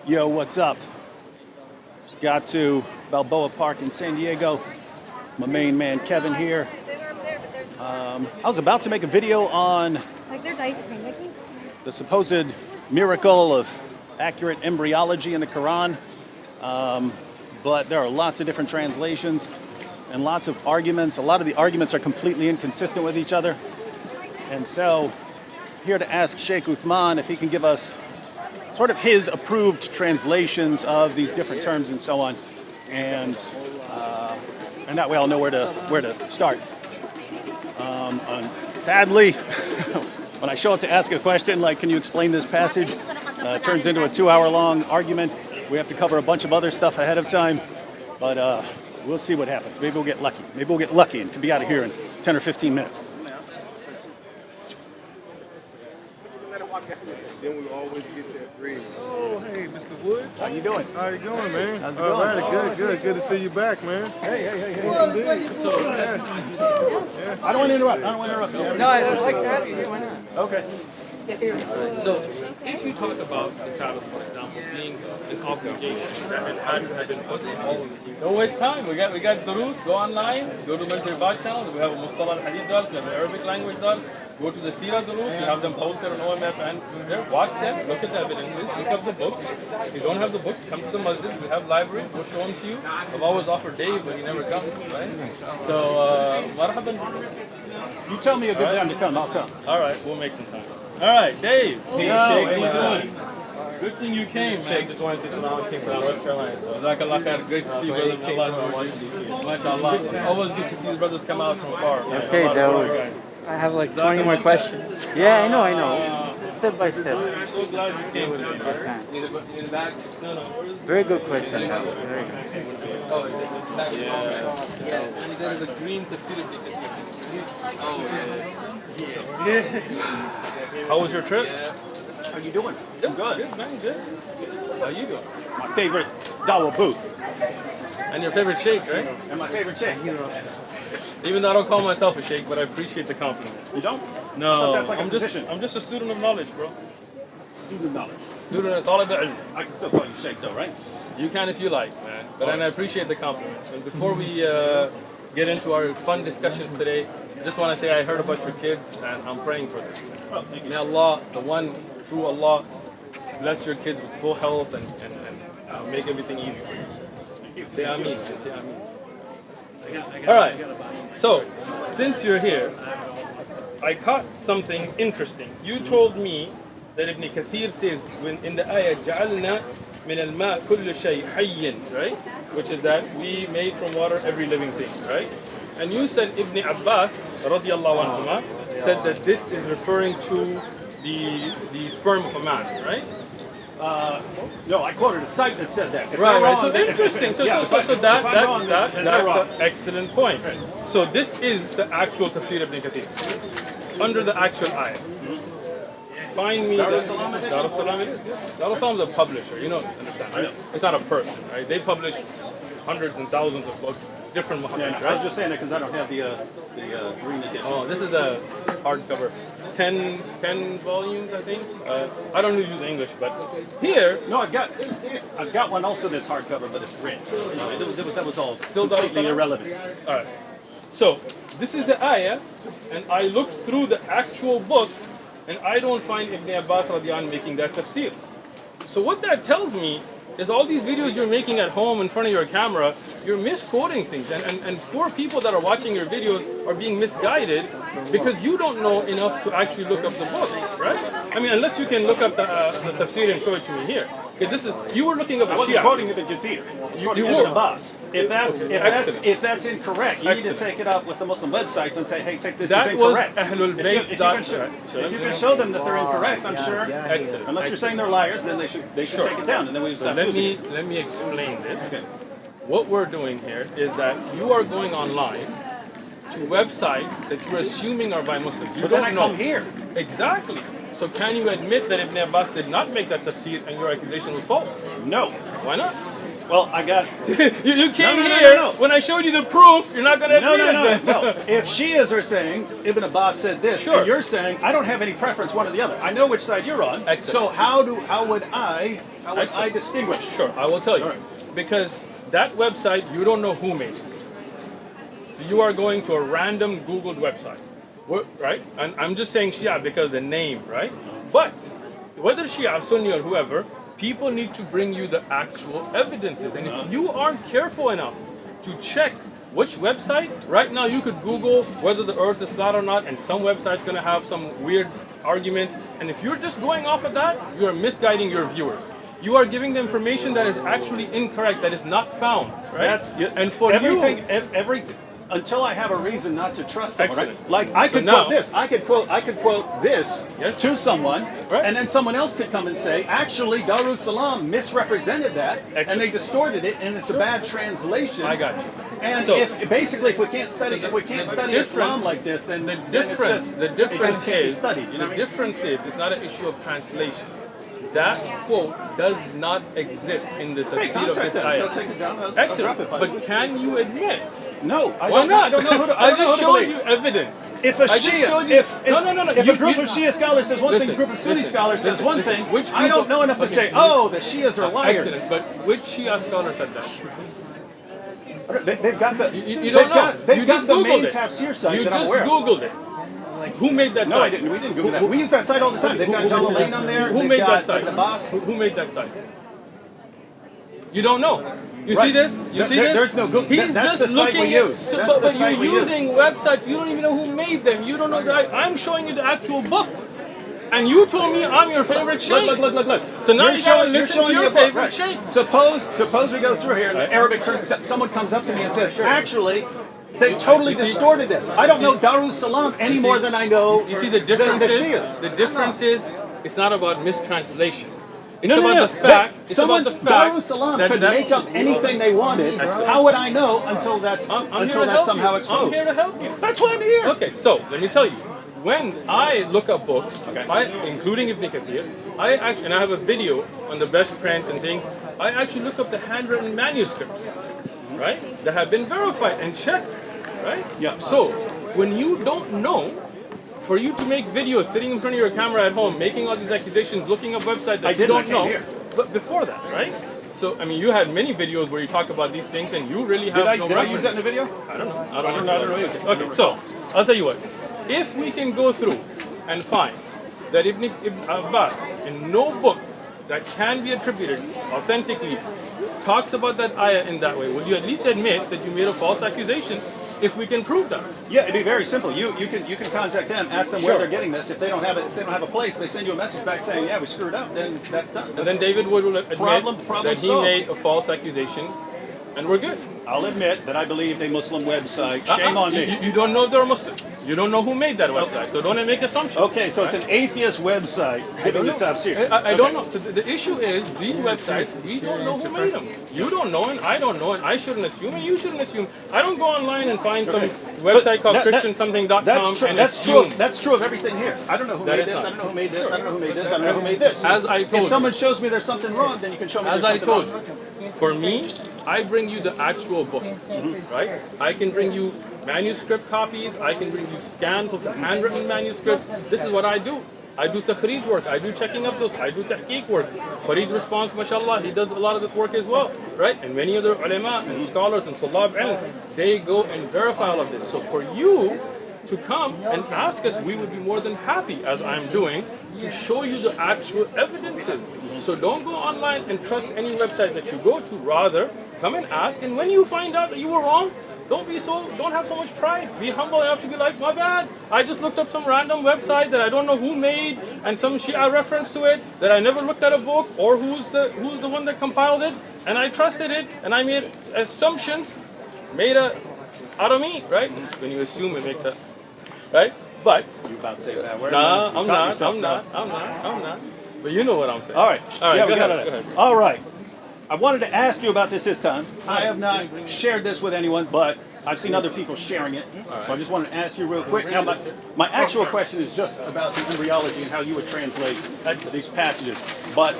Yo, what's up? Just got to Balboa Park in San Diego. My main man Kevin here. I was about to make a video on the supposed miracle of accurate embryology in the Quran, but there are lots of different translations and lots of arguments. A lot of the arguments are completely inconsistent with each other. And so, here to ask Shaykh Uthman if he can give us sort of his approved translations of these different terms and so on, and that way I'll know where to start. Sadly, when I show up to ask a question like, "Can you explain this passage?" It turns into a 2-hour-long argument. We have to cover a bunch of other stuff ahead of time, but we'll see what happens. Maybe we'll get lucky. Maybe we'll get lucky and can be out of here in 10 or 15 minutes. Then we always get that green. Oh, hey, Mr. Woods. How you doing? How you doing, man? How's it going? All right, good to see you back, man. Hey. So, I don't want to interrupt. No, I'd like to have you here. Why not? Okay. So, if you talk about the Sabbath, for example, being an obligation that it had to have been put on all of the people. Don't waste time. We got Durus. Go online. Go to Military Bot channel. We have a Mustalah al-Hadith dars. We have the Arabic language dars. Go to the Sira Durus. We have them posted on OMF and there. Watch them. Look at the evidences. Look up the books. If you don't have the books, come to the masjid. We have libraries. We'll show them to you. I've always offered Dave, but he never comes, right? So, marhaban. You tell me a good time to come. I'll come. All right, we'll make some time. All right, Dave. Hey, Shaykh, Shake, how you doing? Good thing you came, man. Shake, just wanted to say salam. I came from North Carolina. So Jazakallah khair. Great to see you, brother. MashaAllah. It's always good to see the brothers come out from far. Man. Okay, Dawood. I have like 20 more questions. Yeah, I know. Step by step. I'm so glad you came today. In the back? No. Very good question, Dawood. Very good. Oh, yeah. And then the green tafsir. Oh, yeah. How was your trip? How you doing? I'm good. Good, man. Good. How you doing? My favorite Dawa booth And your favorite sheikh, right? and my favorite chick. Even though I don't call myself a sheikh, but I appreciate the compliment. You don't? No, That's like a I'm position. just a student of knowledge, bro. Student knowledge. Student of talib al-ilm. I can still call you Sheikh though, right? You can if you like, man. But and I appreciate the compliment. And before we get into our fun discussions today, I just want to say I heard about your kids and I'm praying for them. Oh, thank you. May Allah, the one true Allah, bless your kids with full health and make everything easy for you. Thank you. Say Ameen. Say Ameen. All right. So, since you're here, I caught something interesting. You told me that Ibn Kathir says when in the ayah جعلنا من الماء كل شيء حي, right? Which is that we made from water every living thing, right? And you said Ibn Abbas radiallahu anhuma said that this is referring to the sperm of a man, right? No, I quoted a site that said that. If Right. they're wrong, So then- interesting. So yeah, that's if I'm wrong, then they're that's wrong. an excellent point. So this is the actual tafsir of Ibn Kathir under the actual ayah. Find me Dar es-Salaam edition? Dar es-Salaam it is. Yes. Dar es-Salaam is a publisher. You know, understand? Right? It's not a person, right? They publish hundreds and thousands of books, different Yeah, Muhammad, no, I was right? just saying that because I don't have the green edition. Oh, this is a hardcover. 10 volumes, I think. I don't use English, but here, No, I've got one also that's hardcover, but it's red. So, you know, that was all Still Dar completely es-Salaam? irrelevant. all right. So this is the ayah, and I looked through the actual book, and I don't find Ibn Abbas radiallahu anhu making that tafsir. So what that tells me is all these videos you're making at home in front of your camera, you're misquoting things, and poor people that are watching your videos are being misguided because you don't know enough to actually look up the book, right? I mean, unless you can look up the tafsir and show it to me here. Okay, you were looking up I a wasn't Shia. quoting Ibn Kathir. You were. Abbas. If that's incorrect, you need to Excellent. take it up with the Muslim websites and say, hey, take this That as was incorrect. Ahlul If Bayt. you can show them that they're incorrect, I'm sure. Excellent. Unless you're saying they're liars, then they should Sure. take it down, and then we So stop let using it. me explain this. Okay. What we're doing here is that you are going online to websites that you're assuming are by Muslims. You But then don't I know. come here. Exactly. So can you admit that Ibn Abbas did not make that tafsir and your accusation was false? No. Why not? Well, I got. You came No, no, no, here no, no. when I showed you the proof. You're not going to No, admit no, it. no, no. If Shias are saying Ibn Abbas said this, Sure. and you're saying I don't have any preference one or the other. I know which side you're on. Excellent. So how would I distinguish? Sure, I will tell you. All right. Because that website, you don't know who made it. So you are going to a random Googled website, right? And I'm just saying Shia because the name, right? But whether Shia, Sunni, or whoever, people need to bring you the actual evidences. And if you aren't careful enough to check which website, right now you could Google whether the earth is flat or not, and some website's going to have some weird arguments. And if you're just going off of that, you are misguiding your viewers. You are giving them information that is actually incorrect, that is not found, right? And for everything, everything. Until I have a reason not to trust someone, right? Excellent. Like I could now- quote this, I could quote this Yes. to someone, Right. and then someone else could come and say, actually, Darussalam misrepresented that, and Excellent. they distorted it, and it's a bad translation. I got you. And So- if we can't study, Islam like this, then The then difference, it just can't be is, studied. You know the what I mean? difference is, it's not an issue of translation. That quote does not exist in the Hey, tafsir of contact this them. ayah. They'll take it down. I'll drop Excellent. it if I But want. can you admit? No, I Why don't know. not? I don't know who to. I don't know just who to showed believe. you evidence. If a I just Shia, showed you. if No. If a group of Shia scholars says one thing, Listen, a group of Sunni listen, scholars says listen, one listen. thing, Which I don't group know of- enough to okay, say, oh, the Shias are liars. Excellent. But which Shia scholar said that? They've got the. You don't know. They've You got just the Googled main it. tafsir site You that I'm just aware of. Googled it. Who made that No, site? I didn't. We didn't Google that. We use that site all the time. They've got Jalalain on there. Who They've made got that site? Ibn Abbas. Who made that site? You don't know. You Right. see this? You see this? There's no Google. He's That's just the site we looking use. at. That's But, the but site you're we use. using websites. You don't even know who made them. You don't know that. I'm showing you the actual book, and you told me I'm your favorite sheikh. Look. So now You're you gotta showing- listen you're to showing your me a book, favorite right. sheikh. Suppose we go through here and the Arabic turn, someone comes up to me and says, actually, they totally distorted this. I don't know Darussalam any more than I know You see the than difference the is, Shias. the difference is it's not about mistranslation. It's No, about no. the fact. It's Someone, about the fact Darussalam that could make up anything they wanted. Excellent. How would I know until that's I'm here until to that's help somehow you. exposed? I'm here to help you. That's why I'm here. Okay, so let me tell you. When I look up books, including Ibn Kathir, and I have a video on the best print and things, I actually look up the handwritten manuscripts, right? That have been verified and checked, right? Yeah. So when you don't know, for you to make videos sitting in front of your camera at home, making all these accusations, looking up websites that I you didn't, I don't came know, here. but before that, right? So I mean, you had many videos where you talk about these things, and you really have Did no I reference. use that in the video? I don't know. I don't know either. Okay, so I'll tell you what. If we can go through and find that Ibn Abbas in no book that can be attributed authentically talks about that ayah in that way, will you at least admit that you made a false accusation if we can prove that? Yeah, it'd be very simple. You can contact them, ask them where they're getting this. If they don't have it, if they don't have a place, they send you a message back saying, yeah, we screwed up. Then that's done. And then David Wood will admit Problem that he solved. made a false accusation, and we're good. I'll admit that I believed a Muslim website. Shame on me. You don't know they're Muslim. You don't know who made that website, so don't make assumptions. Okay, so it's an atheist website giving the tafsir. I don't know. So the issue is these websites, we don't know who made them. You don't know, and I don't know, and I shouldn't assume, and you shouldn't assume. I don't go online and find some website called ChristianSomething.com That's true. and That's true. assume. That's true of everything here. I don't know who That made is this. not. I don't know who made this. I don't know who made this. I don't know who made this. As I told if you. someone shows me there's something wrong, then you can show me As there's I something told wrong. you, for me, I bring you the actual book, right? I can bring you manuscript copies. I can bring you scans of the handwritten manuscripts. This is what I do. I do takhrij work. I do checking up those. I do tahqiq work. Farid Response, mashallah, he does a lot of this work as well, right? And many other ulama and scholars and tulab ilm, they go and verify all of this. So for you to come and ask us, we would be more than happy, as I'm doing, to show you the actual evidences. So don't go online and trust any website that you go to. Rather, come and ask, and when you find out that you were wrong, don't have so much pride. Be humble enough to be like, my bad. I just looked up some random website that I don't know who made, and some Shia reference to it that I never looked at a book or who's the one that compiled it, and I trusted it, and I made assumptions, out of me, right? When you assume, it makes a right. But You about to say that word? nah, You I'm caught not. yourself. I'm not. But you know what I'm saying. All right. All right. Yeah, go we got ahead. it. Go ahead. All right. I wanted to ask you about this time. I have not shared this with anyone, but I've seen other people sharing it. So I just wanted to ask you real quick. Now, my actual question is just about the embryology and how you would translate these passages. But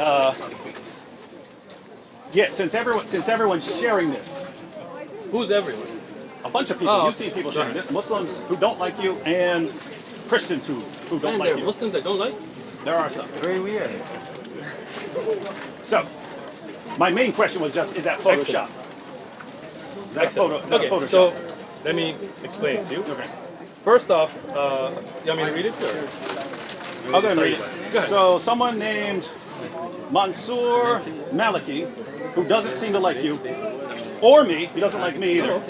Yeah, since everyone's sharing this, Who's everyone? a bunch of people. Oh, You see people sharing this. Muslims who don't like you and Christians who don't And like there are you. Muslims that don't like. There are some. Very weird. So, my main question was just: is that Photoshop? Is that Excellent. Is that Okay, Photoshop? so let me explain it to you. Okay. First off, you want me to read it? Or? I'll go ahead and read it. Go ahead. So, someone named Mansour Maliki, who doesn't seem to like you, or me, he doesn't like me either,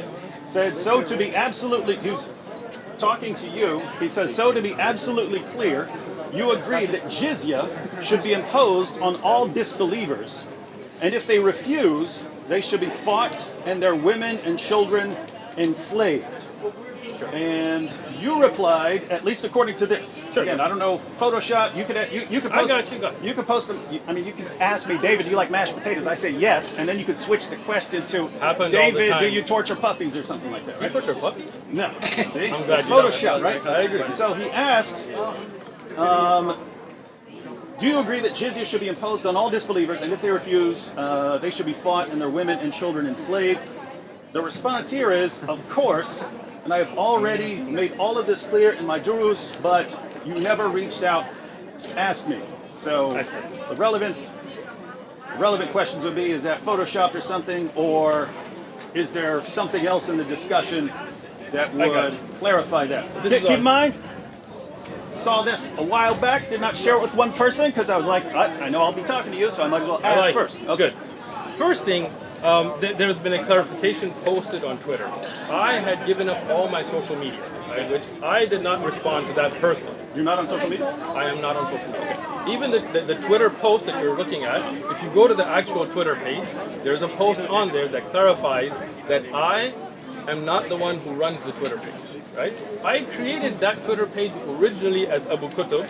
said, so to be absolutely, he's talking to you, he says, so to be absolutely clear, you agree that jizya should be imposed on all disbelievers, and if they refuse, they should be fought and their women and children enslaved. And you replied, at least according to this. Sure. Again, I don't know, Photoshop. You could post. I got you. You could post them. I mean, you could ask me, David, do you like mashed potatoes? I say yes, and then you could switch the question to Happens all the David, time. do you torture puppies or something like that? You Right? put your puppy. No. See, I'm glad it's you know Photoshop, that. right? I agree. So he asks, do you agree that jizya should be imposed on all disbelievers, and if they refuse, they should be fought and their women and children enslaved? The response here is, of course, and I have already made all of this clear in my durus, but you never reached out to ask me. So the relevant questions would be, is that Photoshopped or something, or is there something else in the discussion that would clarify that? Keep in mind, saw this a while back, did not share it with one person because I was like, I know I'll be talking to you, so I might as well ask first. Okay. Good. First thing, there's been a clarification posted on Twitter. I had given up all my social media, right, which I did not respond to that personally. You're not on social media? I am not on social media. Even the Twitter post that you're looking at, if you go to the actual Twitter page, there's a post on there that clarifies that I am not the one who runs the Twitter page. Right? I created that Twitter page originally as Abu Kutub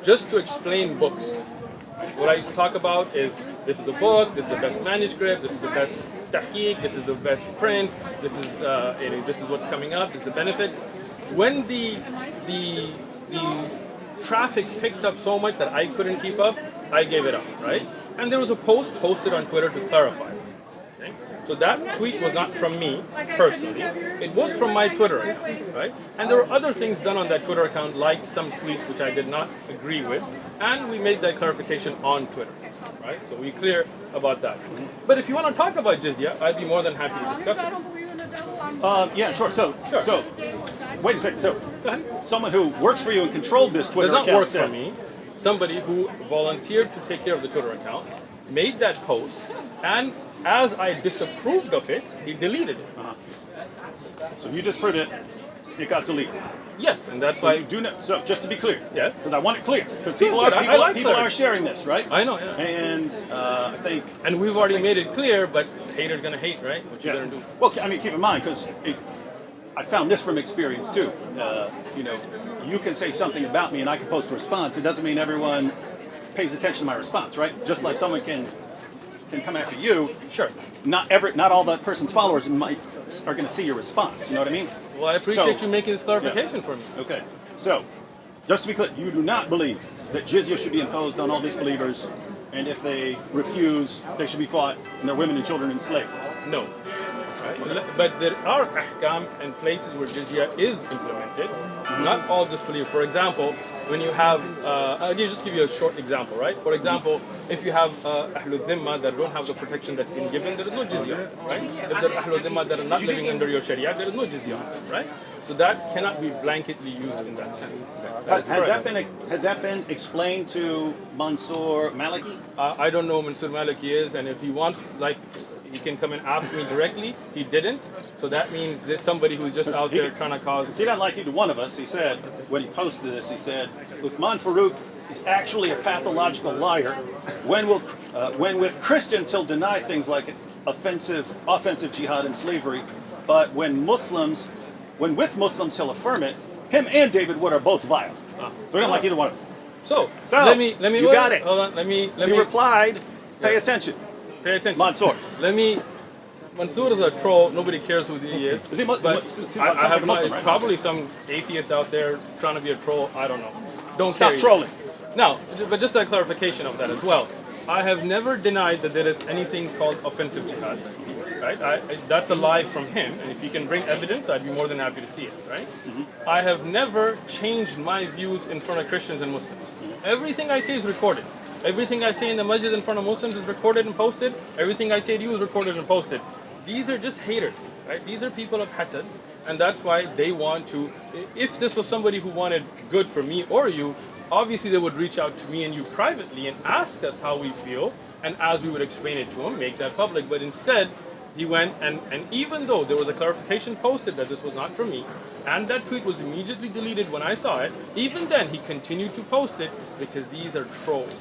just to explain books. What I used to talk about is, this is the book, this is the best manuscript, this is the best tahqiq, this is the best print, this is what's coming up, this is the benefits. When the traffic picked up so much that I couldn't keep up, I gave it up, right? And there was a post posted on Twitter to clarify. Okay? So that tweet was not from me personally, it was from my Twitter account, right? And there were other things done on that Twitter account, like some tweets which I did not agree with, and we made that clarification on Twitter, right? So we're clear about that. But if you want to talk about jizya, I'd be more than happy to discuss it. Yeah, sure. So, wait a second. So, Go ahead. someone who works for you and controlled this Twitter Does not account work said, for me. Somebody who volunteered to take care of the Twitter account made that post, and as I disapproved of it, he deleted it. So you disproved it, it got deleted. Yes, and that's So why. you do know. So just to be clear, Yes. because I want it clear, because people good. are I like people clarity. are sharing this, right? I know, yeah. And I think And we've already made it clear, but haters gonna hate, right? What you yeah. gonna do? Well, I mean, keep in mind because I found this from experience too. You know, you can say something about me and I can post a response. It doesn't mean everyone pays attention to my response, right? Just like someone can come after you. Sure. Not all that person's followers are going to see your response. You know what I mean? Well, I appreciate So- you making this clarification for me. Okay. So, just to be clear, you do not believe that jizya should be imposed on all disbelievers, and if they refuse, they should be fought and their women and children enslaved. No. Right? But there are ahkam and places where jizya is implemented. Not all disbelievers. For example, when you have, I'll just give you a short example, right? For example, if you have Ahlul Dhimma that don't have the protection that's been given, there is no jizya, right? If there are Ahlul Dhimma that are not living under your Sharia, there is no jizya, right? So that cannot be blanketly used in that sense. Has that been explained to Mansour Maliki? I don't know who Mansur Maliki is, and if he wants, like, he can come and ask me directly. He didn't, so that means there's somebody who's just out there trying to cause. He doesn't like either one of us. He said, when he posted this, he said, Uthman Farooq is actually a pathological liar. When with Christians, he'll deny things like offensive jihad and slavery, but when with Muslims, he'll affirm it. Him and David Wood are both vile. So we don't like either one of them. So So, let me. you got it. Hold on. Let me. He replied, pay attention. Pay attention. Mansour. Mansour is a troll. Nobody cares who he is. Is he but I have Muslim, it's right? probably some atheist out there trying to be a troll. I don't know. Don't Stop care. trolling. Now, but just a clarification of that as well. I have never denied that there is anything called offensive jihad. Right? That's a lie from him, and if he can bring evidence, I'd be more than happy to see it. Right? I have never changed my views in front of Christians and Muslims. Everything I say is recorded. Everything I say in the masjid in front of Muslims is recorded and posted. Everything I say to you is recorded and posted. These are just haters, right? These are people of hasad, and that's why they want to. If this was somebody who wanted good for me or you, obviously they would reach out to me and you privately and ask us how we feel, and as we would explain it to him, make that public. But instead, he went and even though there was a clarification posted that this was not for me, and that tweet was immediately deleted when I saw it, even then he continued to post it because these are trolls,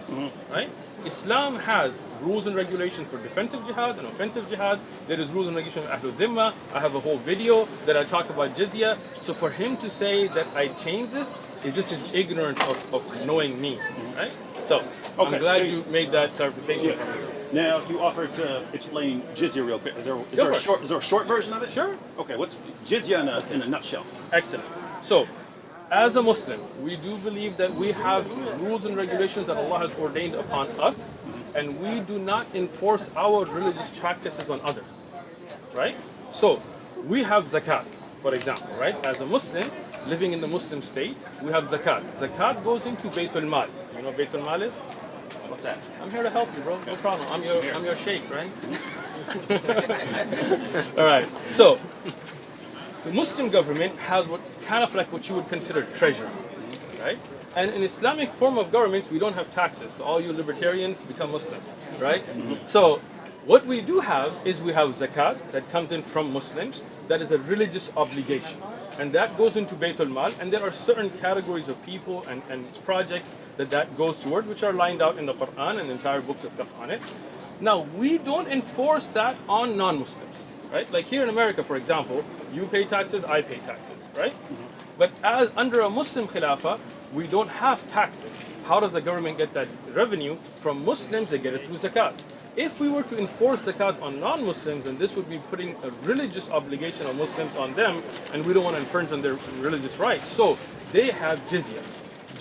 right? Islam has rules and regulations for defensive jihad and offensive jihad. There is rules and regulations for Ahlul Dhimma. I have a whole video that I talk about Jizya. So for him to say that I changed this is just his ignorance of knowing me, right? So I'm glad you made that clarification. Now, you offered to explain jizya real quick. Is there a short version of it? Sure. Okay, what's jizya in a nutshell? Excellent. So, as a Muslim, we do believe that we have rules and regulations that Allah has ordained upon us, and we do not enforce our religious practices on others, right? So, we have zakat, for example, right? As a Muslim, living in the Muslim state, we have zakat. Zakat goes into Baytul Mal. You know what Baytul Mal is? What's that? I'm here to help you, bro. No problem. I'm your sheikh, right? All right. So, the Muslim government has what kind of like what you would consider treasury, right? And in Islamic form of governments, we don't have taxes. So all you libertarians become Muslims, right? So, what we do have is we have zakat that comes in from Muslims. That is a religious obligation. And that goes into Baytul Mal, and there are certain categories of people and projects that goes toward, which are lined out in the Quran and the entire books of fiqh on it. Now, we don't enforce that on non-Muslims, right? Like here in America, for example, you pay taxes, I pay taxes, right? But as under a Muslim Khilafah, we don't have taxes. How does the government get that revenue? From Muslims, they get it through zakat. If we were to enforce zakat on non-Muslims, then this would be putting a religious obligation of Muslims on them, and we don't want to infringe on their religious rights. So they have jizya.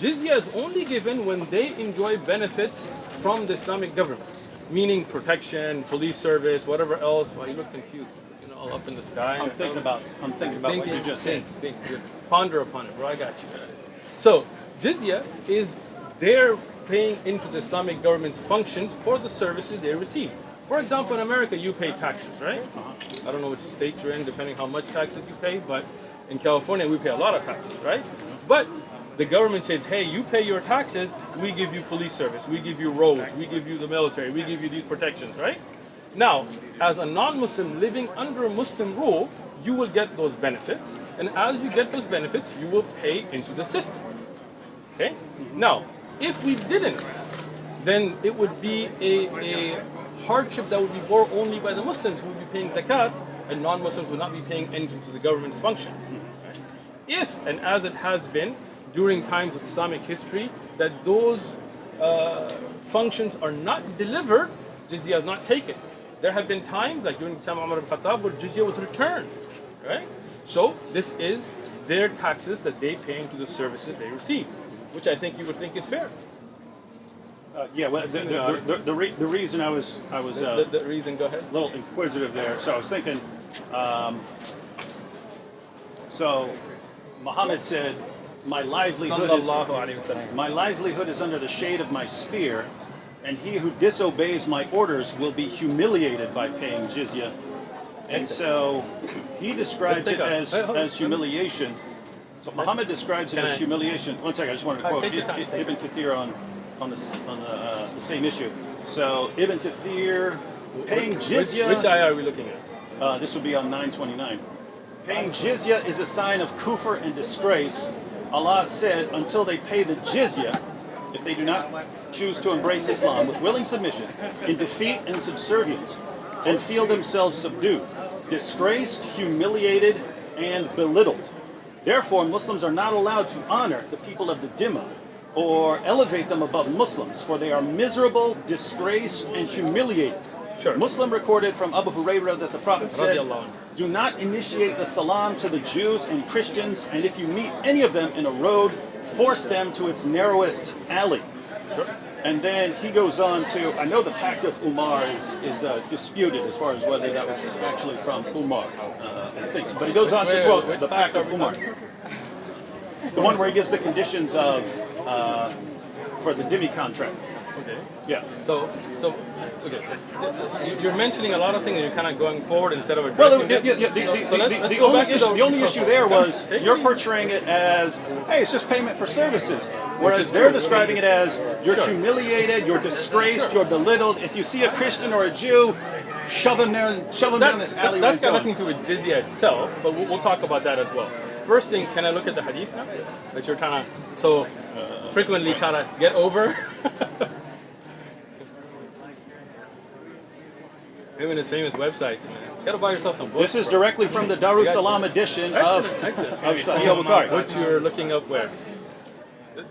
Jizya is only given when they enjoy benefits from the Islamic government, meaning protection, police service, whatever else. Well, you look confused, you know, all up in the sky. I'm thinking about what you just said. Ponder upon it, bro. I got you. So jizya is their paying into the Islamic government's functions for the services they receive. For example, in America, you pay taxes, right? I don't know which state you're in, depending how much taxes you pay, but in California, we pay a lot of taxes, right? But the government says, hey, you pay your taxes, we give you police service, we give you roads, we give you the military, we give you these protections, right? Now, as a non-Muslim living under a Muslim rule, you will get those benefits, and as you get those benefits, you will pay into the system, okay? Now, if we didn't, then it would be a hardship that would be borne only by the Muslims who would be paying zakat, and non-Muslims would not be paying anything to the government's functions. Right? If, and as it has been during times of Islamic history, that those functions are not delivered, jizya is not taken. There have been times, like during the time of Umar ibn Khattab, where jizya was returned. Right? So this is their taxes that they pay into the services they receive, which I think you would think is fair. Yeah, well, the reason I was the reason, go ahead. A little inquisitive there. So I was thinking, so Muhammad said, my livelihood is under the shade of my spear, and he who disobeys my orders will be humiliated by paying jizya. And so he describes it as humiliation. So Muhammad describes it as humiliation. One second, I just wanted to quote Ibn Kathir on the same issue. So Ibn Kathir, paying jizya. Which ayah are we looking at? This would be on 929. Paying jizya is a sign of kufr and disgrace. Allah said, until they pay the jizya, if they do not choose to embrace Islam with willing submission, in defeat and subservience, and feel themselves subdued, disgraced, humiliated, and belittled. Therefore, Muslims are not allowed to honor the people of the Dhimma or elevate them above Muslims, for they are miserable, disgraced, and humiliated. Sure. Muslim recorded from Abu Hurairah that the Prophet said, do not initiate the salam to the Jews and Christians, and if you meet any of them in a road, force them to its narrowest alley. Sure. And then he goes on to, I know the Pact of Umar is disputed as far as whether that was actually from Umar. I think so. But he goes on to quote the Pact of Umar. The one where he gives the conditions of for the Dhimmi contract. Okay. Yeah. So okay. You're mentioning a lot of things and you're kind of going forward instead of Well, addressing the only issue there was you're portraying it as, hey, it's just payment for services. Whereas they're describing it as you're humiliated, you're disgraced, you're belittled. If you see a Christian or a Jew, shove them down this alleyway. That's got nothing to do with jizya itself, but we'll talk about that as well. First thing, can I look at the hadith now that you're trying to frequently trying to get over? Even its famous websites, man. You gotta buy yourself some books. This is directly from the Darussalam edition of Sahih al-Bukhari. What you're looking up where?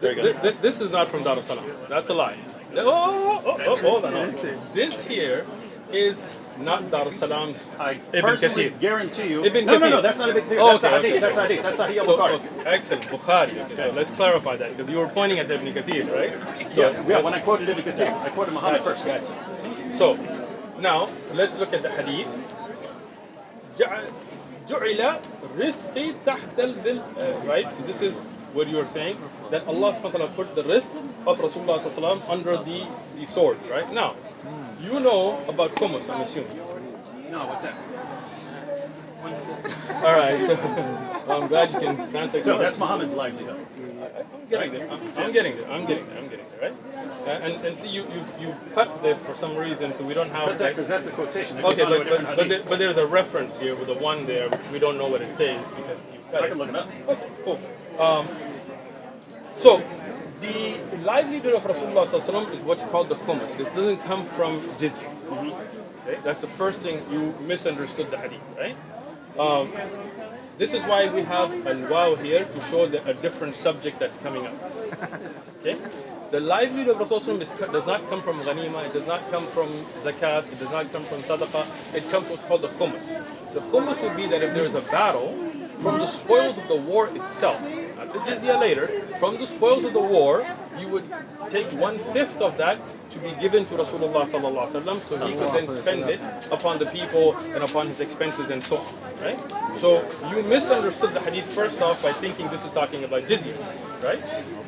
This is not from Darussalam. That's a lie. Hold on. This here is not Darussalam's I Ibn personally Kathir. guarantee you. Ibn No, Kathir. that's not Ibn Kathir. Oh, That's the okay, hadith. okay. That's the hadith. That's Sahih al-Bukhari. Excellent, Bukhari. Okay, so let's clarify that because you were pointing at Ibn Kathir, right? So, Yeah, when I quoted Ibn Kathir, I quoted Muhammad first. Gotcha. So, now let's look at the hadith. جعل رزقي تحت الظل. Right? So this is what you are saying, that Allah subhanahu wa ta'ala put the rizq of Rasulullah sallallahu alaihi wasallam under the sword, right? Now, you know about khumus, I'm assuming. No, what's that? All right, so I'm glad you can translate. So that's Muhammad's livelihood. I'm getting there. I'm getting there, right? And see, you've cut this for some reason, so we don't have. Because that's a quotation. Okay, but there's a reference here with a one there, which we don't know what it says because you cut I can look it up. Okay, cool. So the livelihood of Rasulullah sallallahu alaihi wasallam is what's called the khumus. This doesn't come from jizya. Okay? That's the first thing you misunderstood the hadith, right? This is why we have a wow here to show a different subject that's coming up. Okay? The livelihood of Rasulullah does not come from ghanima, it does not come from zakat, it does not come from sadaqah, it comes what's called the khumus. The khumus would be that if there is a battle, from the spoils of the war itself, not the jizya later, from the spoils of the war, you would take 1/5 of that to be given to Rasulullah sallallahu alaihi wasallam, so he could then spend it upon the people and upon his expenses and so on. Right? So you misunderstood the hadith first off by thinking this is talking about jizya, right?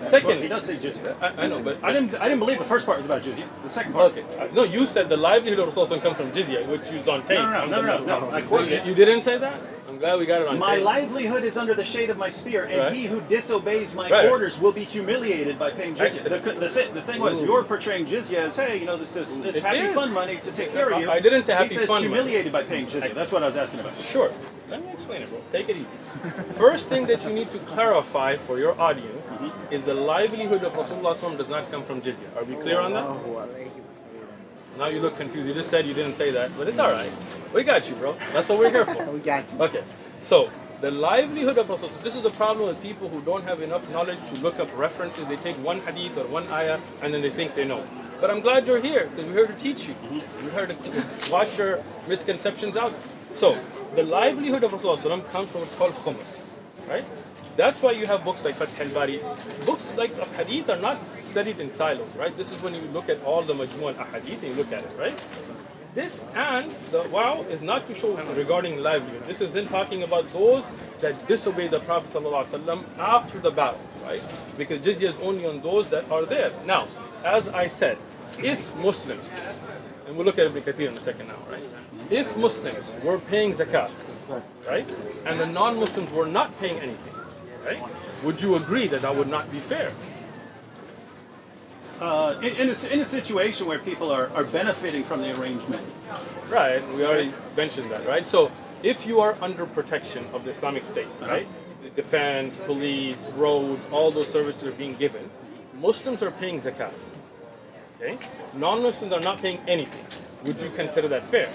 Second, He does say jizya. I know, but I didn't believe the first part was about jizya. The second part. okay. No, you said the livelihood of Rasulullah comes from jizya, which is on tape. No. I quoted it. You didn't say that? I'm glad we got it on My tape. livelihood is under the shade of my spear, and Right. he who disobeys my Right. orders will be humiliated by paying jizya. The thing was, you're portraying jizya as, hey, this It happy is. fun money to take care of you. I didn't say happy He says fun money. humiliated by paying jizya. That's what I was asking about. Sure. Let me explain it, bro. Take it easy. First thing that you need to clarify for your audience is the livelihood of Rasulullah SAW does not come from jizya. Are we clear on that? Now you look confused. You just said you didn't say that, but it's all right. We got you, bro. That's what we're here for. We got you. Okay. So the livelihood of Rasulullah. This is the problem with people who don't have enough knowledge to look up references. They take one hadith or one ayah and then they think they know. But I'm glad you're here because we're here to teach you. We're here to wash your misconceptions out. So the livelihood of Rasulullah comes from what's called khumus, right? That's why you have books like Fath al-Bari. Books like of hadith are not studied in silos, right? This is when you look at all the majmu' al-ahadith and you look at it, right? This and the wow is not to show regarding livelihood. This is then talking about those that disobey the Prophet ﷺ after the battle, right? Because jizya is only on those that are there. Now, as I said, if Muslims, and we'll look at Ibn Kathir in a second now, right? If Muslims were paying zakat, right, and the non-Muslims were not paying anything, right, would you agree that that would not be fair? In a situation where people are benefiting from the arrangement. Right, we already mentioned that, right? So if you are under protection of the Islamic State, right, the defense, police, roads, all those services are being given, Muslims are paying zakat, okay? Non-Muslims are not paying anything. Would you consider that fair?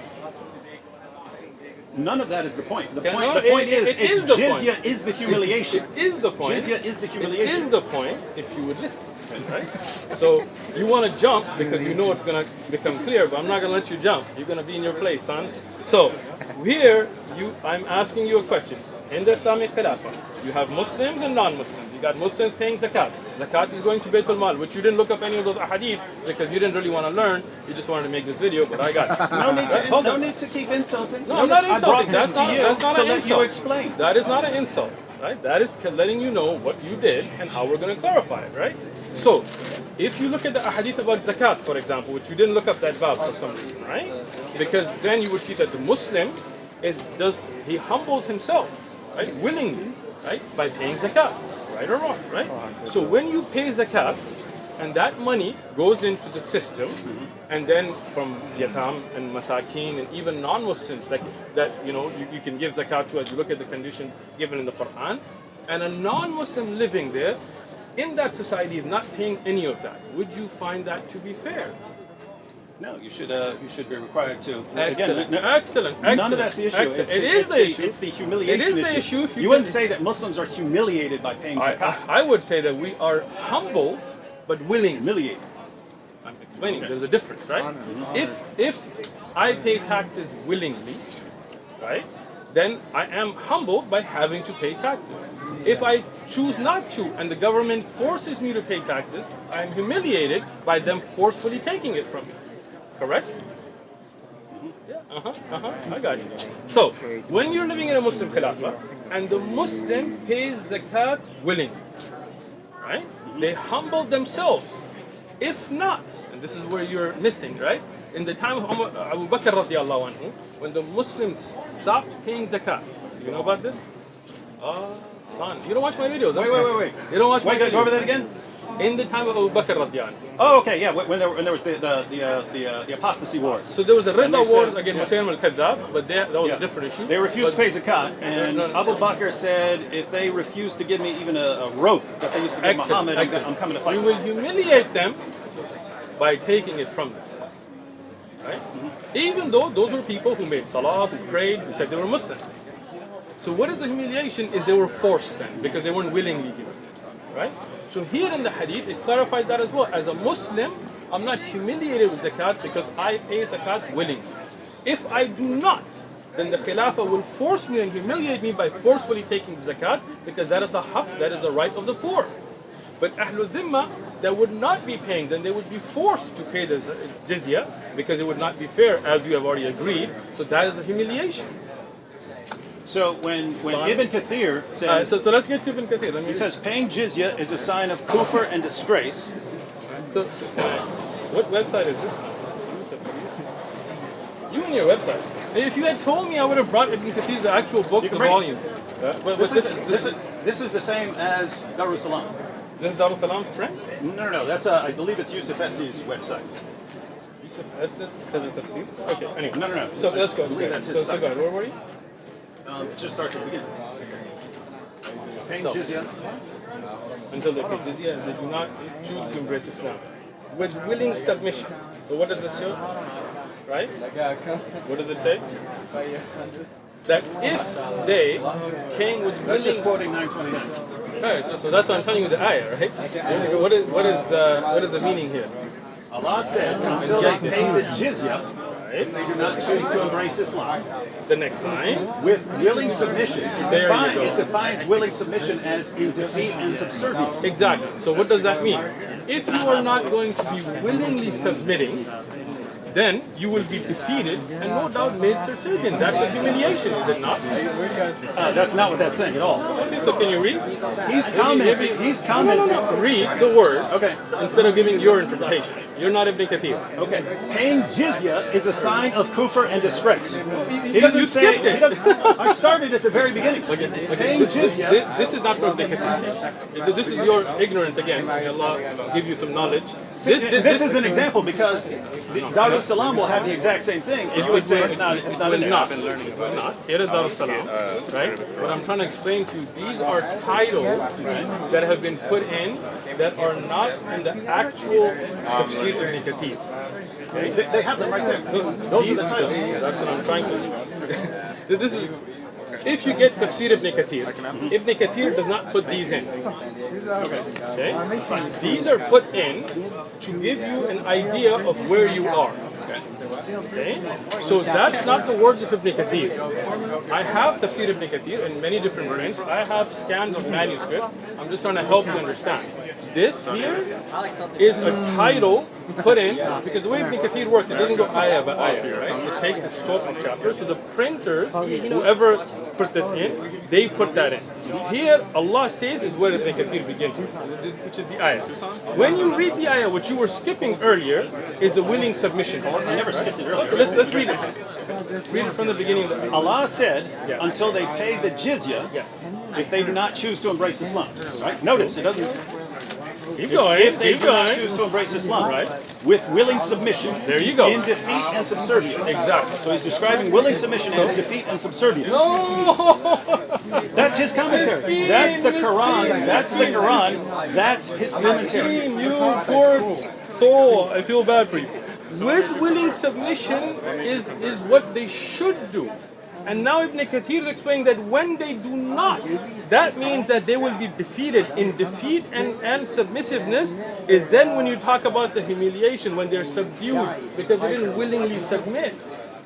None of that is the point. The Okay, point, no, the point it is, is the jizya point. is the humiliation. It is the point. Jizya is the It humiliation. is the point if you would listen, right? So you want to jump because you know it's going to become clear, but I'm not going to let you jump. You're going to be in your place, son. So here, I'm asking you a question. In the Islamic Khilafah, you have Muslims and non-Muslims. You got Muslims paying zakat. Zakat is going to Baytul Mal, which you didn't look up any of those ahadith because you didn't really want to learn. You just wanted to make this video, but I got it. No need to keep insulting. No, I'm not insulting. That's That's not to an let insult. you explain. That is not an insult, right? That is letting you know what you did and how we're going to clarify it, right? So, if you look at the ahadith about zakat, for example, which you didn't look up that bab for some reason, right? Because then you would see that the Muslim he humbles himself, right, willingly, right, by paying zakat, right or wrong, right? So when you pay zakat, and that money goes into the system, and then from yatam and masakin and even non-Muslims that you can give zakat to as you look at the conditions given in the Quran, and a non-Muslim living there in that society is not paying any of that. Would you find that to be fair? No, you should be required to. Excellent. None of that's the issue. It is the issue. It's the humiliation It is the issue. If you wouldn't say that Muslims are humiliated by paying zakat. I would say that we are humble but willing. Humiliated. I'm explaining. There's a difference, right? If I pay taxes willingly, right, then I am humbled by having to pay taxes. If I choose not to and the government forces me to pay taxes, I am humiliated by them forcefully taking it from me. Correct? Yeah, I got you. So, when you're living in a Muslim khilafah and the Muslim pays zakat willingly, right? They humble themselves. If not, and this is where you're missing, right? In the time of Abu Bakr radiallahu anhu, when the Muslims stopped paying zakat, you know about this? Son, you don't watch my videos. Wait. You don't watch my videos. Go over that again. In the time of Abu Bakr radiallahu anhu. Oh, okay, yeah. When there was the apostasy wars. So there was the Ridda And they Wars said- against Musaylim al-Kadhab, but that was a different issue. They refused to But- pay zakat, and No. Abu Bakr said, if they refuse to give me even a rope that they used to give Muhammad, I'm coming to fight. You will humiliate them by taking it from them. Right? Even though those were people who made salah, who prayed, who said they were Muslim. So what is the humiliation is they were forced then, because they weren't willingly given it. Right? So here in the hadith, it clarifies that as well. As a Muslim, I'm not humiliated with zakat because I pay zakat willingly. If I do not, then the Khilafah will force me and humiliate me by forcefully taking the zakat because that is the haqq, that is the right of the poor. But Ahlul Dhimma, that would not be paying, then they would be forced to pay the jizya because it would not be fair, as you have already agreed. So that is the humiliation. So when Ibn Kathir says, So let's get to Ibn Kathir. he says paying jizya is a sign of kufr and disgrace. So, what website is this? You and your website. If you had told me, I would have brought Ibn Kathir's the actual book, the bring- volumes. But This is the same as Darul Salam. This is Darul Salam's print? No. That's I believe it's Yusuf Esti's website. This says the tafsir? Okay, anyway. No. So let's go. I believe Okay. that's his So go ahead. Where were you? It just starts at the beginning. Paying So- jizya. Until they pay jizya and they do not choose to embrace Islam. With willing submission. So what does this show? Right? What does it say? That if they came with That's just willing... quoting 929. Right, so that's what I'm telling you the ayah, right? What is the meaning here? Allah said, until they pay the jizya, if they do not choose to embrace Islam, The next line. with willing submission, There you go. it defines willing submission as in defeat and subservience. Exactly. So what does that mean? If you are not going to be willingly submitting, then you will be defeated and no doubt made subservient. That's a humiliation, is it not? That's not what that's saying at all. Okay, so can you read? He's commenting. He's commenting. No. Read the word Okay. instead of giving your interpretation. You're not Ibn Kathir. Okay. Paying jizya is a sign of kufr and disgrace. He You doesn't say. skipped it. He doesn't, I started at the very beginning. Paying jizya. This is not from Ibn Kathir. This is your ignorance again. May Allah give you some knowledge. This is an example because Darul Salam will have the exact same thing. You would say it's not in there. Not. Here is Dar Salam, right? What I'm trying to explain to you, these are titles that have been put in that are not in the actual Tafsir Ibn Kathir. Okay? They have them right there. Those are the titles. That's what I'm trying to. This is. If you get Tafsir Ibn Kathir, Ibn Kathir does not put these in. Okay? These are put in to give you an idea of where you are. Okay? So that's not the words of Ibn Kathir. I have Tafsir Ibn Kathir in many different prints. I have scans of manuscript. I'm just trying to help you understand. This here is a title put in, because the way Ibn Kathir works, it doesn't go ayah by ayah, right? It takes a sort of chapter. So the printers, whoever put this in, they put that in. Here, Allah says is where Ibn Kathir begins, which is the ayah. When you read the ayah, what you were skipping earlier is the willing submission. I never skipped it earlier. Okay, let's read it. Read it from the beginning of the ayah. Allah said, until they pay the jizya, if they do not choose to embrace Islam. Right? Notice, it doesn't... Keep going. If they keep do not going. choose to embrace Islam, Right. with willing submission, There you go. in defeat and subservience. Exactly. So he's describing willing submission as defeat and subservience. No! That's his commentary. That's the Quran. That's the Quran. That's his commentary. You poor soul. I feel bad for you. With willing submission is what they should do. And now Ibn Kathir is explaining that when they do not, that means that they will be defeated. In defeat and submissiveness is then when you talk about the humiliation, when they're subdued, because they didn't willingly submit.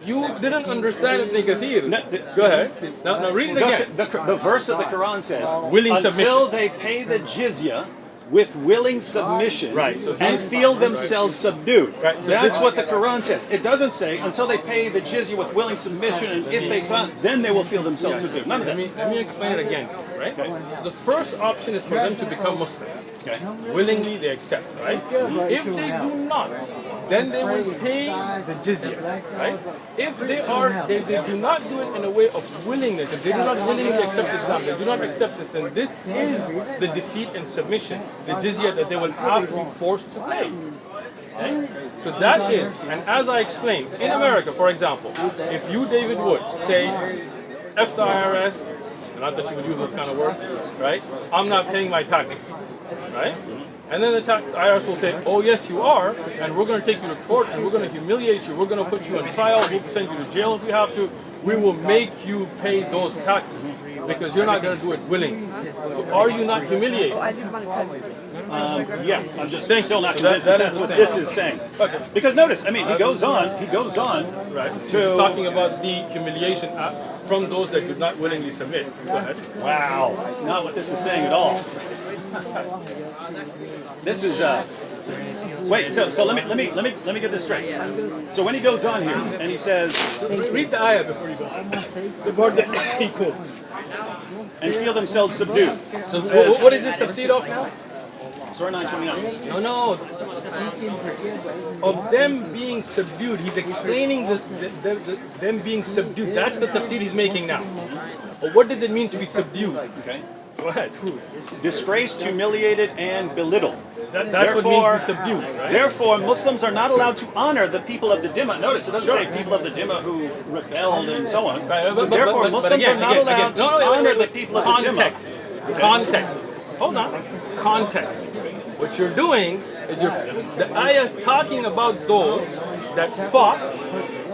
You didn't understand Ibn Kathir. Go ahead. Now read it again. The verse of the Quran says, Willing until submission. they pay the jizya with willing submission Right, so and feel themselves subdued. Right, so That's what the Quran says. It doesn't say until they pay the jizya with willing submission and if they find, then they will feel themselves subdued. None of that. Let me explain it again, right? So the first option is for them to become Muslim. Okay. Willingly they accept, right? If they do not, then they will pay the jizya, right? If they do not do it in a way of willingness, if they do not willingly accept Islam, they do not accept this, then this is the defeat and submission, the jizya that they will have to be forced to pay. Okay? So that is, and as I explained, in America, for example, if you, David Wood, say, F the IRS, not that you would use those kind of words, right? I'm not paying my taxes, right? And then the IRS will say, oh yes you are, and we're going to take you to court, and we're going to humiliate you, we're going to put you on trial, we'll send you to jail if we have to, we will make you pay those taxes, because you're not going to do it willingly. So are you not humiliated? Yeah, I'm just still not convinced that that's is what the this thing. is saying. Okay. Because notice, I mean, he goes on Right. to... Talking about the humiliation from those that do not willingly submit. Go ahead. Wow, not what this is saying at all. This is wait. So let me get this straight. So when he goes on here and he says, Read the ayah before you go. The part that he quotes. and feel themselves subdued. So what is this tafsir of now? Surah 929. No. Of them being subdued. He's explaining them being subdued. That's the tafsir he's making now. But what does it mean to be subdued? Okay. Go ahead. Disgraced, humiliated, and belittled. That's what means to be subdued, right? Therefore, Muslims are not allowed to honor the people of the Dhimma. Notice, it doesn't say people of the Dhimma who rebelled and so on. Right, So therefore, Muslims are not allowed to honor the people of the Context. Dhimma. Context. Hold on. Context. What you're doing is the ayah is talking about those that fought,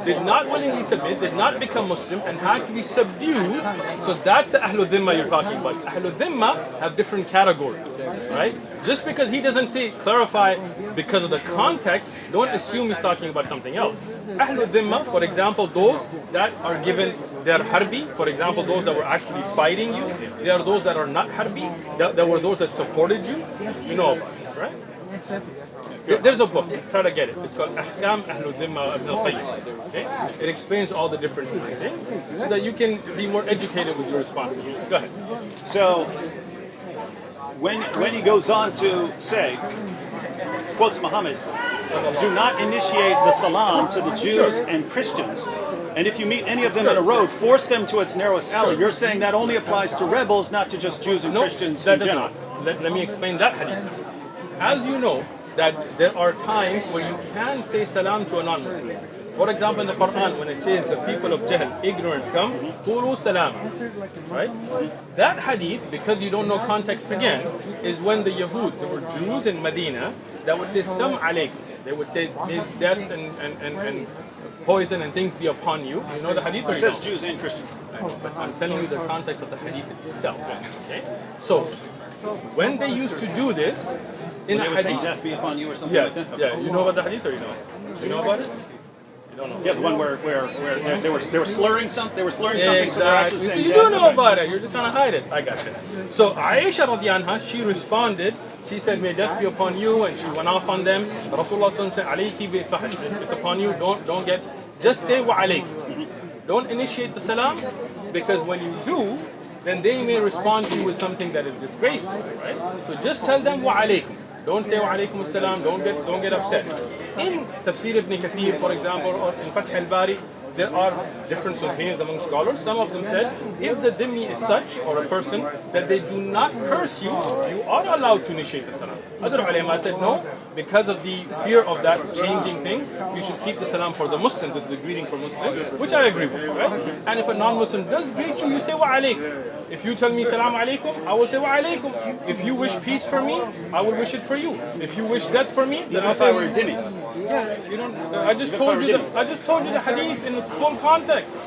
did not willingly submit, did not become Muslim, and had to be subdued. So that's the Ahlul Dhimma you're talking about. Ahlul Dhimma have different categories, right? Just because he doesn't say clarify because of the context, don't assume he's talking about something else. Ahlul Dhimma, for example, those that are given their harbi, for example, those that were actually fighting you. They are those that are not harbi, that were those that supported you. You know about this, right? There's a book, try to get it. It's called Ahkam Ahlul Dhimma Ibn al-Qayyim. Okay? It explains all the differences, okay? So that you can be more educated with your responses. Go ahead. So when he goes on to say, quotes Muhammad, do not initiate the salam to the Jews and Christians. And if you meet any of them in a road, force them to its narrowest alley. You're saying that only applies to rebels, not to just Jews and Christians that in does general. not. Let me explain that hadith. As you know, that there are times where you can say salam to a non-Muslim. For example, in the Quran, when it says the people of Jahl, ignorance come, qulu salam. Right? That hadith, because you don't know context again, is when the Yahud, there were Jews in Medina, that would say sam alaykum. They would say, may death and poison and things be upon you. You know the hadith? It says Jews and Christians. But I'm telling you the context of the hadith itself. Okay? So, when they used to do this, in a They would say hadith. death be upon you or something Yes, like that? yeah. You know about the hadith or you know? You know about it? You don't know. Yeah, the one where they were slurring something. They were slurring something. So they're Exactly. actually So saying you jazz. do know about it. You're just trying to hide it. I got you. So Aisha radiallahu anha, she responded. She said, "May death be upon you," and she went off on them. Rasulullah said, "Alayki bi fahish." It's upon you. Don't get. Just say wa alayk. Don't initiate the salam, because when you do, then they may respond to you with something that is disgraceful, right? So just tell them wa alaykum. Don't say wa alaykum as-salam. Don't get upset. In Tafsir ibn Kathir, for example, or in Fath al-Bari, there are different opinions among scholars. Some of them said, if the dhimmi is such, or a person, that they do not curse you, you are allowed to initiate the salam. Other ulama said, no, because of the fear of that changing things, you should keep the salam for the Muslim. This is the greeting for Muslims, which I agree with, right? And if a non-Muslim does greet you, you say wa alaykum. If you tell me salam alaikum, I will say wa alaikum. If you wish peace for me, I will wish it for you. If you wish death for me, then I'll say. If I were a dhimmi. Yeah, you don't. I just told you the hadith in its full context.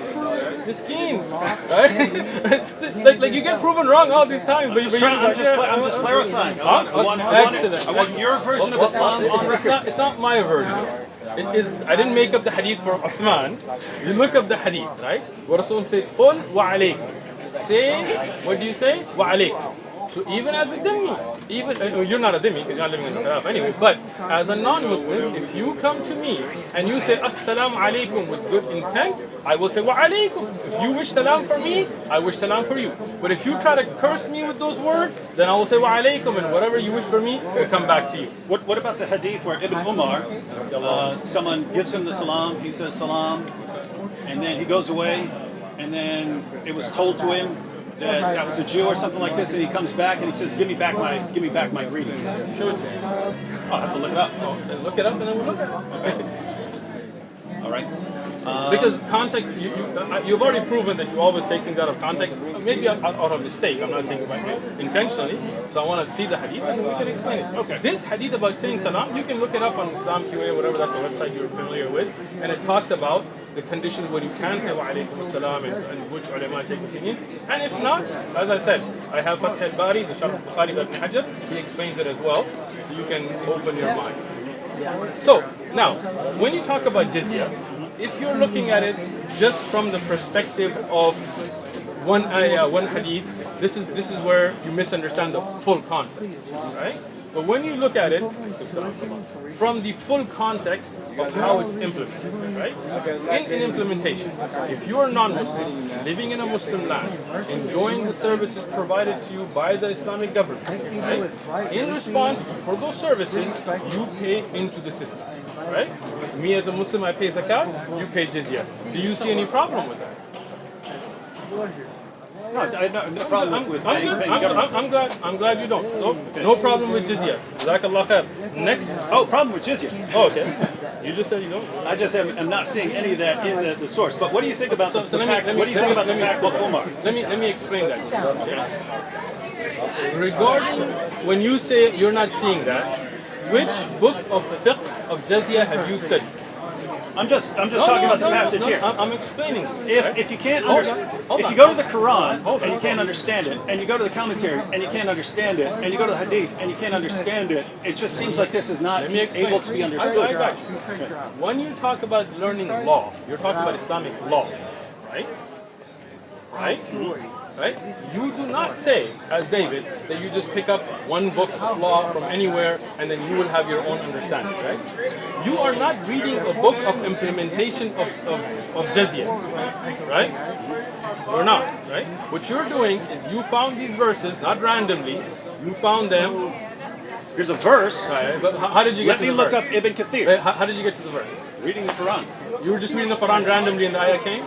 The scheme, right? like you get proven wrong all these times, but I'm just clarifying. I want your version of Islam on record. It's not my version. It is, I didn't make up the hadith for Uthman. You look up the hadith, right? Where Rasul says, "Qul wa alaykum." Say, what do you say? Wa alaykum. So even as a dhimmi, you're not a dhimmi because you're not living in the Khilaf anyway, but as a non-Muslim, if you come to me and you say assalamu alaikum with good intent, I will say wa alaikum. If you wish salam for me, I wish salam for you. But if you try to curse me with those words, then I will say wa alaikum, and whatever you wish for me will come back to you. What about the hadith where Ibn Umar, someone gives him the salam, he says salam, and then he goes away, and then it was told to him that was a Jew or something like this, and he comes back and he says, "Give me back my greeting." Show it to me. I'll have to look it up. Then look it up and then we'll look at it. All right. Because context, you've already proven that you always take things out of context, maybe out of mistake. I'm not saying intentionally. So I want to see the hadith and we can explain it. Okay. This hadith about saying salam, you can look it up on Islam QA, whatever that's the website you're familiar with, and it talks about the conditions where you can say wa alaykum as-salam and which ulama take opinion. And if not, as I said, I have Fath al-Bari, the Sharh al-Bukhari by Ibn Hajar, he explains it as well, so you can open your mind. So, now, when you talk about jizya, if you're looking at it just from the perspective of one ayah, one hadith, this is where you misunderstand the full concept, right? But when you look at it from the full context of how it's implemented, right? In implementation, if you are non-Muslim, living in a Muslim land, enjoying the services provided to you by the Islamic government, right? In response for those services, you pay into the system, right? Me as a Muslim, I pay zakat, you pay jizya. Do you see any problem with that? No, no problem with paying government. I'm glad you don't. So, no problem with jizya. Jazakallah khair. Next. Oh, problem with jizya. Oh, okay. You just said you don't. I just am not seeing any of that in the source. But what do you think about the What do you think about the pact with Umar? Let me explain that. Regarding when you say you're not seeing that, which book of fiqh of jizya have you studied? I'm just talking about the passage here. I'm explaining. If you can't if you go to the Quran and you can't understand it, and you go to the commentary and you can't understand it, and you go to the Hadith and you can't understand it, it just seems like this is not able to be understood. I got you. When you talk about learning law, you're talking about Islamic law, right? Right? Right? You do not say, as David, that you just pick up one book of law from anywhere and then you will have your own understanding, right? You are not reading a book of implementation of jizya, right? You're not, right? What you're doing is you found these verses, not randomly, you found them. Here's a verse. Right, but how did you get to the verse? Let me look up Ibn Kathir. How did you get to the verse? Reading the Quran. You were just reading the Quran randomly and the ayah came?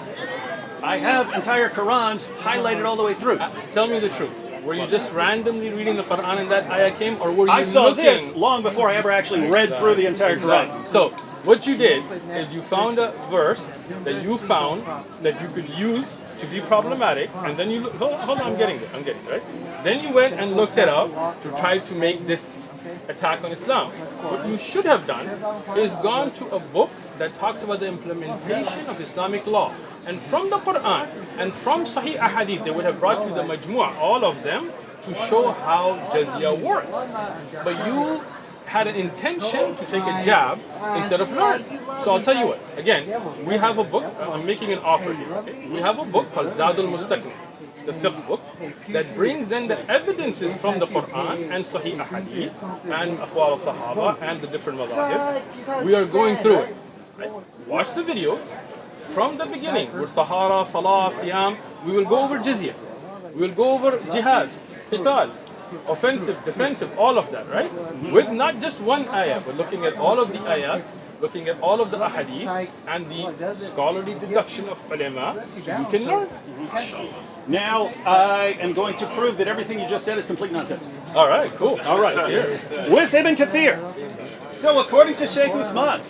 I have entire Qurans highlighted all the way through. Tell me the truth. Were you just randomly reading the Quran and that ayah came, or were you I saw looking? this long before I ever actually read through the entire Quran. So what you did is you found a verse that you found that you could use to be problematic, and then you hold on, I'm getting it, right? Then you went and looked it up to try to make this attack on Islam. What you should have done is gone to a book that talks about the implementation of Islamic law. And from the Quran and from Sahih Ahadith, they would have brought you the majmu'ah, all of them, to show how jizya works. But you had an intention to take a jab instead of learn. So I'll tell you what, again, we have a book, I'm making an offer here. Okay? We have a book called Zadul Mustaqim. It's a fiqh book that brings then the evidences from the Quran and Sahih Hadith and Aqwal of Sahaba and the different madhahib. We are going through it. Right? Watch the video from the beginning with Tahara, Salah, Siyam. We will go over Jizya. We will go over Jihad, Qital, offensive, defensive, all of that, right? With not just one ayah, but looking at all of the ayat, looking at all of the ahadith and the scholarly deduction of ulama, so you can learn. Now, I am going to prove that everything you just said is complete nonsense. All right, cool. All right. With Ibn Kathir. So, according to Shaykh Uthman,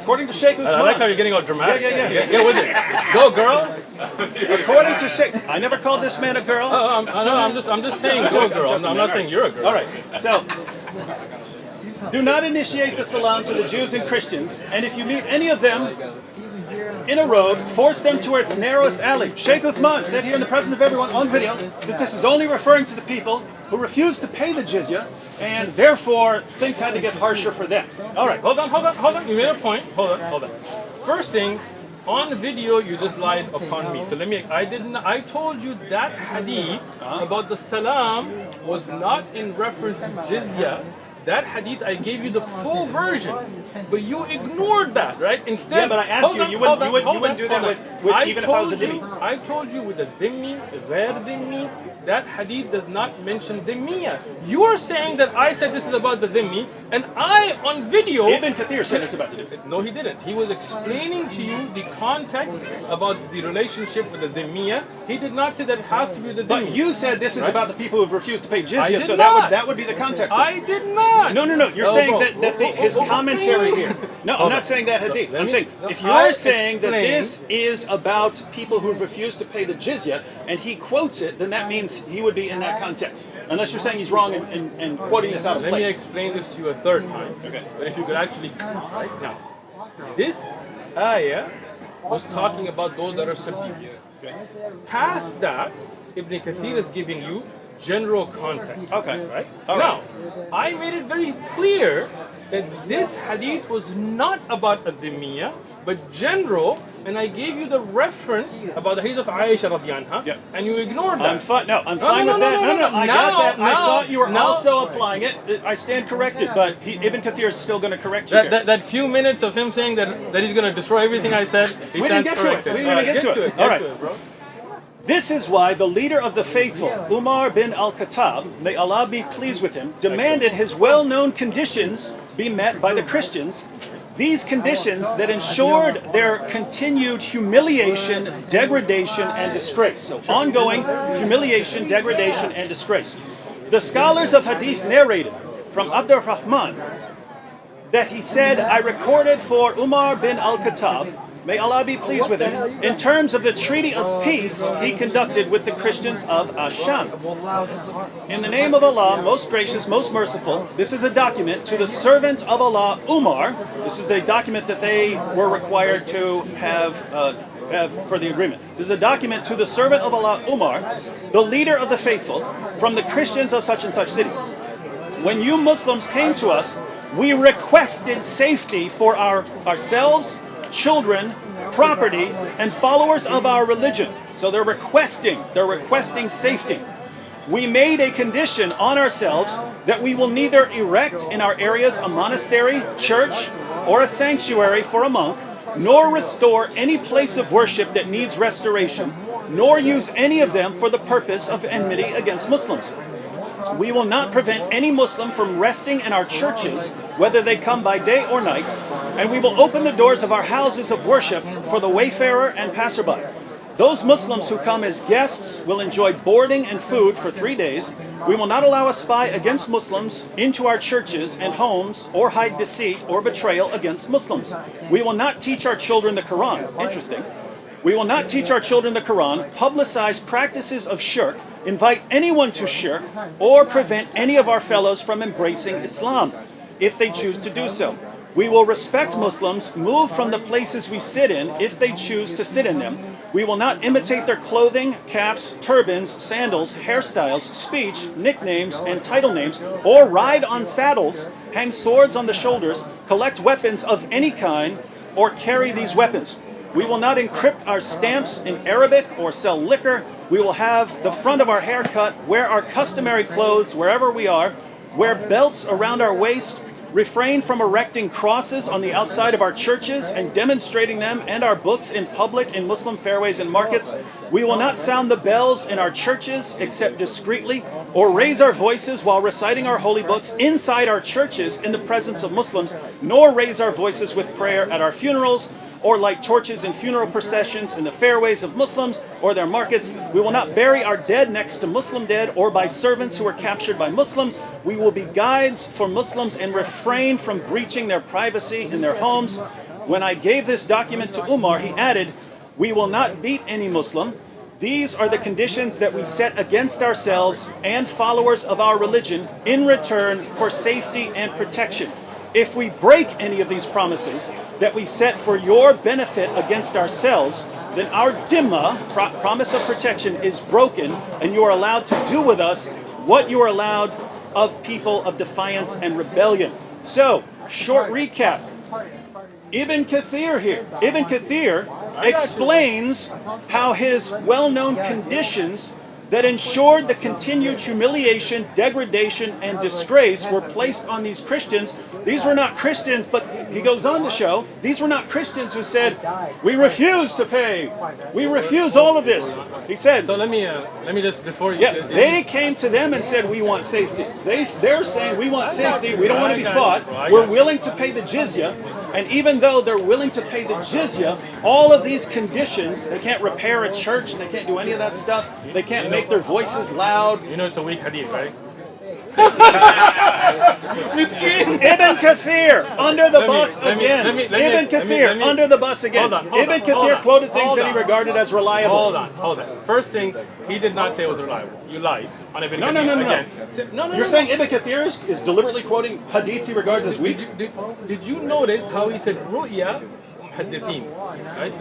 I like how you're getting all dramatic. Yeah. Get with it. Go, girl. According to Shaykh, I never called this man a girl. I'm just saying go, girl. I'm not saying you're a girl. All right. So, do not initiate the salam to the Jews and Christians, and if you meet any of them in a road, force them to its narrowest alley. Shaykh Uthman said here in the presence of everyone on video that this is only referring to the people who refused to pay the jizya, and therefore things had to get harsher for them. All right, hold on. You made a point. Hold on. First thing, on the video you just lied upon me. So I told you that hadith about the salam was not in reference to jizya. That hadith, I gave you the full version, but you ignored that, right? Instead, yeah, but I asked you wouldn't do that with even if I was a dhimmi. I told you with the dhimmi, the ghair dhimmi, that hadith does not mention dhimmiya. You are saying that I said this is about the dhimmi, and I, on video... Ibn Kathir said it's about the dhimmi. No, he didn't. He was explaining to you the context about the relationship with the dhimmiya. He did not say that it has to be with the dhimmi. But you said this is about the people who have refused to pay jizya, so not. that would be the context. I did not. No. You're saying that his commentary here. No, I'm not saying that hadith. I'm saying if you're saying that this is about people who have refused to pay the jizya, and he quotes it, then that means he would be in that context. Unless you're saying he's wrong and quoting this out of place. Let me explain this to you a third time. Okay. But if you could actually, right now, this ayah was talking about those that are subdued. Okay. Past that, Ibn Kathir is giving you general context. Okay. Right? All now, I made it very clear that this hadith was not about ad-dhimmiya, but general, and I gave you the reference about the hadith of Aisha radiyallahu anha, and you ignored that. I'm fine with that. No, I got that. I thought you were also applying it. I stand corrected, but Ibn Kathir is still going to correct you. That few minutes of him saying that he's going to destroy everything I said, he stands corrected. We didn't even get to it. All right. Get to it, bro. This is why the leader of the faithful, Umar bin al-Khattab, may Allah be pleased with him, demanded his well-known conditions be met by the Christians. These conditions that ensured their continued humiliation, degradation, and disgrace. So ongoing humiliation, degradation, and disgrace. The scholars of Hadith narrated from Abdur Rahman that he said, I recorded for Umar bin al-Khattab, may Allah be pleased with him, in terms of the treaty of peace he conducted with the Christians of Asham. In the name of Allah, most gracious, most merciful, this is a document to the servant of Allah, Umar. This is the document that they were required to have for the agreement. This is a document to the servant of Allah, Umar, the leader of the faithful, from the Christians of such and such city. When you Muslims came to us, we requested safety for ourselves, children, property, and followers of our religion. So they're requesting safety. We made a condition on ourselves that we will neither erect in our areas a monastery, church, or a sanctuary for a monk, nor restore any place of worship that needs restoration, nor use any of them for the purpose of enmity against Muslims. We will not prevent any Muslim from resting in our churches, whether they come by day or night, and we will open the doors of our houses of worship for the wayfarer and passerby. Those Muslims who come as guests will enjoy boarding and food for 3 days. We will not allow a spy against Muslims into our churches and homes, or hide deceit or betrayal against Muslims. We will not teach our children the Quran. Interesting. We will not teach our children the Quran, publicize practices of shirk, invite anyone to shirk, or prevent any of our fellows from embracing Islam, if they choose to do so. We will respect Muslims, move from the places we sit in if they choose to sit in them. We will not imitate their clothing, caps, turbans, sandals, hairstyles, speech, nicknames, and title names, or ride on saddles hang swords on the shoulders, collect weapons of any kind, or carry these weapons. We will not encrypt our stamps in Arabic or sell liquor. We will have the front of our hair cut, wear our customary clothes wherever we are, wear belts around our waist, refrain from erecting crosses on the outside of our churches and demonstrating them and our books in public in Muslim fairways and markets. We will not sound the bells in our churches except discreetly, or raise our voices while reciting our holy books inside our churches in the presence of Muslims, nor raise our voices with prayer at our funerals, or light torches in funeral processions in the fairways of Muslims or their markets. We will not bury our dead next to Muslim dead or by servants who were captured by Muslims. We will be guides for Muslims and refrain from breaching their privacy in their homes. When I gave this document to Umar, he added, "We will not beat any Muslim. These are the conditions that we set against ourselves and followers of our religion in return for safety and protection. If we break any of these promises that we set for your benefit against ourselves, then our dhimma, promise of protection, is broken, and you are allowed to do with us what you are allowed of people of defiance and rebellion." So, short recap. Ibn Kathir here. Ibn Kathir explains how his well-known conditions that ensured the continued humiliation, degradation, and disgrace were placed on these Christians. These were not Christians, but he goes on to show, these were not Christians who said, "We refuse to pay. We refuse all of this." He said, So let me just, before you... yeah, they came to them and said, "We want safety." They're saying, "We want safety. We don't want to be fought. We're willing to pay the jizya." And even though they're willing to pay the jizya, all of these conditions, they can't repair a church, they can't do any of that stuff, they can't make their voices loud. You know it's a weak hadith, right? Ibn Kathir, under the bus again. Ibn Kathir, under the bus again. Ibn Kathir quoted things that he regarded as reliable. Hold on. First thing, he did not say it was reliable. You lied on Ibn Kathir. No. You're saying Ibn Kathir is deliberately quoting hadiths he regards as weak? Did you notice how he said ru'ya muhaddithin? Right?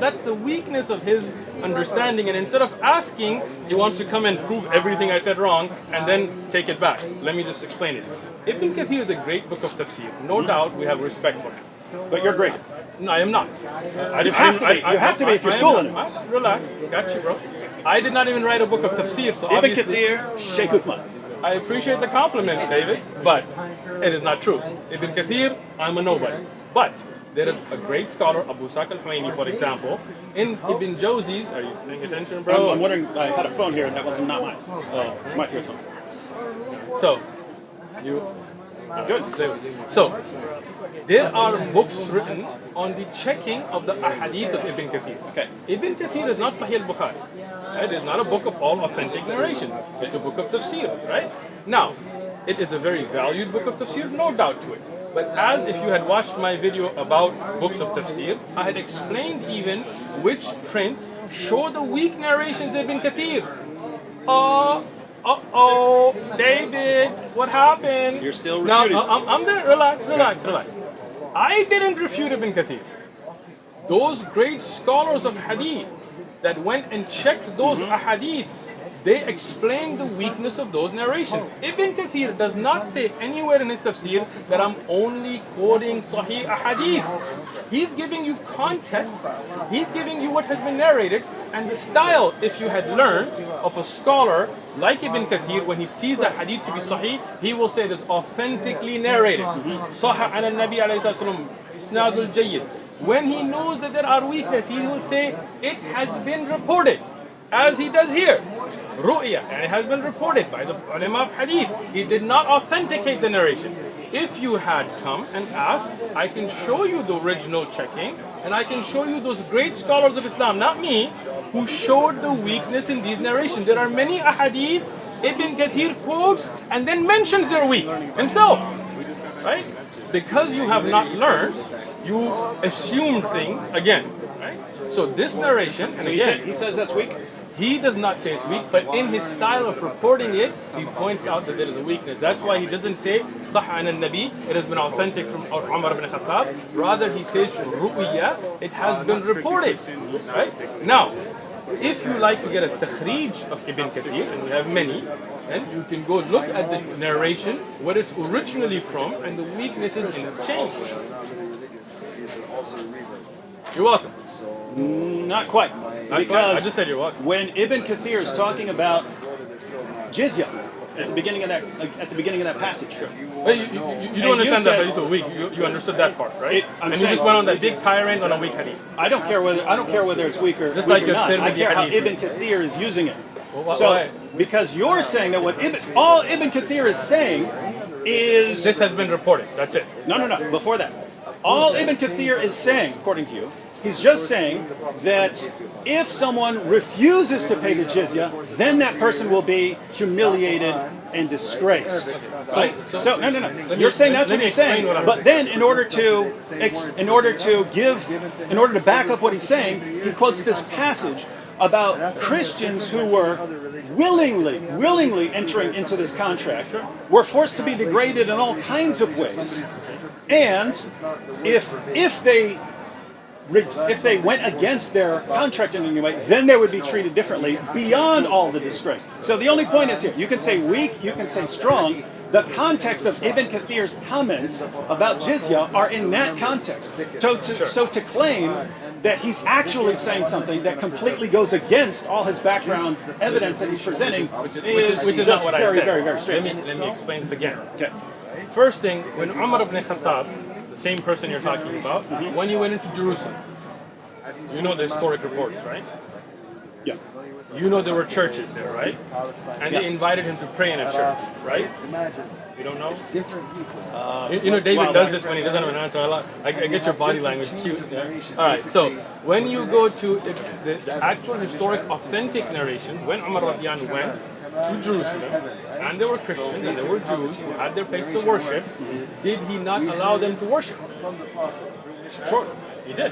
That's the weakness of his understanding, and instead of asking, he wants to come and prove everything I said wrong and then take it back. Let me just explain it. Ibn Kathir is a great book of tafsir. No doubt we have respect for him. But you're great. No, I am not. You have to be if you're schooling him. Relax. Got you, bro. I did not even write a book of tafsir, so Ibn obviously... Kathir, Shaykh Uthman. I appreciate the compliment, David, but it is not true. Ibn Kathir, I'm a nobody. But there is a great scholar, Abu Saq al-Humayni, for example, in Ibn Jawzi's... Are you paying attention, bro? I'm wondering, I had a phone here and that was not mine. My phone. So, you... Good. So, there are books written on the checking of the ahadith of Ibn Kathir. Okay. Ibn Kathir is not Sahih al-Bukhari. It is not a book of all authentic narration. It's a book of tafsir, right? Now, it is a very valued book of tafsir, no doubt to it. But as if you had watched my video about books of tafsir, I had explained even which prints show the weak narrations of Ibn Kathir. Uh-oh, David, what happened? You're still refuting. Now, I'm there. Relax. I didn't refute Ibn Kathir. Those great scholars of hadith that went and checked those ahadith, they explained the weakness of those narrations. Ibn Kathir does not say anywhere in his tafsir that I'm only quoting Sahih ahadith. He's giving you context, he's giving you what has been narrated, and the style, if you had learned, of a scholar like Ibn Kathir, when he sees a hadith to be Sahih, he will say it is authentically narrated. Sahih an al-Nabi alayhi salam, isnadul jayyid. When he knows that there are weaknesses, he will say, it has been reported, as he does here. Ru'ya, and it has been reported by the ulama of hadith. He did not authenticate the narration. If you had come and asked, I can show you the original checking, and I can show you those great scholars of Islam, not me, who showed the weakness in these narrations. There are many ahadith Ibn Kathir quotes and then mentions they're weak himself, right? Because you have not learned, you assume things again, right? So this narration, and again, he says that's weak? he does not say it's weak, but in his style of reporting it, he points out that there is a weakness. That's why he doesn't say Sahih an al-Nabi, it has been authentic from Umar ibn Khattab. Rather, he says Ru'ya, it has been reported. Right? Now, if you like to get a takhrij of Ibn Kathir, and we have many, then you can go look at the narration, where it's originally from, and the weaknesses in its change. You're welcome. Not quite. Because I just said you're welcome. when Ibn Kathir is talking about jizya at the beginning of that passage, But you don't understand that hadith of weak. You understood that part, right? I'm and you just saying- went on that big tirade on a weak hadith. I don't care whether it's weak or, Just weak like or your not. I Tirmidhi care how hadith. Ibn Kathir is using it. Well, So why? because you're saying that all Ibn Kathir is saying is This has been reported. That's it. no. Before that, all Ibn Kathir is saying, according to you, he's just saying that if someone refuses to pay the jizya, then that person will be humiliated and disgraced. Right? So no. You're saying that's what he's saying. But then, in order to back up what he's saying, he quotes this passage about Christians who were willingly entering into this contract, were forced to be degraded in all kinds of ways, and if they went against their contract in any way, then they would be treated differently beyond all the disgrace. So the only point is here, you can say weak, you can say strong. The context of Ibn Kathir's comments about jizya are in that context. So to claim that he's actually saying something that completely goes against all his background evidence that he's presenting Which is not what very, I said. very, very strange. Let me explain this again. Okay. First thing, when Umar ibn Khattab, the same person you're talking about, when you went into Jerusalem, you know the historic reports, right? Yeah. You know there were churches there, right? And they invited him to pray in a church, right? You don't know? You know, David does this when he doesn't have an answer. I get your body language, it's cute. Yeah? All right, so when you go to the actual historic authentic narrations, when Umar radiyan went to Jerusalem, and there were Christians and there were Jews who had their place to worship, did he not allow them to worship? Sure. He did.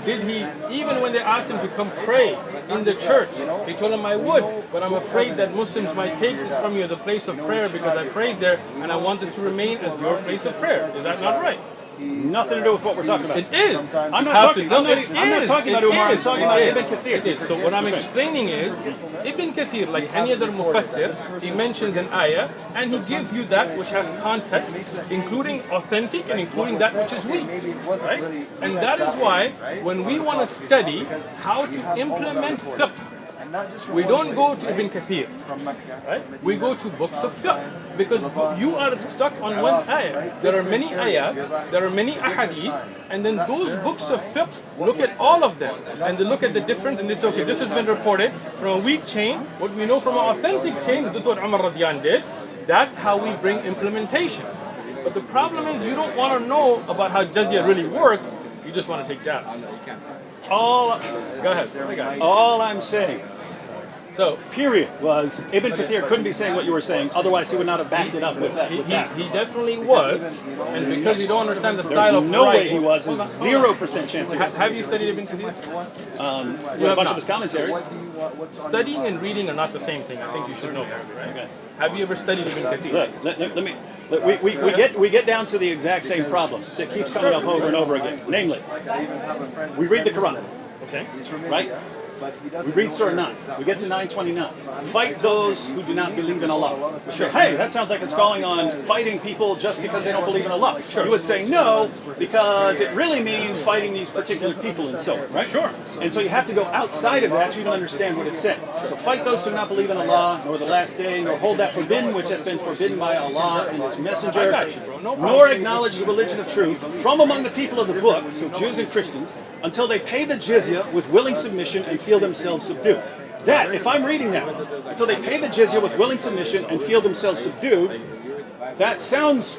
Did he, even when they asked him to come pray in the church, he told them, I would, but I'm afraid that Muslims might take this from you as a place of prayer because I prayed there and I want it to remain as your place of prayer. Is that not right? Nothing to do with what we're talking about. It is. I'm not talking about Umar. I'm talking about It Ibn is. Kathir. It is. So what I'm explaining is, Ibn Kathir, like any other mufassir, he mentions an ayah and he gives you that which has context, including authentic and including that which is weak. Right? And that is why when we want to study how to implement fiqh, we don't go to Ibn Kathir, right? We go to books of fiqh because you are stuck on one ayah. There are many ayahs, there are many ahadith, and then those books of fiqh look at all of them and they look at the difference and they say, okay, this has been reported from a weak chain. What we know from an authentic chain, this is what Umar radiyan did. That's how we bring implementation. But the problem is you don't want to know about how jizya really works. You just want to take jabs. All Go ahead. all I'm saying, So period, was Ibn Kathir couldn't be saying what you were saying, otherwise he would not have backed it up with that. he definitely was, and because you don't understand the style There's of no way writing, he was. There's 0% chance he was. Have you studied Ibn Kathir? With a bunch of his commentaries. Studying and reading are not the same thing. I think you should know that, right? Okay. Have you ever studied Ibn Kathir? Look, we get down to the exact same problem that keeps coming up over and over again. Namely, we read the Quran, Okay. right? We read Surah 9. We get to 929. Fight those who do not believe in Allah. Sure. Hey, that sounds like it's calling on fighting people just because they don't believe in Allah. Sure. You would say no, because it really means fighting these particular people and so on, right? Sure. And so you have to go outside of that to even understand what it's saying. So fight those who do not believe in Allah, nor the last day, nor hold that forbidden which hath been forbidden by Allah and His Messenger, nor acknowledge the religion of truth from among the people of the book, so Jews and Christians, until they pay the jizya with willing submission and feel themselves subdued. That, if I'm reading that, until they pay the jizya with willing submission and feel themselves subdued, that sounds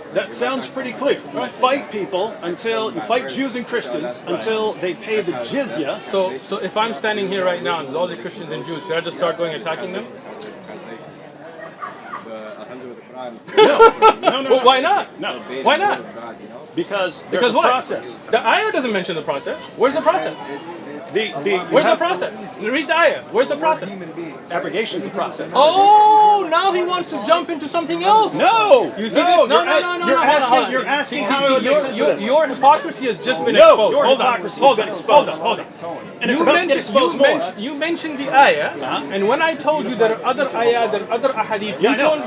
pretty clear. You fight people until you fight Jews and Christians until they pay the jizya. So if I'm standing here right now and there's all the Christians and Jews, should I just start going attacking them? No. Well, why not? No. Why not? Because Because there's a what? process. The ayah doesn't mention the process. Where's the process? Where's the process? Read the ayah. Where's the process? Abrogation's the process. Oh, now he wants to jump into something else. No! You see this? No. You're asking how it makes sense to this. Your hypocrisy has just been No, exposed. your Hold on. hypocrisy has been exposed. Hold on. And it's about to get exposed more. You mentioned the ayah, and when I told you there are other ayah, there are other ahadith,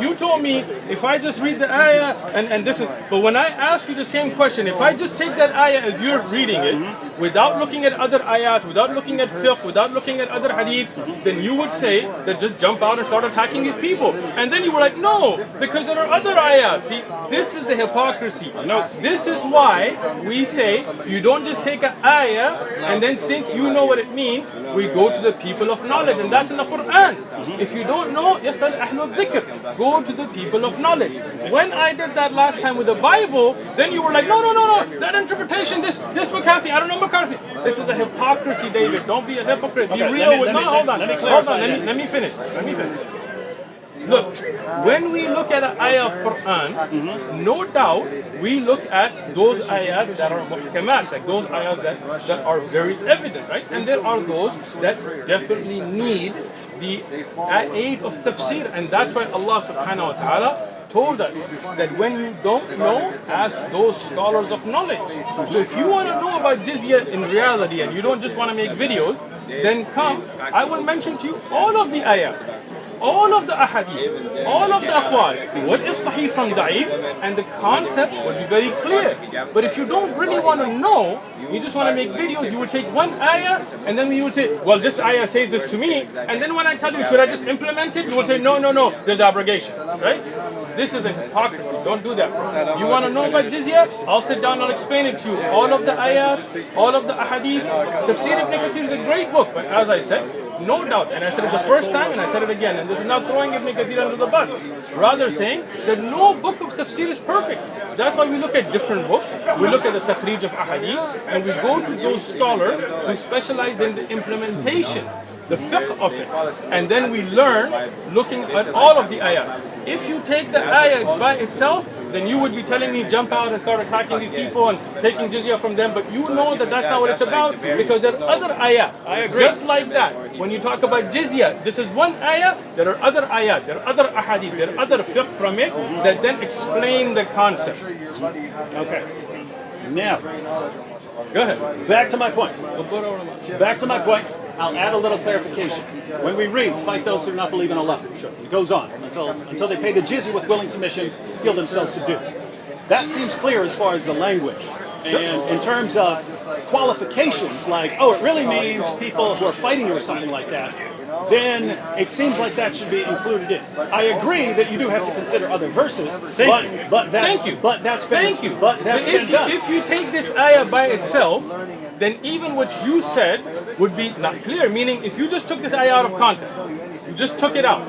you told me if I just read the ayah and this is. But when I asked you the same question, if I just take that ayah as you're reading it, without looking at other ayat, without looking at fiqh, without looking at other hadith, then you would say that just jump out and start attacking these people. And then you were like, no, because there are other ayat. See, this is the hypocrisy. No, this is why we say you don't just take an ayah and then think you know what it means. We go to the people of knowledge, and that's in the Quran. If you don't know, yasal ahlul dhikr. Go to the people of knowledge. When I did that last time with the Bible, then you were like, no, that interpretation, this McCarthy, I don't know McCarthy. This is a hypocrisy, David. Don't be a hypocrite. Be real with me. Hold on. Let me finish. Look, when we look at an ayah of Quran, no doubt we look at those ayahs that are muhkamat, like those ayahs that are very evident, right? And there are those that definitely need the aid of tafsir, and that's why Allah subhanahu wa ta'ala told us that when you don't know, ask those scholars of knowledge. So if you want to know about jizya in reality and you don't just want to make videos, then come, I will mention to you all of the ayah, all of the ahadith, all of the aqwal, what is sahih from da'if, and the concept will be very clear. But if you don't really want to know, you just want to make videos, you will take one ayah, and then you will say, well, this ayah says this to me, and then when I tell you, should I just implement it, you will say, no, there's abrogation, right? This is a hypocrisy. Don't do that, bro. You want to know about jizya? I'll sit down and I'll explain it to you. All of the ayahs, all of the ahadith. Tafsir ibn Kathir is a great book, but as I said, no doubt, and I said it the first time and I said it again, and this is not throwing Ibn Kathir under the bus, rather saying that no book of tafsir is perfect. That's why we look at different books, we look at the takhrij of ahadith, and we go to those scholars who specialize in the implementation, the fiqh of it, and then we learn looking at all of the ayah. If you take the ayah by itself, then you would be telling me jump out and start attacking these people and taking jizya from them, but you know that that's not what it's about, because there are other ayah. I agree. Just like that, when you talk about jizya, this is one ayah, there are other ayat, there are other ahadith, there are other fiqh from it that then explain the concept. Okay. Now, Go ahead. back to my point. I'll add a little clarification. When we read, fight those who do not believe in Allah, it goes on until they pay the jizya with willing submission, feel themselves subdued. That seems clear as far as the language. And in terms of qualifications, like, oh, it really means people who are fighting you or something like that, then it seems like that should be included in. I agree that you do have to consider other verses, but that's been done. If you take this ayah by itself, then even what you said would be not clear. Meaning, if you just took this ayah out of context, you just took it out,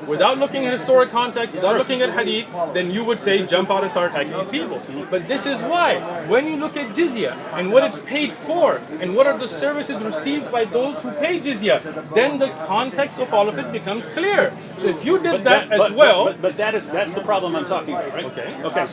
without looking at historic context, without looking at hadith, then you would say jump out and start attacking these people. But this is why, when you look at jizya and what it's paid for, and what are the services received by those who pay jizya, then the context of all of it becomes clear. So if you did that as well, but that's the problem I'm talking about, right? Okay.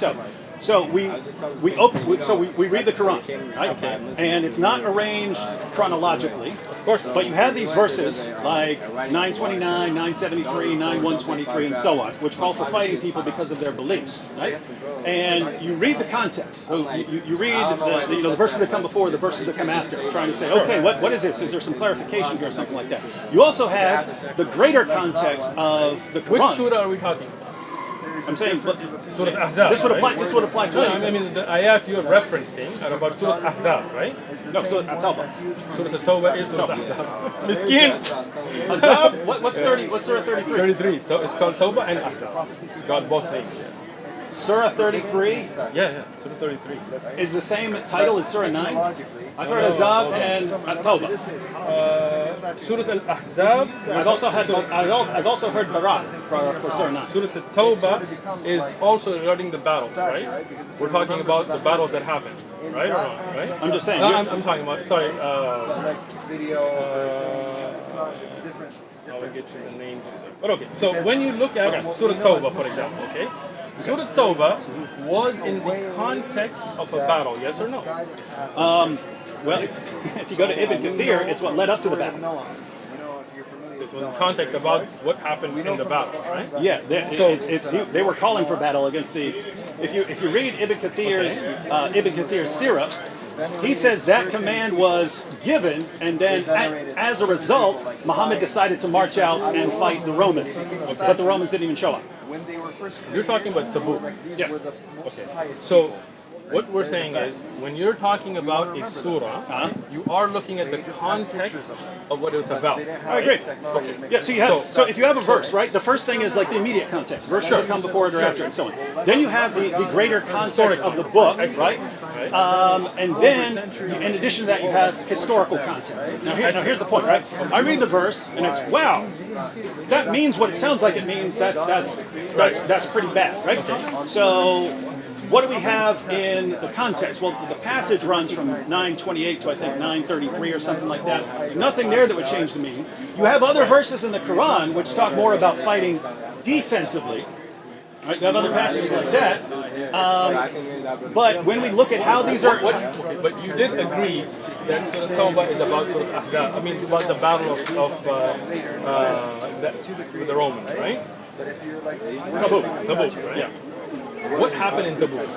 So we read the Quran, right? Okay. And it's not arranged chronologically, of course not. but you have these verses like 929, 973, 9123, and so on, which call for fighting people because of their beliefs, right? And you read the context. So you read the verses that come before, the verses that come after, trying to say, okay, what is this? Is there some clarification here or something like that? You also have the greater context of the Quran. Which surah are we talking about? I'm saying, Surah Ahzab. This would apply to anything. I mean, the ayat you're referencing are about Surah Ahzab, right? No, Surah At-Tawbah. Surah At-Tawbah is Surah Ahzab. Miskin. Ahzab? What's Surah 33? 33. So it's called Tawbah and Ahzab. Got both names. Surah 33? Yeah. Surah 33. Is the same title as Surah 9? I've heard Ahzab and At-Tawbah. Surah Al-Ahzab. I've also heard Barak for Surah 9. Surah At-Tawbah is also regarding the battles, right? We're talking about the battles that happened, right or not, right? I'm just saying. I'm talking about, sorry. I'll get you the name. But okay, so when you look at Surah Tawbah, for example, okay? Surah Tawbah was in the context of a battle, yes or no? Well, if you go to Ibn Kathir, it's what led up to the battle. It was in context about what happened in the battle, right? Yeah, they were calling for battle against the. If you read Ibn Kathir's Sirah, he says that command was given, and then as a result, Muhammad decided to march out and fight the Romans, but the Romans didn't even show up. You're talking about Tabuk. Yeah. Okay. So what we're saying is, when you're talking about a surah, you are looking at the context of what it's about. I agree. Okay. Yeah. So if you have a verse, right? The first thing is like the immediate context. Verse should come before it or after, and so on. Then you have the greater context of the book, right? And then, in addition to that, you have historical context. Now here's the point, right? I read the verse, and it's wow. That means what it sounds like it means. That's pretty bad, right? So what do we have in the context? Well, the passage runs from 9:28 to I think 9:33 or something like that. Nothing there that would change the meaning. You have other verses in the Quran which talk more about fighting defensively. Right? You have other passages like that. But when we look at how these are, but you did agree that Surah Tawbah is about about the battle with the Romans, right? Tabuk, right? Yeah. What happened in Tabuk?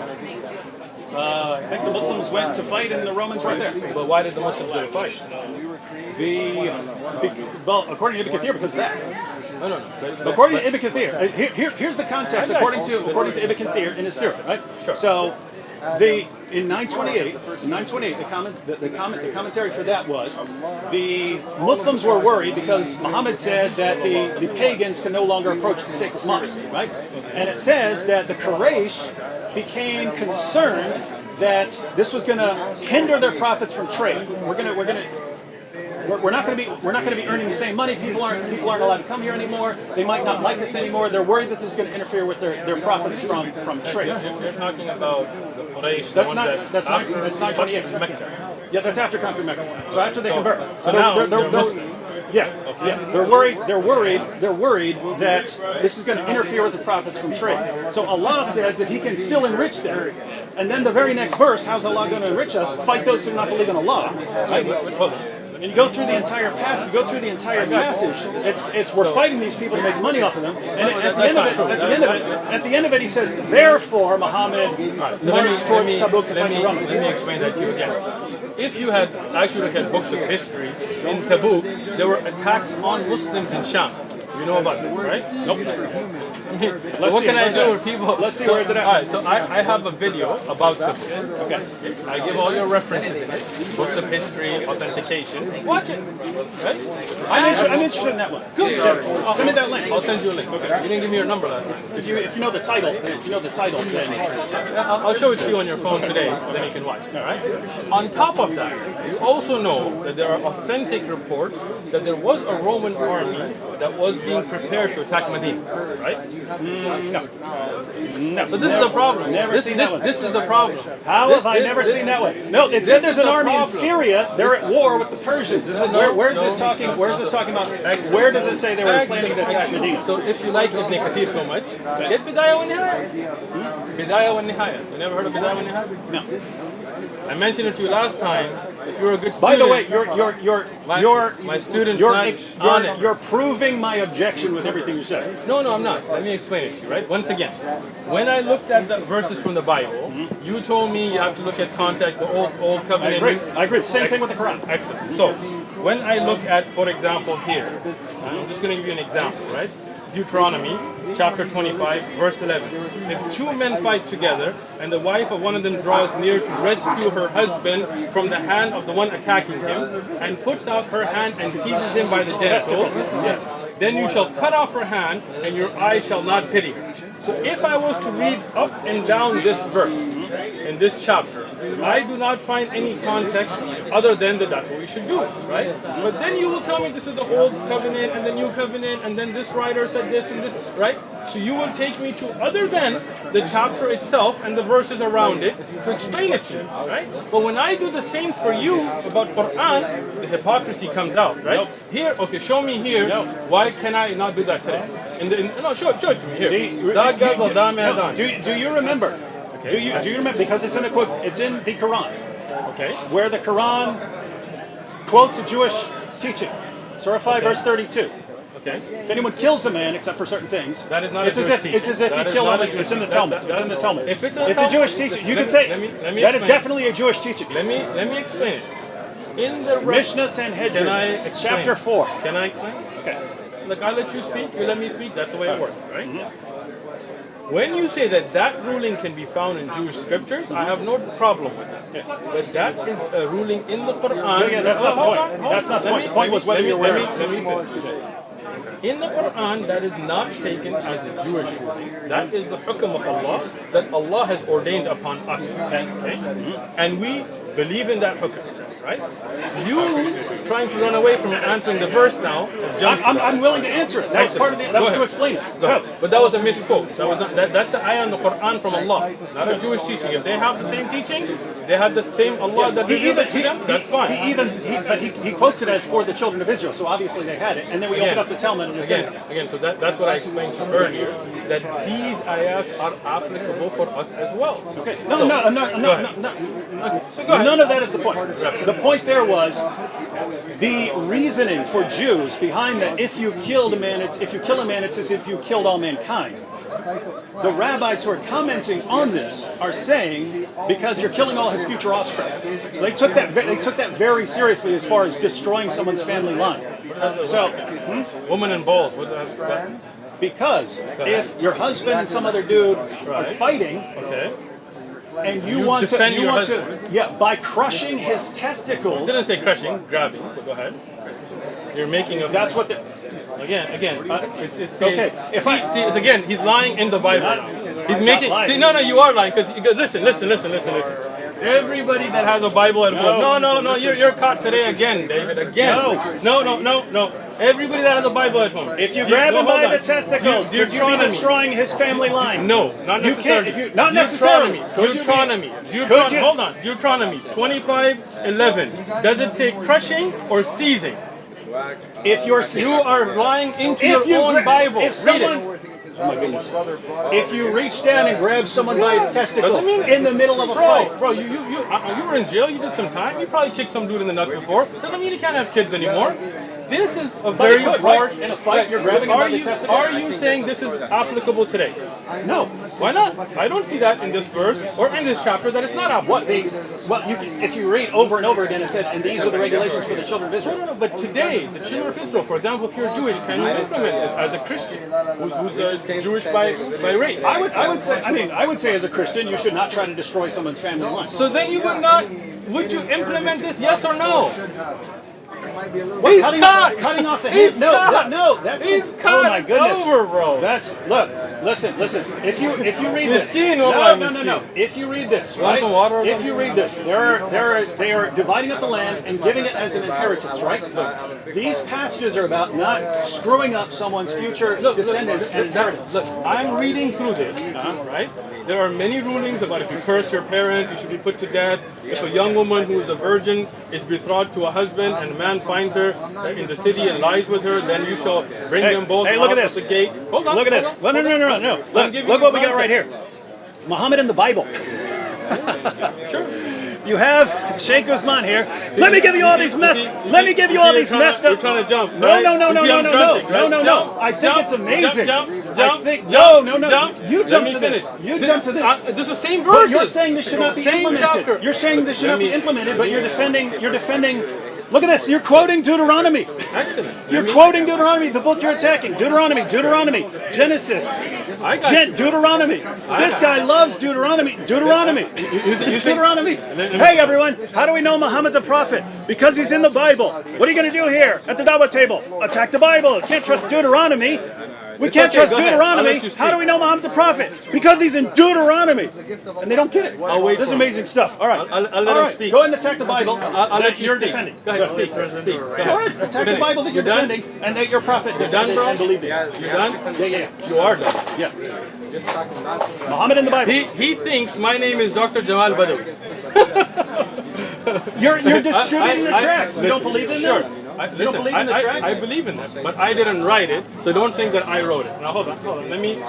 I think the Muslims went to fight and the Romans were there. But why did the Muslims go to fight? Well, according to Ibn Kathir, because of that. No. According to Ibn Kathir, here's the context. According to Ibn Kathir in his Sirah, right? Sure. So, in 928, the commentary for that was the Muslims were worried because Muhammad said that the pagans can no longer approach the sacred mosque, right? And it says that the Quraysh became concerned that this was going to hinder their profits from trade. We're not going to be earning the same money. People aren't allowed to come here anymore. They might not like us anymore. They're worried that this is going to interfere with their profits from trade. You're talking about the Quraysh. That's 928. Yeah, that's after conquering Mecca. So after they convert. So now they're worried that this is going to interfere with the profits from trade. So Allah says that He can still enrich them. And then the very next verse, how's Allah going to enrich us? Fight those who do not believe in Allah. Right? And you go through the entire passage. You go through the entire passage. It's we're fighting these people to make money off of them. And at the end of it, he says, therefore, Muhammad marched towards Tabuk to fight the Romans. Let me explain that to you again. If you had actually looked at books of history in Tabuk, there were attacks on Muslims in Sham. You know about this, right? Nope. What can I do with people? Let's see where it's at. All right, so I have a video about Tabuk. Okay. I give all your references in it, books of history, authentication. Watch it. Right? I'm interested in that one. Good. Yeah. Send me that link. I'll send you a link. Okay. You didn't give me your number last time. If you know the title, then I'll show it to you on your phone today, so then you can watch. All right. On top of that, you also know that there are authentic reports that there was a Roman army that was being prepared to attack Medina. Right? no. So this is the problem. Never seen that one. This is the problem. How have I never seen that one? No, it said there's an army in Syria. They're at war with the Persians. Where is this talking about? Where does it say they were planning to attack Medina? So if you like Ibn Kathir so much, get Bidayah wa Nihaya. Bidayah wa Nihaya. You never heard of Bidayah wa Nihaya? No. I mentioned it to you last time. If you're a good student. By the way, my students you're proving my objection with everything you said. No, I'm not. Let me explain it to you, right? Once again, when I looked at the verses from the Bible, you told me you have to look at context, the old covenant. I agree. Same thing with the Quran. Excellent. So, when I look at, for example, here, I'm just going to give you an example, right? Deuteronomy, chapter 25, verse 11. If two men fight together, and the wife of one of them draws near to rescue her husband from the hand of the one attacking him, and puts out her hand and seizes him by the genitals, then you shall cut off her hand, and your eye shall not pity her. So if I was to read up and down this verse, in this chapter, I do not find any context other than that that's what we should do, right? But then you will tell me this is the old covenant and the new covenant, and then this writer said this and this, right? So you will take me to other than the chapter itself and the verses around it to explain it to you, right? But when I do the same for you about Quran, the hypocrisy comes out, right? Here, okay, show me here. Why can I not do that today? No, show it to me here. Do you remember? Do you remember? Because it's in the Quran. Okay. where the Quran quotes a Jewish teaching. Surah 5, verse 32. Okay. If anyone kills a man, except for certain things, That is not it's a as Jewish if teaching. it's as if That you is kill not him. a Jewish It's in the teaching. Talmud. It's in the Talmud. If it's in the It's a Talmud, Jewish teaching. You can say let me that is explain. definitely a Jewish teaching. Let me explain it. In the Mishnah Can I Sanhedrin, explain? chapter 4. Can I explain? Okay. Look, I let you speak, you let me speak, that's the way it works, right? When you say that that ruling can be found in Jewish scriptures, I have no problem with that. But that is a ruling in the Quran. Yeah, that's not the Hold point. on, hold That's on. not the Let point. me- The point was whether let me- you're aware. let me finish. In the Quran, that is not taken as a Jewish ruling. That is the hukm of Allah that Allah has ordained upon us. Okay? And we believe in that hukm. Right? You trying to run away from answering the verse now. I'm willing to answer it. That was part of the. That Go was to ahead. explain it. Go ahead. But that was a misquote. That was not, that's the ayah in the Quran from Allah, not a Jewish teaching. If they have the same teaching, they have the same Allah that revealed it to them, that's fine. He quotes it as for the children of Israel, so obviously they had it. And then we open up the Talmud and it's in it. Again, so that's what I explained to you earlier, that these ayats are applicable for us as well. Okay. So, No. Okay, so go ahead. None of that is the point. The point there was the reasoning for Jews behind that if you kill a man, it's as if you killed all mankind. The rabbis who are commenting on this are saying because you're killing all his future offspring. So they took that very seriously as far as destroying someone's family line. So, Woman and balls. What that? because if your husband and some other dude are fighting, Okay. and You you want defend your to, husband. yeah, by crushing his testicles. Didn't say crushing, grabbing. But go ahead. You're making a. That's what the. Again, it's Okay, if see, I- see, it's again, he's lying in the Bible now. He's I'm making. not lying. See, no, you are lying because listen. Everybody that has a Bible at home. No, you're caught today again, David. Again. No. Everybody that has a Bible at home. If you grab him by the testicles, could you be Deuteronomy. destroying his family line? No, not You necessarily. can't. If you not necessarily. Deuteronomy. Could you? Hold on. Deuteronomy 25:11. Does it say crushing or seizing? If you're You are lying into if your own Bible. if Read it. someone. Oh my goodness. If you reach down and grab someone by his testicles Doesn't mean- in the middle of a fight, Bro, you were in jail. You did some time. You probably kicked some dude in the nuts before. Doesn't mean you can't have kids anymore. This is a very you could, harsh. right? In a fight, you're grabbing him by the testicles. Are you saying this is applicable today? no. Why not? I don't see that in this verse or in this chapter that it's not applicable. You can, if you read over and over again, it said, and these are the regulations for the children of Israel. No, but today, the children of Israel, for example, if you're Jewish, can you implement this as a Christian who's Jewish by race? I would say as a Christian, you should not try to destroy someone's family line. So then you would you implement this, yes or no? What, He's cutting, cut. cutting off the He's hand? No, cut. no, that's He's oh cut. my goodness. It's over, bro. That's listen. If you read this, Miskin, no. Miskin. If you read this, Want right? some water or If something? you read this, they are dividing up the land and giving it as an inheritance, right? These passages are about not screwing up someone's future descendants and inheritance. Look, I'm reading through this, right? There are many rulings about if you curse your parents, you should be put to death. If a young woman who is a virgin is betrothed to a husband and a man finds her in the city and lies with her, then you shall bring them both Hey, out look at of this. the gate. Hold on. Look at this. hold on, No. hold on. Look what we got right here. Muhammad in the Bible. Sure. You have Shaykh Uthman here. Let me give you all these messed up. You're trying to jump. No. right? You see I'm jumping, right? No. Jump, I think jump, it's amazing. Jump. I think jump, no. Jump. You Let jump me to this. finish. You jump to this. This is the same But verses. you're saying this should not be Same implemented. chapter. You're saying this should not be Let me- implemented, but you're defending. Look at this. You're quoting Deuteronomy. Excellent. You're quoting Deuteronomy, the book you're attacking. Deuteronomy, Genesis, I got you. Deuteronomy. This guy loves Deuteronomy. Deuteronomy. Deuteronomy. me- Hey everyone, how do we know Muhammad's a prophet? Because he's in the Bible. What are you going to do here at the Dawah table? Attack the Bible. You can't trust Deuteronomy. We can't okay, trust go ahead. I'll Deuteronomy. let you speak. How do we know Muhammad's a prophet? Because he's in Deuteronomy. And they don't get it. I'll wait This is for him. amazing stuff. All right. I'll let All him right. speak. Go ahead and attack the Bible. I'll let you you're speak. defending. Go ahead, speak. Go ahead. All right. Attack the Finish. Bible that you're done? defending and that your prophet You're done, defended bro? and believed in. You done? Yeah. You are done. Yeah. Muhammad in the Bible. He thinks my name is Dr. Jamal Badawi. You're distributing the tracks. You don't believe in Sure. them? You don't believe in the tracks? I believe in them, but I didn't write it, so don't think that I wrote it. Now hold on. Let me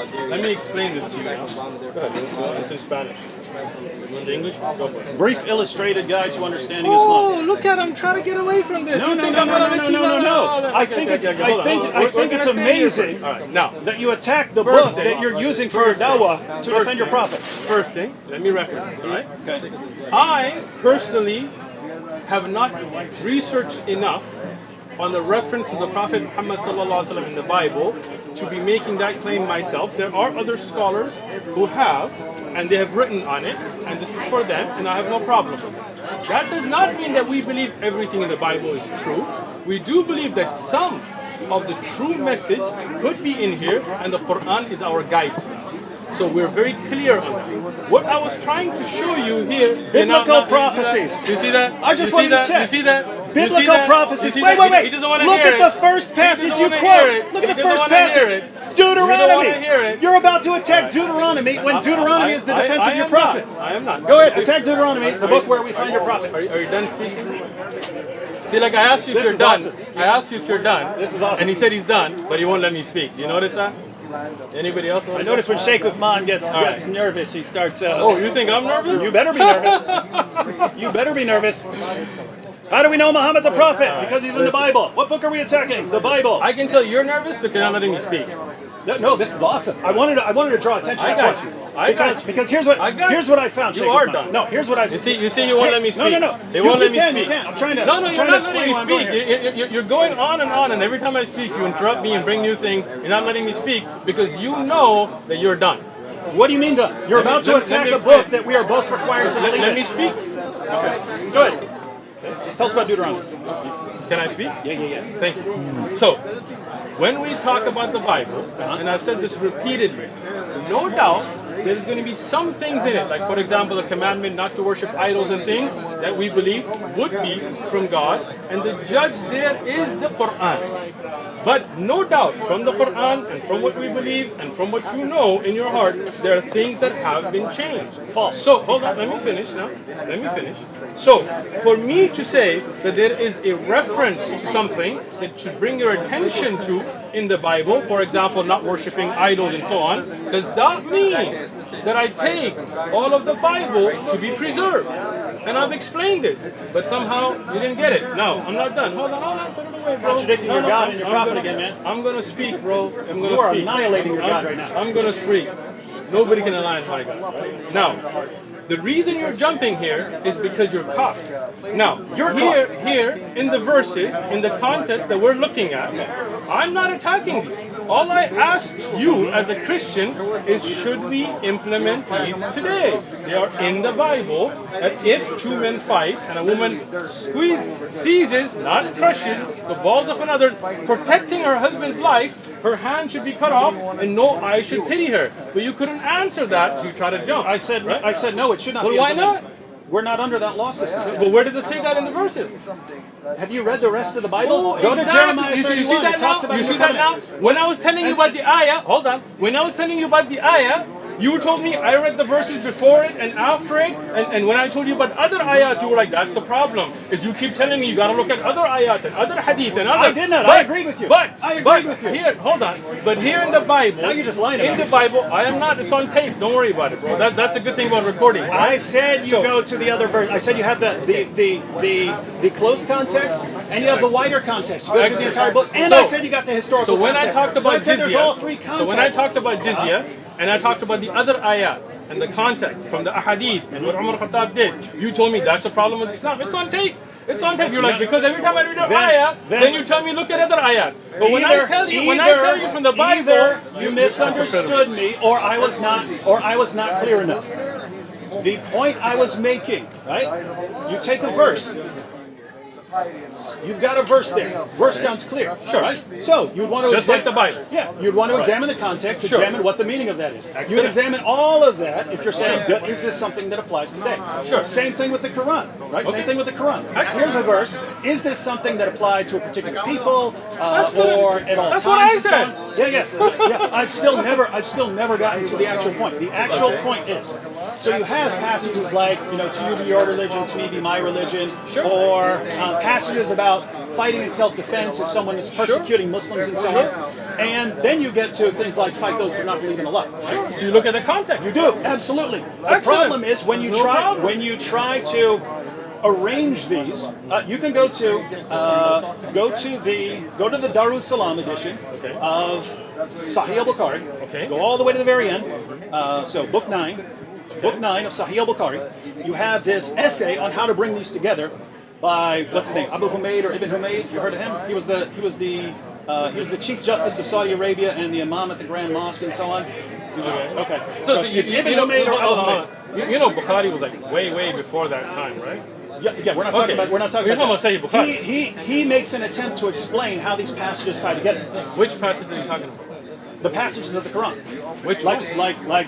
explain this to you now. Go ahead. It's in Spanish. You want the English? Go for it. Brief illustrated guide to understanding Oh, Islam. look at him trying to get away from this. No, You no, think no, I'm no, gonna no, let no, you no, no, know? no. I think it's amazing Alright, now, that you attack the First book thing- that you're using for your dawah to defend your prophet. First thing, let me reference this, alright? Okay. I personally have not researched enough on the reference to the Prophet Muhammad sallallahu alaihi wasallam in the Bible to be making that claim myself. There are other scholars who have, and they have written on it, and this is for them, and I have no problem with it. That does not mean that we believe everything in the Bible is true. We do believe that some of the true message could be in here, and the Quran is our guide. So we're very clear on that. What I was trying to show you here, Biblical prophecies. You see that? I just you see wanted to that? check. You see that? Biblical You see that? prophecies. You see Wait, that? wait, wait. He doesn't want to Look hear at it. the first passage doesn't you wanna hear quote. it. Look at He the doesn't first wanna hear passage. it. He doesn't wanna Deuteronomy. hear it. You're about to attack Deuteronomy when Deuteronomy is the defense of your am prophet. not. I am not. Go ahead, attack Deuteronomy, the book where we find your prophet. Are you done speaking? See, like I asked you if This you're is done. awesome. I asked you if you're done. This is awesome. And he said he's done, but he won't let me speak. You notice that? Anybody else? I notice when Shaykh Uthman gets right. nervous, he starts. Oh, you think I'm nervous? You better be nervous. You better be nervous. How do we know Muhammad's a prophet? Because he's in the Bible. What book are we attacking? The Bible. I can tell you're nervous because you're not letting me speak. No, this is awesome. I wanted to draw attention to I that got point. you. I got you. Because here's I got what I found. You Shaykh are Uthman. done. No, here's what I. You see, you won't let me speak. No. They won't let me You speak. can. I'm trying to. No, I'm you're trying not to letting me explain why I'm speak. going here. You're going on, and every time I speak, you interrupt me and bring new things. You're not letting me speak because you know that you're done. What do you mean done? You're about to attack me a explain. book that we are both required to believe Let in. me speak. Okay. Go ahead. Tell us about Deuteronomy. Can I speak? Yeah. Thank you. So, when we talk about the Bible, and I've said this repeatedly, no doubt there's going to be some things in it, like for example the commandment not to worship idols and things that we believe would be from God, and the judge there is the Quran. But no doubt, from the Quran and from what we believe and from what you know in your heart, there are things that have been changed. False. So, hold on, let me finish now. Let me finish. So, for me to say that there is a reference to something that should bring your attention to in the Bible, for example, not worshiping idols and so on, does that mean that I take all of the Bible to be preserved? And I've explained this, but somehow you didn't get it. No, I'm not done. Hold on, put it away, bro. Contradicting your God and your prophet again, man. I'm gonna speak, bro. I'm gonna You are speak. annihilating your God right now. I'm gonna speak. Nobody can align my God. Right? Now, the reason you're jumping here is because you're caught. Now, you're here in the verses, in the context that we're looking at. I'm not attacking these. All I asked you as a Christian is, should we implement these today? They are in the Bible that if two men fight and a woman seizes, not crushes, the balls of another, protecting her husband's life, her hand should be cut off and no eye should pity her. But you couldn't answer that, so you try to jump. I said no. It should not. Well, be why implemented. not? We're not under that law system. But where does it say that in the verses? Have you read the rest of the Bible? Go to Exactly. Jeremiah You 31. see that It talks now? about You your see that now? covenant. When I was telling you about the ayah, hold on. When I was telling you about the ayah, you told me I read the verses before it and after it, and when I told you about other ayat, you were like, that's the problem, is you keep telling me you gotta look at other ayat and other hadith and other. I did not. I agreed with you. But I agreed with you. Here, hold on. But here in the Bible, Now you're just lying in about the Bible, I am not. It's on tape. Don't worry about it, bro. That's a good thing about recording. I said you go to the other verse. I said you have the close context and you have the wider context. You go to the entire book. And I said you got the historical So when context. I talked So I about said Jizya, there's all three contexts. so when I talked about Jizya, and I talked about the other ayat and the context from the ahadith and what Umar Khattab did, you told me that's a problem with Islam. It's on tape. It's on tape. You're like, because every time I read an ayat, then you tell me look at other ayat. But when I tell you from the Bible, either you misunderstood me, or I was not clear enough. The point I was making, right? You take a verse. You've got a verse there. Verse sounds clear. Sure. Right? So you'd want to Just like the Bible. Yeah, you'd want to examine the context, examine what the meaning of that is. You'd examine all of that if you're saying, is this something that applies today? Sure. Same thing with the Quran, right? Same thing with the Quran. Here's a verse. Is this something that applied to a particular people or at all That's times? what I and so said. on? Yeah. I've still never gotten to the actual point. The actual point is, so you have passages like, to you be your religion, to me be my religion, or passages about fighting in self-defense if someone is persecuting Muslims and so on. And then you get to things like fight those who do not believe in Allah. So you look at the context. You do, absolutely. The Excellent. problem is when you No problem. try to arrange these, you can go to the Darus Salam edition of Sahih al-Bukhari. Okay. Go all the way to the very end. So book 9 of Sahih al-Bukhari. You have this essay on how to bring these together by what's his name, Abu Humayd or Ibn Humayd. You heard of him? He was the Chief Justice of Saudi Arabia and the Imam at the Grand Mosque and so on. Okay. So it's Ibn Humayd or Abu Humayd. You know, Bukhari was like way before that time, right? Yeah, we're not talking about. We're not talking about. Sahih Bukhari. He makes an attempt to explain how these passages tie together. Which passage are you talking about? The passages of the Quran. Which like one? like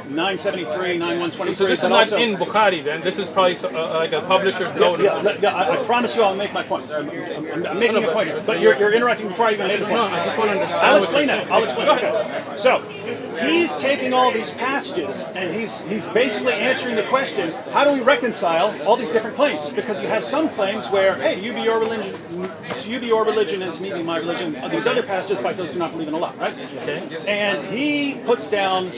973, 9123. So this is not in Bukhari then. This is probably like a publisher's note. I promise you, I'll make my point. I'm making a point, but you're interrupting before I even made the point. No, I just want to understand. I'll explain that. I'll explain. Okay. So he's taking all these passages and he's basically answering the question: how do we reconcile all these different claims? Because you have some claims where, hey, you be your religion, and to me be my religion. These other passages fight those who do not believe in Allah, right? Okay. And he puts down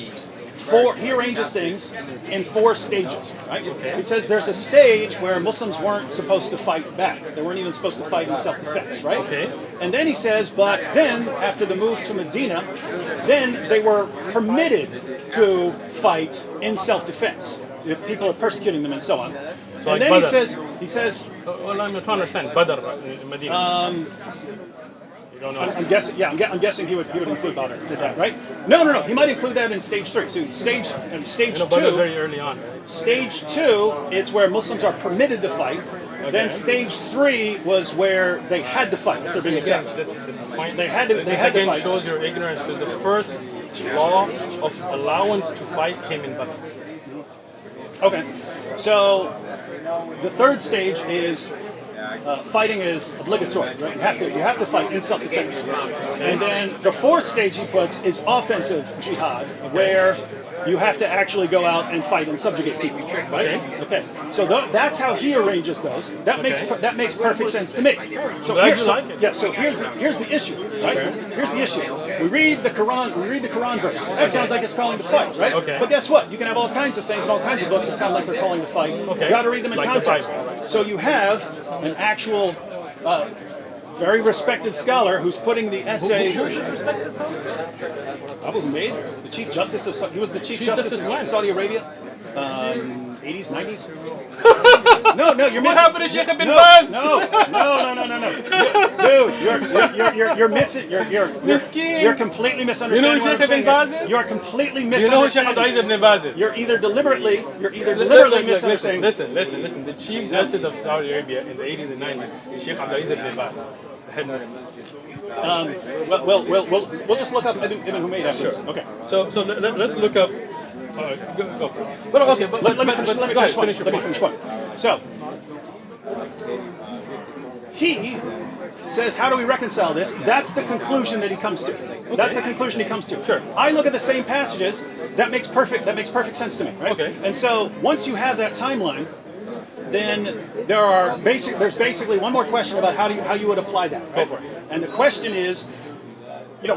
he arranges things in 4 stages, right? Okay. He says there's a stage where Muslims weren't supposed to fight back. They weren't even supposed to fight in self-defense, right? Okay. And then he says, but then, after the move to Medina, then they were permitted to fight in self-defense if people are persecuting them and so on. So and like then Badr. he says, Well, I'm trying to understand. Badr in Medina. You don't know. I'm guessing. Yeah, I'm guessing he would include Badr with that, right? No. He might include that in stage 3. So stage Badr 2. very early on. Stage 2, it's where Muslims are permitted to fight. Then stage 3 was where they had to fight if they're being Again, attacked. this point. They had to Again, fight. shows your ignorance because the first law of allowance to fight came in Badr. Okay, so the third stage is fighting is obligatory, right? You have to fight in self-defense. And then the 4th stage he puts is offensive jihad, where you have to actually go out and fight and subjugate people, right? Okay. So that's how he arranges those. That makes perfect sense to me. So so here's the issue, right? Here's the issue. We read the Quran verse. That sounds like it's calling to fight, right? Okay. But guess what? You can have all kinds of things and all kinds of books that sound like they're calling to fight. Okay. You got to read them in Like the context. So you have an actual very respected scholar who's putting the essay. Who's this respected son? Abu Humayd, the Chief Justice of he was the Chief Justice of Saudi Arabia, 80s, 90s. No, you're missing. What happened to Shaykh Ibn Baz? No. Dude, you're missing. You're completely misunderstanding. You know who what I'm Shaykh Ibn saying Baz here. is? You're completely You know who Shaykh misunderstanding. Abdul Aziz ibn Baz is? You're either deliberately misunderstanding. Listen. The Chief Justice of Saudi Arabia in the 80s and 90s is Shaykh Abdul Aziz ibn Baz, the head mufti. We'll just look up Ibn Humayd afterwards. Sure. Okay. So let's look up. Go for it. But okay, but Let me finish your point. one. So he says, how do we reconcile this? That's the conclusion that he comes to. That's the conclusion he comes to. Sure. I look at the same passages. That makes perfect sense to me, right? Okay. And so once you have that timeline, then there's basically one more question about how you would apply that. Right? Go for it. And the question is,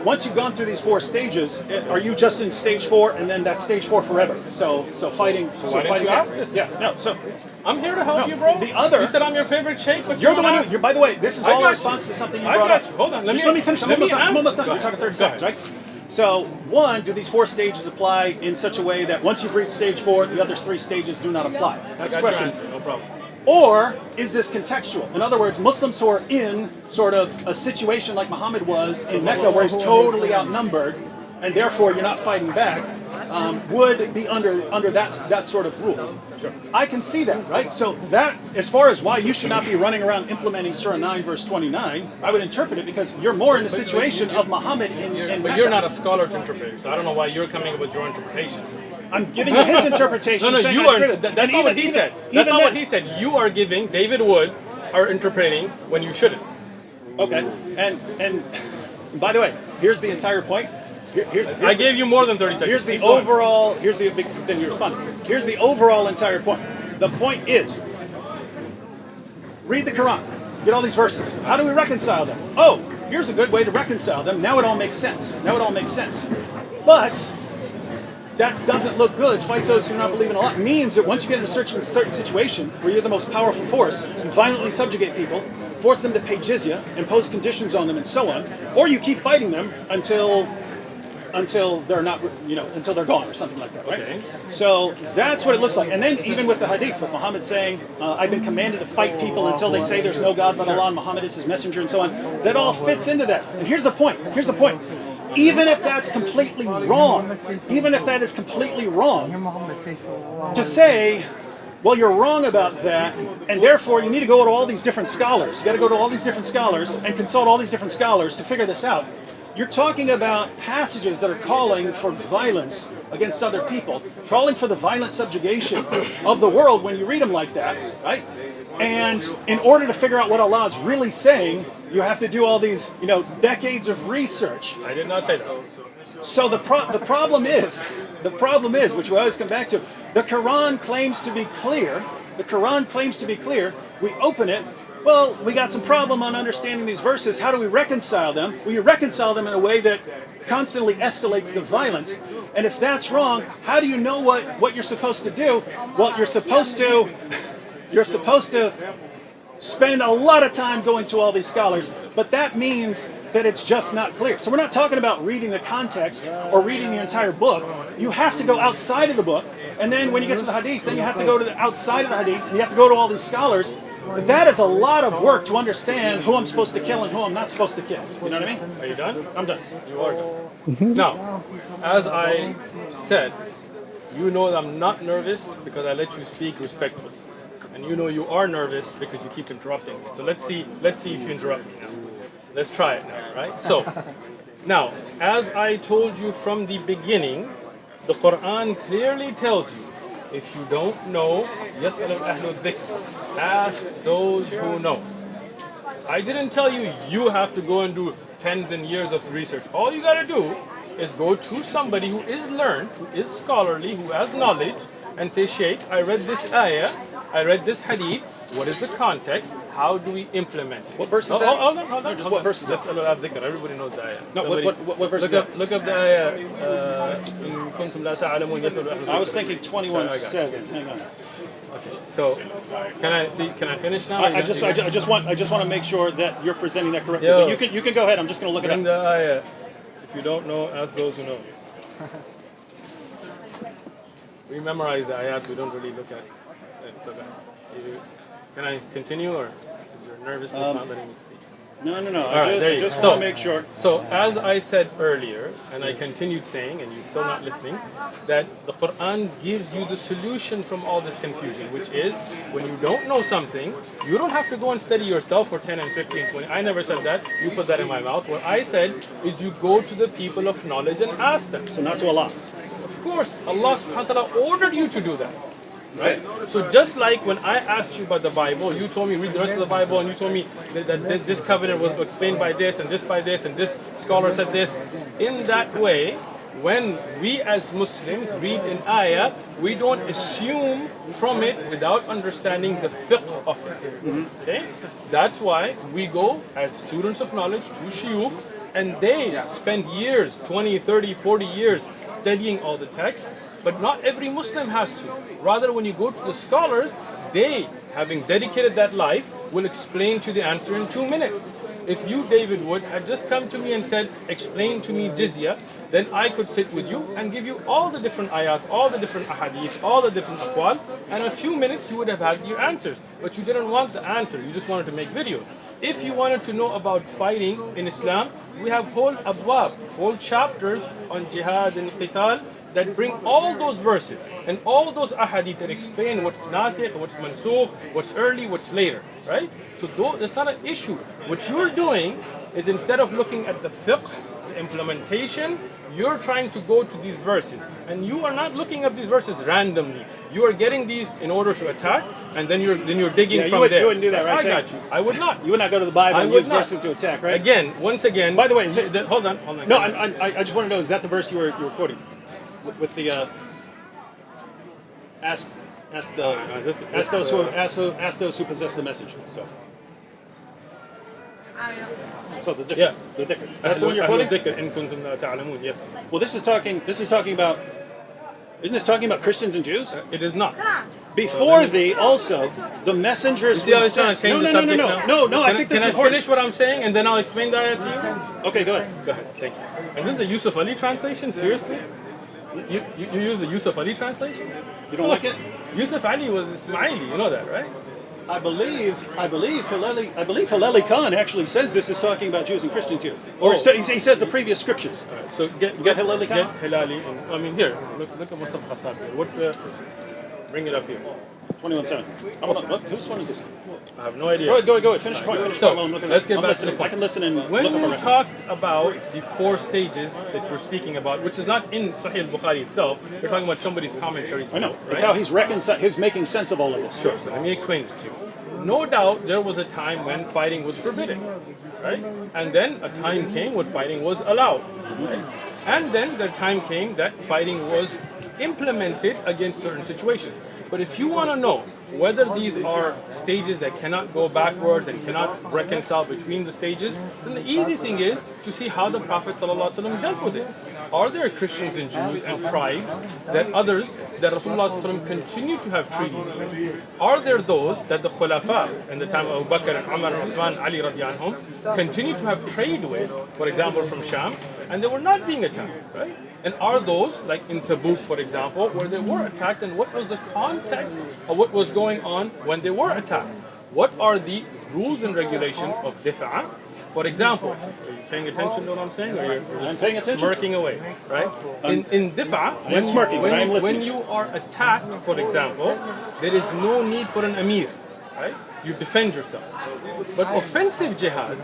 once you've gone through these 4 stages, are you just in stage 4 and then that's stage 4 forever? So fighting. Why didn't you ask this? Yeah. No. So I'm here to help No, you, bro. the other- You said I'm your favorite sheikh, but you're the won't one. ask. By the way, this is I all got in response you. to something you I brought got up. you. Hold on. Just let me finish. I'm almost done. Go We're talking 30 ahead. seconds, right? So, 1, do these 4 stages apply in such a way that once you've reached stage 4, the other 3 stages do not apply? That's the I got your question. answer. No problem. Or is this contextual? In other words, Muslims who are in sort of a situation like Muhammad was in Mecca, where he's totally outnumbered, and therefore you're not fighting back, would be under that sort of rule. Sure. I can see that, right? So that, as far as why you should not be running around implementing Surah 9, verse 29, I would interpret it because you're more in the situation of Muhammad in But Mecca. you're not a scholar to interpret, so I don't know why you're coming up with your interpretation. I'm giving you his interpretation. No, saying you I are. agree with it. That's And not what he said. That's not what he said. You are giving David Wood are interpreting when you shouldn't. Okay, and by the way, here's the entire point. I gave you more than 30 seconds. Here's the Keep going. overall. Here's the big. Then you respond. Here's the overall entire point. The point is, read the Quran. get all these verses. How do we reconcile them? Oh, here's a good way to reconcile them. Now it all makes sense. Now it all makes sense. But that doesn't look good. Fight those who do not believe in Allah means that once you get in a certain situation where you're the most powerful force, you violently subjugate people, force them to pay jizya, impose conditions on them, and so on, or you keep fighting them until they're not, until they're gone or something like that, right? Okay. So that's what it looks like. And then even with the hadith, with Muhammad saying, I've been commanded to fight people until they say there's no God but Allah and Muhammad is his messenger and so on, that all fits into that. And here's the point. Even if that's completely wrong, even if that is completely wrong, to say, well, you're wrong about that, and therefore you need to go to all these different scholars. You got to go to all these different scholars and consult all these different scholars to figure this out. You're talking about passages that are calling for violence against other people, calling for the violent subjugation of the world when you read them like that, right? And in order to figure out what Allah is really saying, you have to do all these, decades of research. I did not say that. So the problem is, which we always come back to, the Quran claims to be clear. The Quran claims to be clear. We open it. Well, we got some problem on understanding these verses. How do we reconcile them? Well, you reconcile them in a way that constantly escalates the violence. And if that's wrong, how do you know what you're supposed to do? Well, you're supposed to spend a lot of time going to all these scholars, but that means that it's just not clear. So we're not talking about reading the context or reading the entire book. You have to go outside of the book, and then when you get to the hadith, then you have to go to the outside of the hadith, and you have to go to all these scholars. But that is a lot of work to understand who I'm supposed to kill and who I'm not supposed to kill. You know what I mean? Are you done? I'm done. You are done. Now, as I said, you know that I'm not nervous because I let you speak respectfully. And you know you are nervous because you keep interrupting me. So let's see if you interrupt me now. Let's try it now, right? So, now, as I told you from the beginning, the Quran clearly tells you, if you don't know, يَسْأَلُ أَهْلُ الذِّكْرِ, ask those who know. I didn't tell you you have to go and do tens and years of research. All you got to do is go to somebody who is learned, who is scholarly, who has knowledge, and say, Shaykh, I read this ayah, I read this hadith, what is the context? How do we implement it? What verse is that? Hold on. What verse is that? Everybody knows the ayah. No, what verse is that? Look up the ayah. إِن كُنتُمْ لَا تَعْلَمُونَ يَسْأَلُ أَهْلُ الذِّكْرِ. I was thinking 21:7. Hang on. Okay, so can I finish now? I just want to make sure that you're presenting that correctly. Yo. But you can go ahead. I'm just going to look it Bring up. the ayah. If you don't know, ask those who know. We memorize the ayat, we don't really look at it. So can I continue, or is your nervousness not letting me speak? No. right, there I you just go. want to make sure. So as I said earlier, and I continued saying, and you're still not listening, that the Quran gives you the solution from all this confusion, which is, when you don't know something, you don't have to go and study yourself for 10 and 15, 20. I never said that. You put that in my mouth. What I said is you go to the people of knowledge and ask them. So not to Allah. Of course, Allah subhanahu wa ta'ala ordered you to do that. Right? So just like when I asked you about the Bible, you told me read the rest of the Bible, and you told me that this covenant was explained by this, and this by this, and this scholar said this. In that way, when we as Muslims read an ayah, we don't assume from it without understanding the fiqh of it. Okay? That's why we go as students of knowledge to shuyukh, and they spend years, 20, 30, 40 years studying all the texts. But not every Muslim has to. Rather, when you go to the scholars, they, having dedicated that life, will explain to the answer in 2 minutes. If you, David Wood, had just come to me and said, explain to me jizya, then I could sit with you and give you all the different ayat, all the different ahadith, all the different aqwal, and in a few minutes you would have had your answers. But you didn't want the answer, you just wanted to make videos. If you wanted to know about fighting in Islam, we have whole abwab, whole chapters on jihad and qital, that bring all those verses and all those ahadith that explain what's nasikh, what's mansukh, what's early, what's later, right? So that's not an issue. What you're doing is, instead of looking at the fiqh, the implementation, you're trying to go to these verses. And you are not looking at these verses randomly. You are getting these in order to attack, and then you're digging from there. You wouldn't do that, right? I got you. I would not. You would not go to the Bible and use verses to attack, right? Again, once again. By the way, hold on. No, I just want to know, is that the verse you were quoting? With the ask those who possess the message. So So the dhikr. Yeah. The dhikr. That's the one you're quoting? إن كنتم لا تعلمون. Yes. Well, this is talking about, isn't this talking about Christians and Jews? It is not. Before thee, also, the messengers. See how he's trying to change the subject now? No, I think this is Can I important. finish what I'm saying and then I'll explain that to you? Okay, go ahead. Go ahead. Thank you. And this is a Yusuf Ali translation? Seriously? You use the Yusuf Ali translation? You don't like it? Yusuf Ali was Ismaili, you know that, right? I believe Hilleli Khan actually says this is talking about Jews and Christians here. Or he says the previous scriptures. So get Hilleli Khan? Get Hilali. I mean, here, look at Musab Khattab here. What's the... Bring it up here. 21:7. Whose one is this? I have no idea. Go ahead. Finish the point. So, let's get back to the point. I can listen and when look up you around. talked about the 4 stages that you're speaking about, which is not in Sahih al-Bukhari itself, you're talking about somebody's commentaries. I know. Right? It's how he's making sense of all of this. Sure. So let me explain this to you. No doubt there was a time when fighting was forbidden, right? And then a time came when fighting was allowed, right? And then the time came that fighting was implemented against certain situations. But if you want to know whether these are stages that cannot go backwards and cannot reconcile between the stages, then the easy thing is to see how the Prophet ﷺ dealt with it. Are there Christians and Jews and tribes that Rasulullah ﷺ continue to have treaties with? Are there those that the Khulafa in the time of Abu Bakr and Umar and Uthman, Ali radiallahu anhum, continue to have trade with, for example from Sham, and they were not being attacked, right? And are those, like in Tabuk for example, where they were attacked, and what was the context of what was going on when they were attacked? What are the rules and regulations of difa'? For example, are you paying attention to what I'm saying? Or you're I'm paying attention. smirking away, right? In difa', I'm smirking, but I'm listening. when you are attacked, for example, there is no need for an amir, right? You defend yourself. But offensive jihad,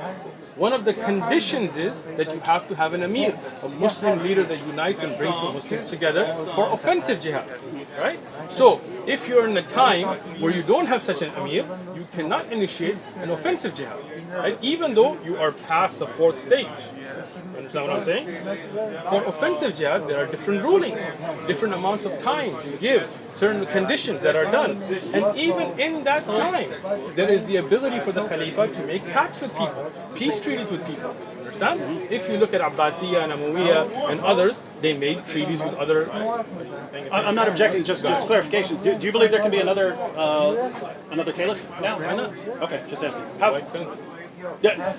one of the conditions is that you have to have an amir, a Muslim leader that unites and brings the Muslims together for offensive jihad, right? So, if you're in a time where you don't have such an amir, you cannot initiate an offensive jihad, right? Even though you are past the 4th stage. You understand what I'm saying? For offensive jihad, there are different rulings, different amounts of time to give, certain conditions that are done. And even in that time, there is the ability for the Khalifa to make pacts with people, peace treaties with people. Understand? If you look at Abbasiyya and Umayyah and others, they made treaties with other... I'm not objecting, just clarification. Do you believe there can be another caliph now? Why not? Okay, just asking. How? Yeah,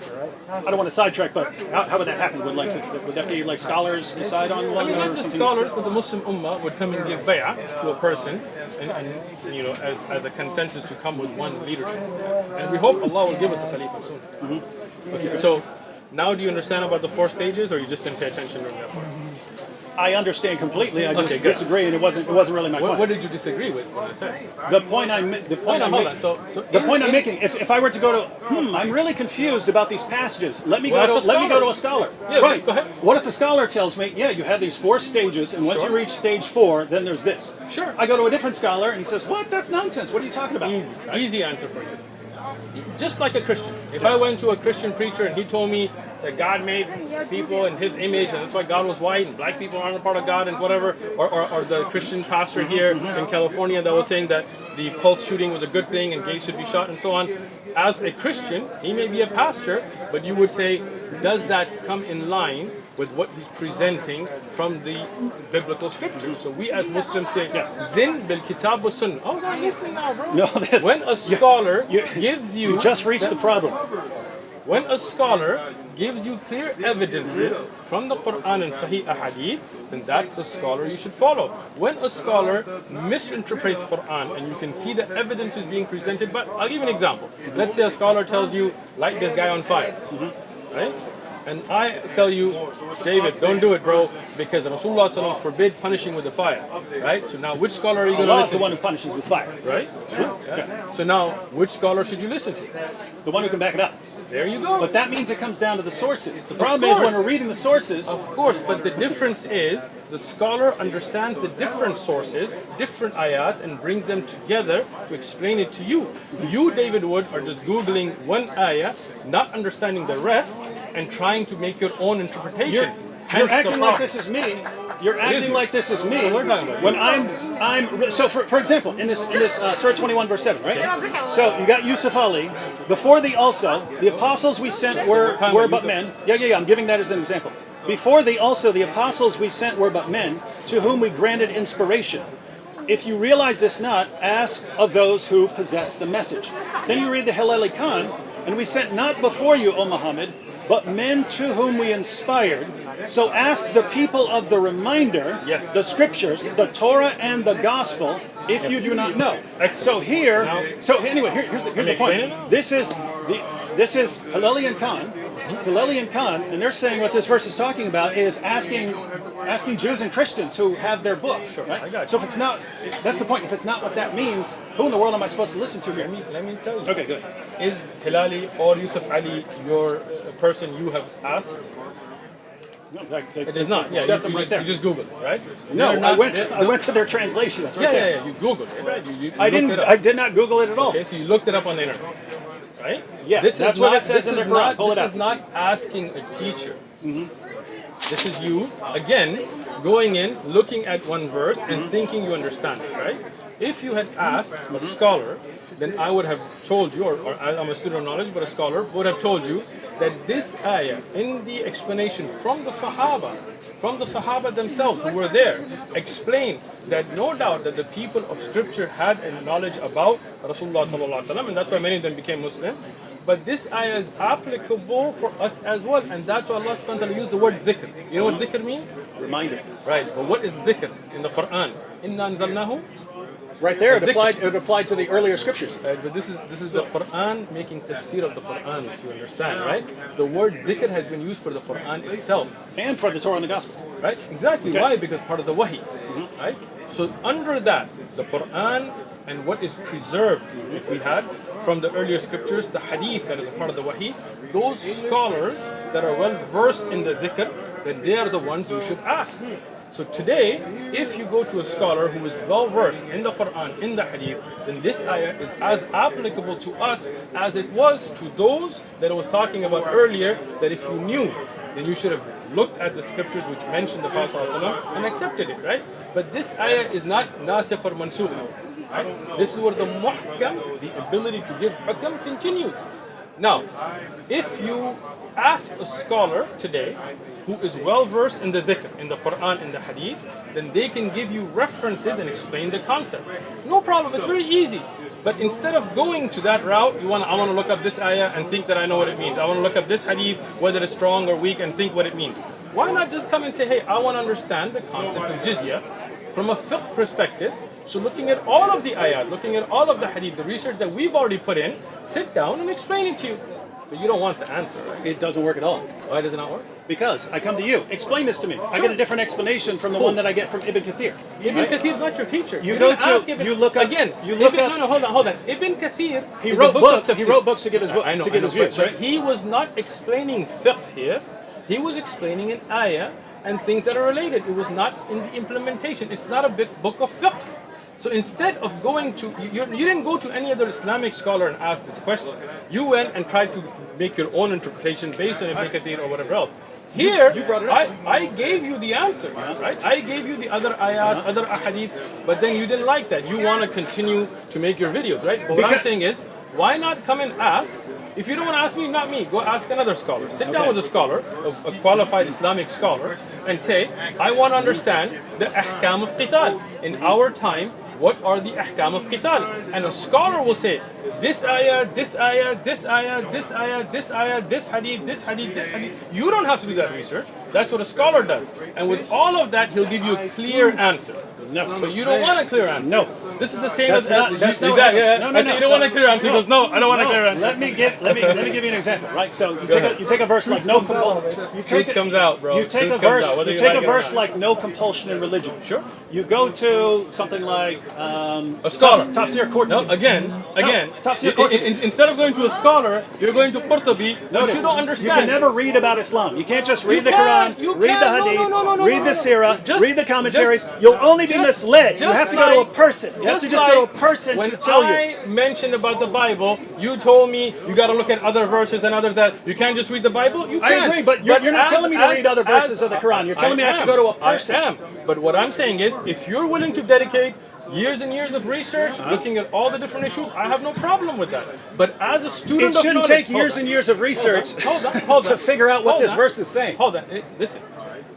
I don't want to sidetrack, but how would that happen? Would that be like scholars decide on one? I mean, or not just something? scholars, but the Muslim Ummah would come and give bay'ah to a person, and you know, as a consensus to come with one leadership. And we hope Allah will give us a Khalifa soon. Okay, so now do you understand about the 4 stages, or you just didn't pay attention during that part? I understand completely. I just Okay, good. disagree, and it wasn't really my point. What did you disagree with when I said? The point I'm making. If I were to go to, I'm really confused about these passages. Let me go to a scholar. Yeah, right. go ahead. What if the scholar tells me, yeah, you have these 4 stages, and once you reach stage 4, then there's this. Sure. I go to a different scholar, and he says, what? That's nonsense. What are you talking about? Easy answer for you. Just like a Christian. If I went to a Christian preacher and he told me that God made people in His image, and that's why God was white, and black people aren't a part of God, and whatever, or the Christian pastor here in California that was saying that the pulse shooting was a good thing and gays should be shot and so on. As a Christian, he may be a pastor, but you would say, does that come in line with what he's presenting from the biblical scriptures? So we as Muslims say, Zin bil kitab wa sunnah. Oh, no, listen now, bro. No, when a scholar gives you... You just reached the problem. When a scholar gives you clear evidences from the Quran and Sahih Ahadith, then that's the scholar you should follow. When a scholar misinterprets Quran and you can see the evidence is being presented, but I'll give you an example. Let's say a scholar tells you, light this guy on fire, right? And I tell you, David, don't do it, bro, because Rasulullah ﷺ forbid punishing with the fire, right? So now, which scholar are you going to listen to? Allah's the one who punishes with fire. Right? True. Yeah. So now, which scholar should you listen to? The one who can back it up. There you go. But that means it comes down to the sources. The problem is when we're reading the sources... Of course, but the difference is the scholar understands the different sources, different ayat, and brings them together to explain it to you. You, David Wood, are just Googling one ayah, not understanding the rest, and trying to make your own interpretation. You're acting like this is me. You're acting like this is me when I'm so for example in this Surah 21 verse 7, right? So you got Yusuf Ali Before the also, the apostles we sent were but men. Yeah. I'm giving that as an example. Before the also, the apostles we sent were but men, to whom we granted inspiration. If you realize this not, ask of those who possess the message. Then you read the Hilali Khan, and we sent not before you, O Muhammad, but men to whom we inspired. So ask the people of the reminder, the scriptures, the Torah and the gospel, if you do not know. So here, here's the point. This is Hilali Khan, and they're saying what this verse is talking about is asking Jews and Christians who have their book. Right? So if it's not, that's the point. If it's not what that means, who in the world am I supposed to listen to here? Let me tell you. Okay, good. Is Hilali or Yusuf Ali your person you have asked? No, it is not. Yeah, you just Google it, right? No, I went to their translation. That's right there. Yeah, you Googled it, right? You I did not Google it at all. Okay, so you looked it up on the internet, right? Yeah, that's what it says in the Quran. Pull it up. This is not asking a teacher. This is you, again, going in, looking at one verse and thinking you understand it, right? If you had asked a scholar, then I would have told you, or I'm a student of knowledge, but a scholar would have told you that this ayah, in the explanation from the Sahaba themselves who were there, explained that no doubt that the people of Scripture had a knowledge about Rasulullah sallallahu alaihi wasallam, and that's why many of them became Muslim. But this ayah is applicable for us as well, and that's why Allah subhanahu wa ta'ala used the word dhikr. You know what dhikr means? Reminder. Right, but what is dhikr in the Quran? Inna anzalnahu. Right there, it applied to the earlier scriptures. But this is the Quran making tafsir of the Quran, if you understand, right? The word dhikr has been used for the Quran itself. And for the Torah and the Gospel. Right? Exactly. Okay. Why? Because part of the wahi. Right? So under that, the Quran and what is preserved, if we had, from the earlier scriptures, the hadith that is a part of the wahi, those scholars that are well versed in the dhikr, that they are the ones you should ask. So today, if you go to a scholar who is well versed in the Quran, in the Hadith, then this ayah is as applicable to us as it was to those that I was talking about earlier, that if you knew, then you should have looked at the scriptures which mentioned the Prophet ﷺ and accepted it, right? But this ayah is not nasikh or mansukh. Right? This is where the muhkam, the ability to give hukam, continues. Now, if you ask a scholar today who is well versed in the dhikr, in the Quran, in the Hadith, then they can give you references and explain the concept. No problem, it's very easy. But instead of going to that route, I want to look up this ayah and think that I know what it means. I want to look up this hadith, whether it's strong or weak, and think what it means. Why not just come and say, hey, I want to understand the concept of jizya from a fiqh perspective. So looking at all of the ayat, looking at all of the hadith, the research that we've already put in, sit down and explain it to you. But you don't want the answer, right? It doesn't work at all. Why does it not work? Because I come to you. Explain this to me. Sure. I get a different explanation from the one that I get from Ibn Kathir. Ibn Kathir is not your teacher. You go to, you look up. Again, you look up. No, hold on. Ibn Kathir, he wrote books. He wrote books to give his book, to give his views, right? He was not explaining fiqh here. He was explaining an ayah and things that are related. It was not in the implementation. It's not a big book of fiqh. So instead of going to, you didn't go to any other Islamic scholar and ask this question. You went and tried to make your own interpretation based on Ibn Kathir or whatever else. Here, you brought it up. I gave you the answer, right? I gave you the other ayat, other ahadith, but then you didn't like that. You want to continue to make your videos, right? But what I'm saying is, why not come and ask? If you don't want to ask me, not me, go ask another scholar. Sit down with a scholar, a qualified Islamic scholar, and say, I want to understand the ahkam of qital. In our time, what are the ahkam of qital? And a scholar will say, this ayah, this ayah, this ayah, this ayah, this ayah, this hadith, this hadith, this hadith. You don't have to do that research. That's what a scholar does. And with all of that, he'll give you a clear answer. No. But you don't want a clear answer. No. This is the same that's as not, that's not No, you don't want a clear answer. He goes, no, I don't want a clear answer. Let me give you an example, right? So you take a verse like no compulsion. Truth comes out, bro. You take a verse like no compulsion in religion. Sure. You go to something like a scholar. Tafsir Qurtubi. No, again. Tafsir Qurtubi. Instead of going to a scholar, you're going to Qurtubi, which you don't understand. You can never read about Islam. You can't just read the Quran, read the hadith, read the seerah, read the commentaries. You'll only be misled. You have to go to a person. You have to just go to a person to tell you. When I mentioned about the Bible, you told me you got to look at other verses and other that. You can't just read the Bible. You can. I agree, but you're not telling me to read other verses of the Quran. You're telling me I have to go to a person. I am. But what I'm saying is, if you're willing to dedicate years and years of research, looking at all the different issues. I have no problem with that. But as a student, It shouldn't take years and years of research to figure out what this verse is saying. Hold on, listen.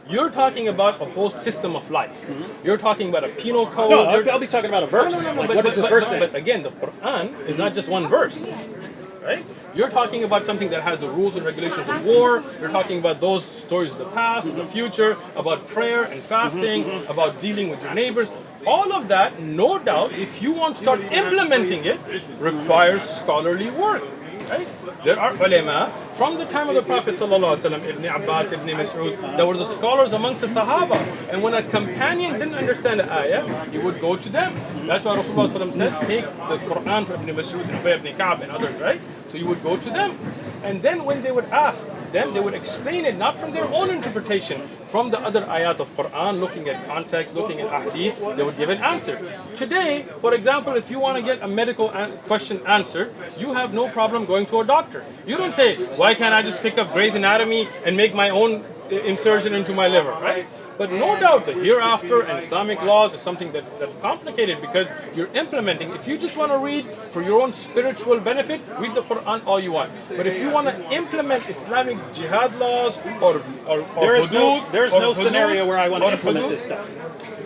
You're talking about a whole system of life. You're talking about a penal code. No, I'll be talking about a verse. Like, what does this verse say? But again, the Quran is not just one verse, right? You're talking about something that has the rules and regulations of war. You're talking about those stories of the past, of the future, about prayer and fasting, about dealing with your neighbors. All of that, no doubt, if you want to start implementing it, requires scholarly work. Right? There are ulama from the time of the Prophet ﷺ, Ibn Abbas, Ibn Mas'ud, there were the scholars amongst the Sahaba. And when a companion didn't understand the ayah, he would go to them. That's why Rasulullah ﷺ said, take the Quran from Ibn Mas'ud, Ibn Ka'b and others, right? So you would go to them. And then when they would ask them, they would explain it not from their own interpretation, from the other ayat of Quran, looking at context, looking at hadith, they would give an answer. Today, for example, if you want to get a medical question answered, you have no problem going to a doctor. You don't say, why can't I just pick up Grey's Anatomy and make my own insertion into my liver, right? But no doubt the hereafter and Islamic laws is something that's complicated because you're implementing. If you just want to read for your own spiritual benefit, read the Quran all you want. But if you want to implement Islamic jihad laws or there's no scenario where I want to implement this stuff.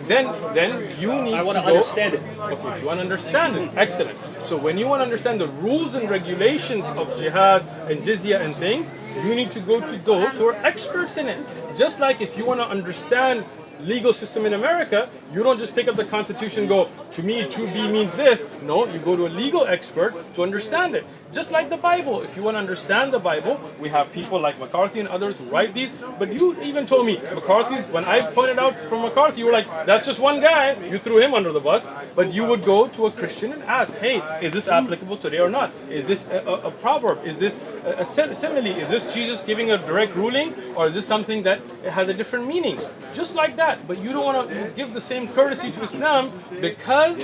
Then you need I want to go, understand it. Okay, if you want to understand it, excellent. So when you want to understand the rules and regulations of jihad and jizya and things, you need to go to those who are experts in it. Just like if you want to understand legal system in America, you don't just pick up the Constitution and go, to me 2B means this. No, you go to a legal expert to understand it. Just like the Bible. If you want to understand the Bible, we have people like McCarthy and others who write these. But you even told me, McCarthy, when I pointed out from McCarthy, you were like, that's just one guy. You threw him under the bus. But you would go to a Christian and ask, hey, is this applicable today or not? Is this a proverb? Is this a simile? Is this Jesus giving a direct ruling? Or is this something that has a different meaning? Just like that. But you don't want to give the same courtesy to Islam because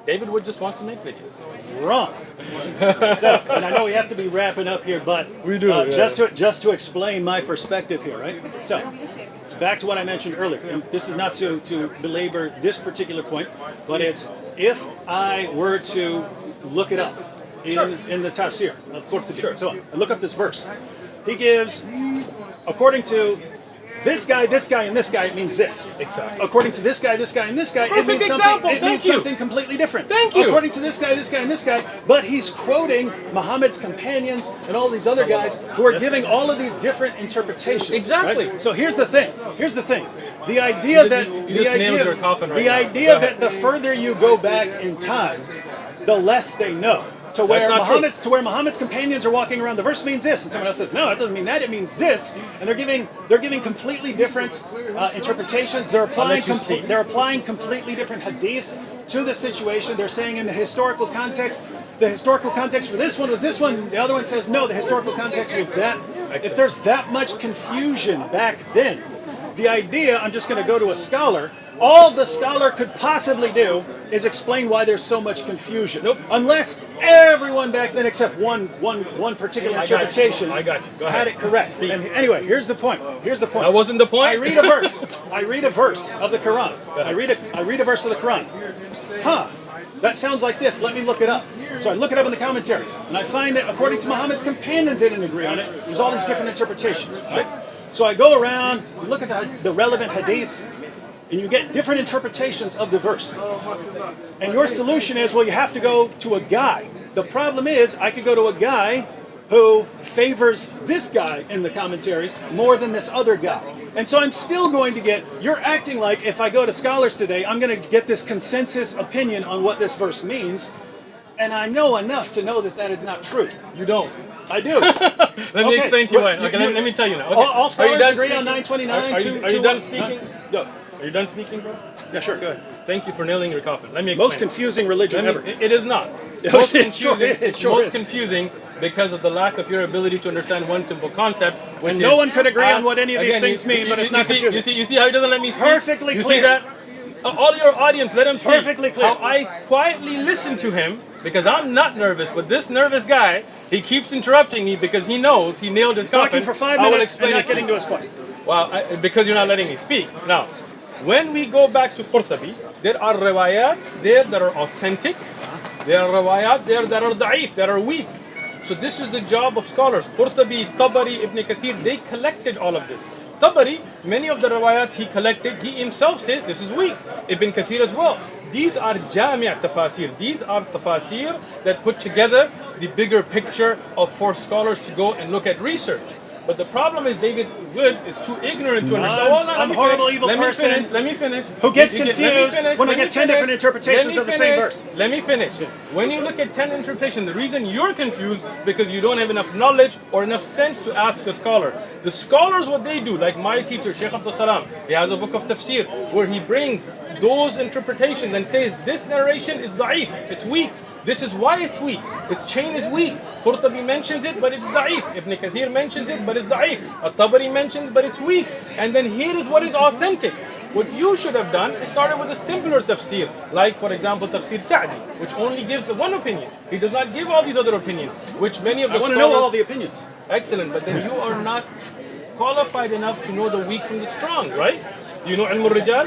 David Wood just wants to make videos. Wrong. So, and I know we have to be wrapping up here, but we do. Just to explain my perspective here, right? So, back to what I mentioned earlier. And this is not to belabor this particular point, but it's if I were to look it up in the tafsir of Qurtubi. Sure. So I look up this verse. He gives, according to this guy, and this guy, it means this. Exactly. According to this guy, and this guy, it means something. It means something completely different. Thank you. According to this guy, and this guy, but he's quoting Muhammad's companions and all these other guys who are giving all of these different interpretations. Exactly. Right? So here's the thing. The idea that the further you go back in time, the less they know. To where Muhammad's companions are walking around, the verse means this, and someone else says, no, it doesn't mean that, it means this, and they're giving completely different interpretations. They're applying completely different hadiths to the situation. They're saying in the historical context for this one was this one. The other one says no, the historical context was that. If there's that much confusion back then, the idea, I'm just going to go to a scholar. All the scholar could possibly do is explain why there's so much confusion. Nope. Unless everyone back then, except one particular interpretation, I got you. Go had ahead. it correct. And anyway, here's the point. That wasn't the point. I read a verse of the Quran. I read a verse of the Quran. That sounds like this. Let me look it up. So I look it up in the commentaries, and I find that according to Muhammad's companions, they didn't agree on it. There's all these different interpretations. Right? So I go around, look at the relevant hadiths, and you get different interpretations of the verse. And your solution is, well, you have to go to a guy. The problem is, I could go to a guy who favors this guy in the commentaries more than this other guy. And so I'm still going to get, you're acting like if I go to scholars today, I'm going to get this consensus opinion on what this verse means. And I know enough to know that that is not true. You don't. I do. Let me explain to you why. Okay, let me tell you now. Okay. All scholars agree on 929. Are you done speaking? No. Are you done speaking, bro? Yeah, sure, go ahead. Thank you for nailing your coffin. Let me explain. Most confusing religion ever. It is not. It sure is. Confusing because of the lack of your ability to understand one simple concept. When no one could agree on what any of these things mean, but it's not confusing. You see how he doesn't let me speak? Perfectly clear. You see that? All your audience, let him see Perfectly clear. how I quietly listen to him because I'm not nervous, but this nervous guy, he keeps interrupting me because he knows he nailed his coffin. Talking for 5 minutes and not getting to his point. Well, because you're not letting me speak. Now, when we go back to Qurtubi, there are riwayat there that are authentic. There are riwayat there that are da'if, that are weak. So this is the job of scholars. Qurtubi, Tabari, Ibn Kathir, they collected all of this. Tabari, many of the riwayat he collected, he himself says this is weak. Ibn Kathir as well. These are jami' tafasir. These are tafasir that put together the bigger picture for scholars to go and look at research. But the problem is David Wood is too ignorant to understand. I'm a horrible, evil person. Let me finish. Who gets confused when I get 10 different interpretations of the same verse. Let me finish. When you look at 10 interpretations, the reason you're confused because you don't have enough knowledge or enough sense to ask a scholar. The scholars, what they do, like my teacher, Shaykh Abdul Salam, he has a book of tafsir where he brings those interpretations and says this narration is da'if, it's weak. This is why it's weak. Its chain is weak. Qurtubi mentions it, but it's da'if. Ibn Kathir mentions it, but it's da'if. At-Tabari mentions, but it's weak. And then here is what is authentic. What you should have done is started with a simpler tafsir, like for example tafsir Sa'di, which only gives one opinion. He does not give all these other opinions, which many of the I want to scholars... know all the opinions. Excellent, but then you are not qualified enough to know the weak from the strong, right? Do you know Ilm al-Rijal?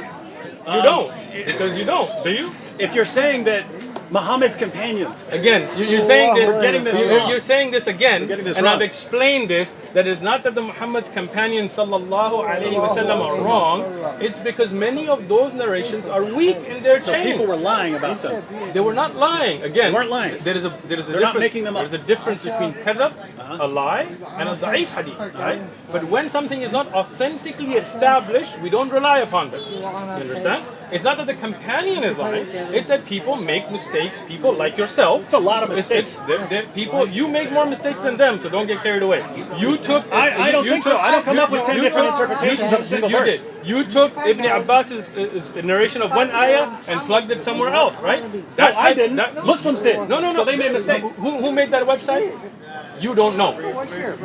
You don't, because you don't. Do you? If you're saying that Muhammad's companions. Again, you're saying this. We're getting this wrong. You're saying this again, We're getting this and wrong. I've explained this. That is not that the Muhammad's companions sallallahu alaihi wasallam are wrong. It's because many of those narrations are weak in their So chain. people were lying about them. They were not lying. Again, They weren't lying. There is a They're difference. not making them up. There's a difference between kadhab, a lie, and a da'if hadith, right? But when something is not authentically established, we don't rely upon them. You understand? It's not that the companion is lying. It's that people make mistakes. People like yourself. It's a lot of mistakes. People, you make more mistakes than them, so don't get carried away. You took. I don't think so. I don't come up with 10 different interpretations of a single verse. You took Ibn Abbas's narration of one ayah and plugged it somewhere else, right? No, I didn't. Muslims did. No. So they made a mistake. Who made that website? You don't know.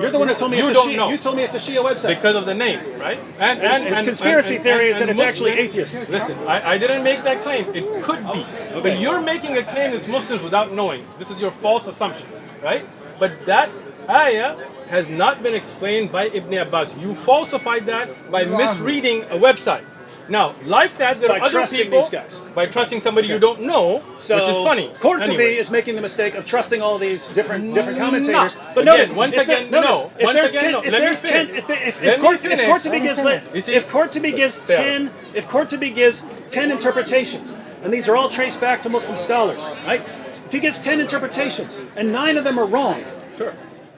You're the one that told me You it's a don't Shia. know. You told me it's a Shia website. Because of the name, right? And Its conspiracy theory is that it's actually atheists. Listen, I didn't make that claim. It could be. But you're making a claim it's Muslims without knowing. This is your false assumption, right? But that ayah has not been explained by Ibn Abbas. You falsified that by misreading a website. Now, like that, there By are other trusting people, these guys. by trusting somebody you don't know, So which is funny. Qurtubi Anyway. is making the mistake of trusting all these different commentators. No. But Again, notice, once if again, notice, no. If Once there's again, 10, no. if Let me there's 10, finish. if Let me Qurtubi finish. gives You see- if Qurtubi gives Fair. 10, if Qurtubi gives 10 interpretations, and these are all traced back to Muslim scholars, right? If he gives 10 interpretations and 9 of them are wrong, Sure.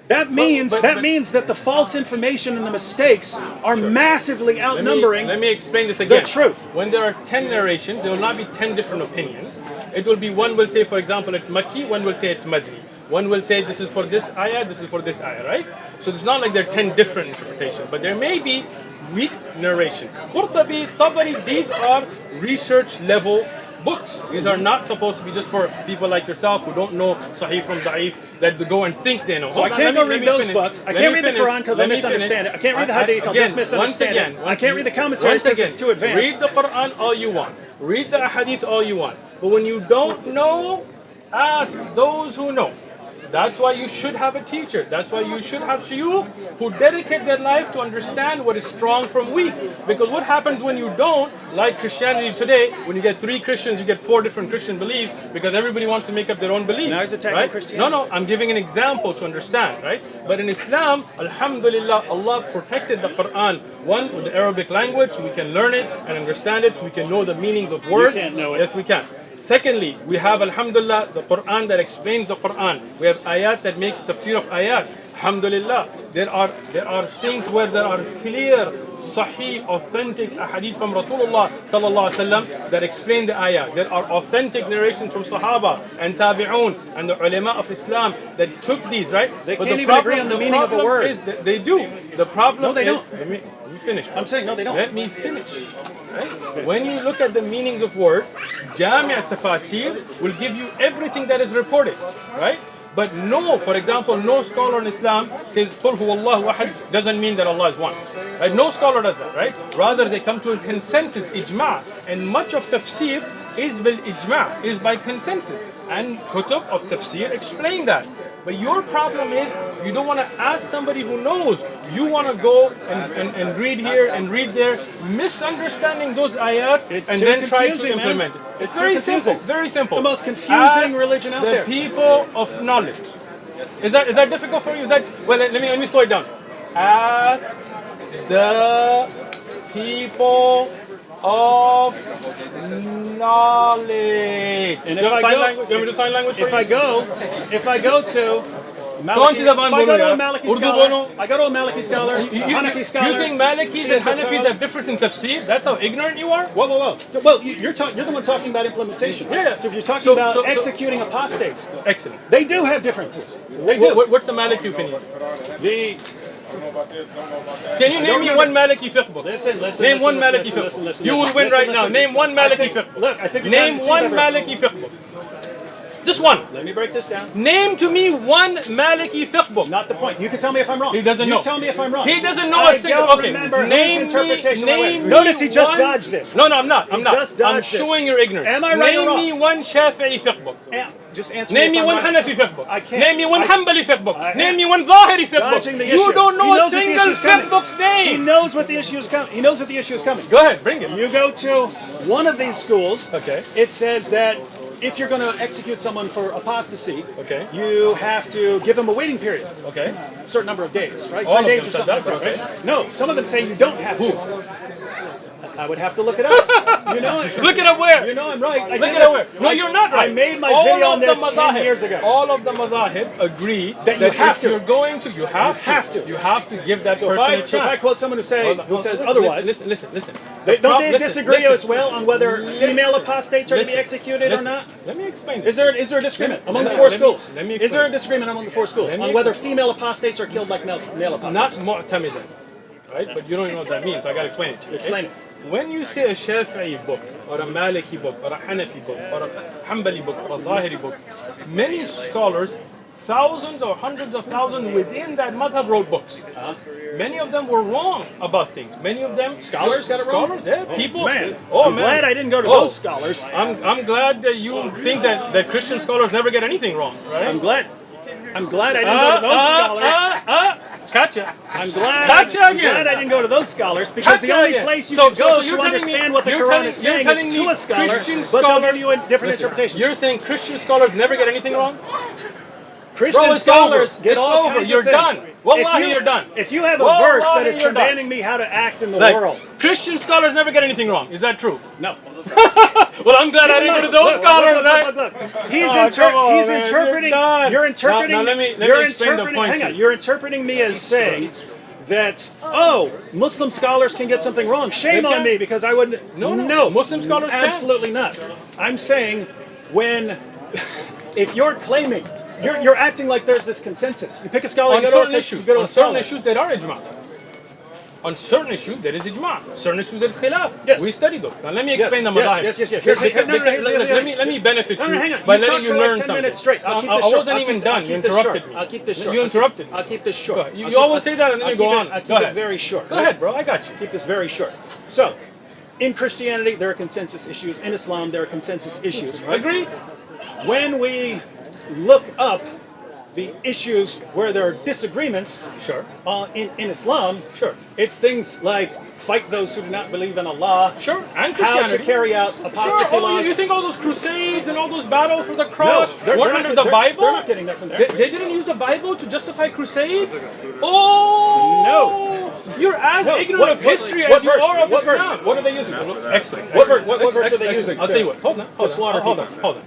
that means but- means that the false information and the mistakes are massively outnumbering Let me explain this again. the truth. When there are 10 narrations, there will not be 10 different opinions. It will be one will say, for example, it's Makki, one will say it's Madni. One will say this is for this ayah, this is for this ayah, right? So it's not like there are 10 different interpretations, but there may be weak narrations. Qurtubi, Tabari, these are research level books. These are not supposed to be just for people like yourself who don't know Sahih from Da'if, that go and think they know. So I can't go read those books. I can't read the Quran because I misunderstand it. I can't read the Hadith. I'll just misunderstand it. I can't read the commentaries because it's too advanced. Read the Quran all you want. Read the Hadith all you want. But when you don't know, ask those who know. That's why you should have a teacher. That's why you should have shuyukh who dedicate their life to understand what is strong from weak. Because what happens when you don't, like Christianity today, when you get 3 Christians, you get 4 different Christian beliefs because everybody wants to make up their own beliefs. Now he's attacking right? Christianity. No, I'm giving an example to understand, right? But in Islam, alhamdulillah, Allah protected the Quran. One, with the Arabic language, so we can learn it and understand it, so we can know the meanings of words. can't know it. Yes, we can. Secondly, we have alhamdulillah the Quran that explains the Quran. We have ayat that make tafsir of ayat. Alhamdulillah. There are things where there are clear, sahih, authentic ahadith from Rasulullah sallallahu alaihi wasallam that explain the ayah. There are authentic narrations from Sahaba and Tabi'un and the ulama of Islam that took these, right? They But can't the even agree problem- on the the meaning of a problem word. is that they do. The problem No, they is, don't. Let me finish. I'm saying no, they don't. Let me finish. Right? When you look at the meanings of words, Jami' tafasir will give you everything that is reported, right? But no, for example, no scholar in Islam says Qul huwallahu ahad doesn't mean that Allah is one. Right? No scholar does that, right? Rather they come to a consensus, ijma', and much of tafsir is bil ijma', is by consensus. And kutub of tafsir explain that. But your problem is you don't want to ask somebody who knows. You want to go and read here and read there, misunderstanding those ayat, It's and too then try to confusing, man. implement it. It's It's very too simple. confusing. Very simple. The most confusing Ask religion out the there. people of knowledge. Is that difficult for you? Well, let me slow it down. Ask the people of knowledge. And You if have I sign go, language? You want me to do sign language for if you? I go to कौन सी Maliki, ज़बान if I go to बोलो a यार? Maliki Urdu scholar, बोलो। I go to a Maliki scholar, a Hanafi scholar. You think Malikis and Hanafis have difference in tafsir? That's how ignorant you are? Whoa, whoa, whoa. So, well, you're the one talking about implementation. Yeah. So if you're talking So- about so- executing apostates, Excellent. they do have differences. They do. What's the Maliki opinion? The Can you name me remember- one Maliki fiqh book? listen. Name one listen, Maliki listen, fiqh listen, book. listen, You will listen, win listen, right now. listen. Name one I Maliki think- fiqh book. Look, I think you're trying Name to deceive one everyone. Maliki fiqh book. Just one. Let me break this down. Name to me one Maliki fiqh book. Not the point. You can tell me if I'm wrong. He doesn't know. You tell me if I'm wrong. He doesn't know I a single. don't Okay, remember name whose interpretation me. I went. Name Notice he me just one- dodged this. No, I'm not. I'm not. just I'm dodged this. showing your ignorance. Am I right Name or wrong? me one Shafi'i fiqh book. Just answer Name me me if one I'm right. Hanafi fiqh book. I can't. Name me one I- Hanbali fiqh book. I- Name me one Zahiri fiqh book. Dodging the You issue. don't He know a knows what the single issue's coming. fiqh book's He name. knows what the issue is coming. He knows what the issue is coming. Go ahead, bring it. You go to one of these schools. Okay. It says that if you're going to execute someone for apostasy, Okay. you have to give them a waiting period, Okay. a certain number of days, right? All 10 of days them or said something that, like that, but right? No, some of them say you don't have to. I would have to look it up. You know, Look it up where? You know I'm right. I Look did it this. up where? No, you're not right. I made my All video of on the this 10 madahib- years ago. All of the madahib agree That you have if to. you're going to, you have to. to. You have to give that So if person a I, chance. so if I quote someone who says Listen, otherwise, Listen. don't they disagree listen. as well on whether female Listen. apostates are to be Listen. executed or Listen. not? Let me explain Is this. there a disagreement among the let four me- schools? let me Is there a explain. disagreement among the four schools Let me on whether explain. female apostates are killed like male apostates? Not mu'tamidan, right? But you don't even know what that means, so I gotta explain it to you. okay? Explain it. When you say a Shafi'i book, or a Maliki book, or a Hanafi book, or a Hanbali book, or a Zahiri book, many scholars, thousands or hundreds of thousands within that madhab wrote books. Many of them were wrong about things. Many of them Scholars got it wrong? Scholars, yeah, people. Man, Oh I'm man, glad I didn't go to Oh, those scholars. I'm glad that you think that Christian scholars never get anything wrong, right? I'm glad I didn't go to those scholars. Gotcha. I'm glad Gotcha I'm again. glad I didn't go to those scholars because the Gotcha only again. place you So- can so go you're to telling understand me- what the you're Quran telling- is you're saying telling is to me a scholar, Christian but they'll scholars- give you a different Listen, interpretation. You're saying Christian scholars never get anything wrong? Christian Bro, it's scholars over. get It's all over. kinds You're of things. done. Wallahi, you're done. If you have a Wallahi, verse that is you're done. commanding me how to act in the Like, world, Christian scholars never get anything wrong. Is that true? no. Well, I'm glad I didn't go to those scholars, right? Look. He's, Oh, come on, he's man, interpreting. you're done. You're interpreting. Now, let me you're explain the interpreting. point Hang to on. you. You're interpreting me as saying that Muslim scholars can get something wrong. Shame They on can. me because I wouldn't. No. Muslim scholars can. absolutely not. I'm saying when if you're claiming. You're acting like there's this consensus. You pick a scholar, On you go to certain a, issues, you go to on a certain scholar. issues there are ijma. On certain issues there is ijma. Certain issues there is khilaf. Yes. We study those. Now let me Yes, explain the yes, madahib. yes. Here's- Let me benefit No, you hang on. by You letting talked you for learn like 10 something. minutes straight. I'll keep I this short. wasn't even done. You interrupted me. I'll keep this short. You interrupted me. I'll keep this short. Go ahead. You always say that and then you go on. I'll keep Go it ahead. very short. Go ahead, bro. I got you. Keep this very short. So, in Christianity, there are consensus issues. In Islam, there are consensus issues. Right? Agree? When we look up the issues where there are disagreements Sure. in Islam, Sure. it's things like fight those who do not believe in Allah, Sure. And how to Christianity. carry out Sure. apostasy Oh, laws. you think all those crusades and all those battles for the No, cross they're weren't not under get- the they're- Bible? They're not getting that from there. They didn't use the Bible to justify crusades? Oh! No. You're as No, ignorant of history what as you verse? are of What verse? Islam. What are they using? Excellent. What verse are they Excellent. using I'll to- tell you what. Hold on. slaughter Hold on. people? Hold on.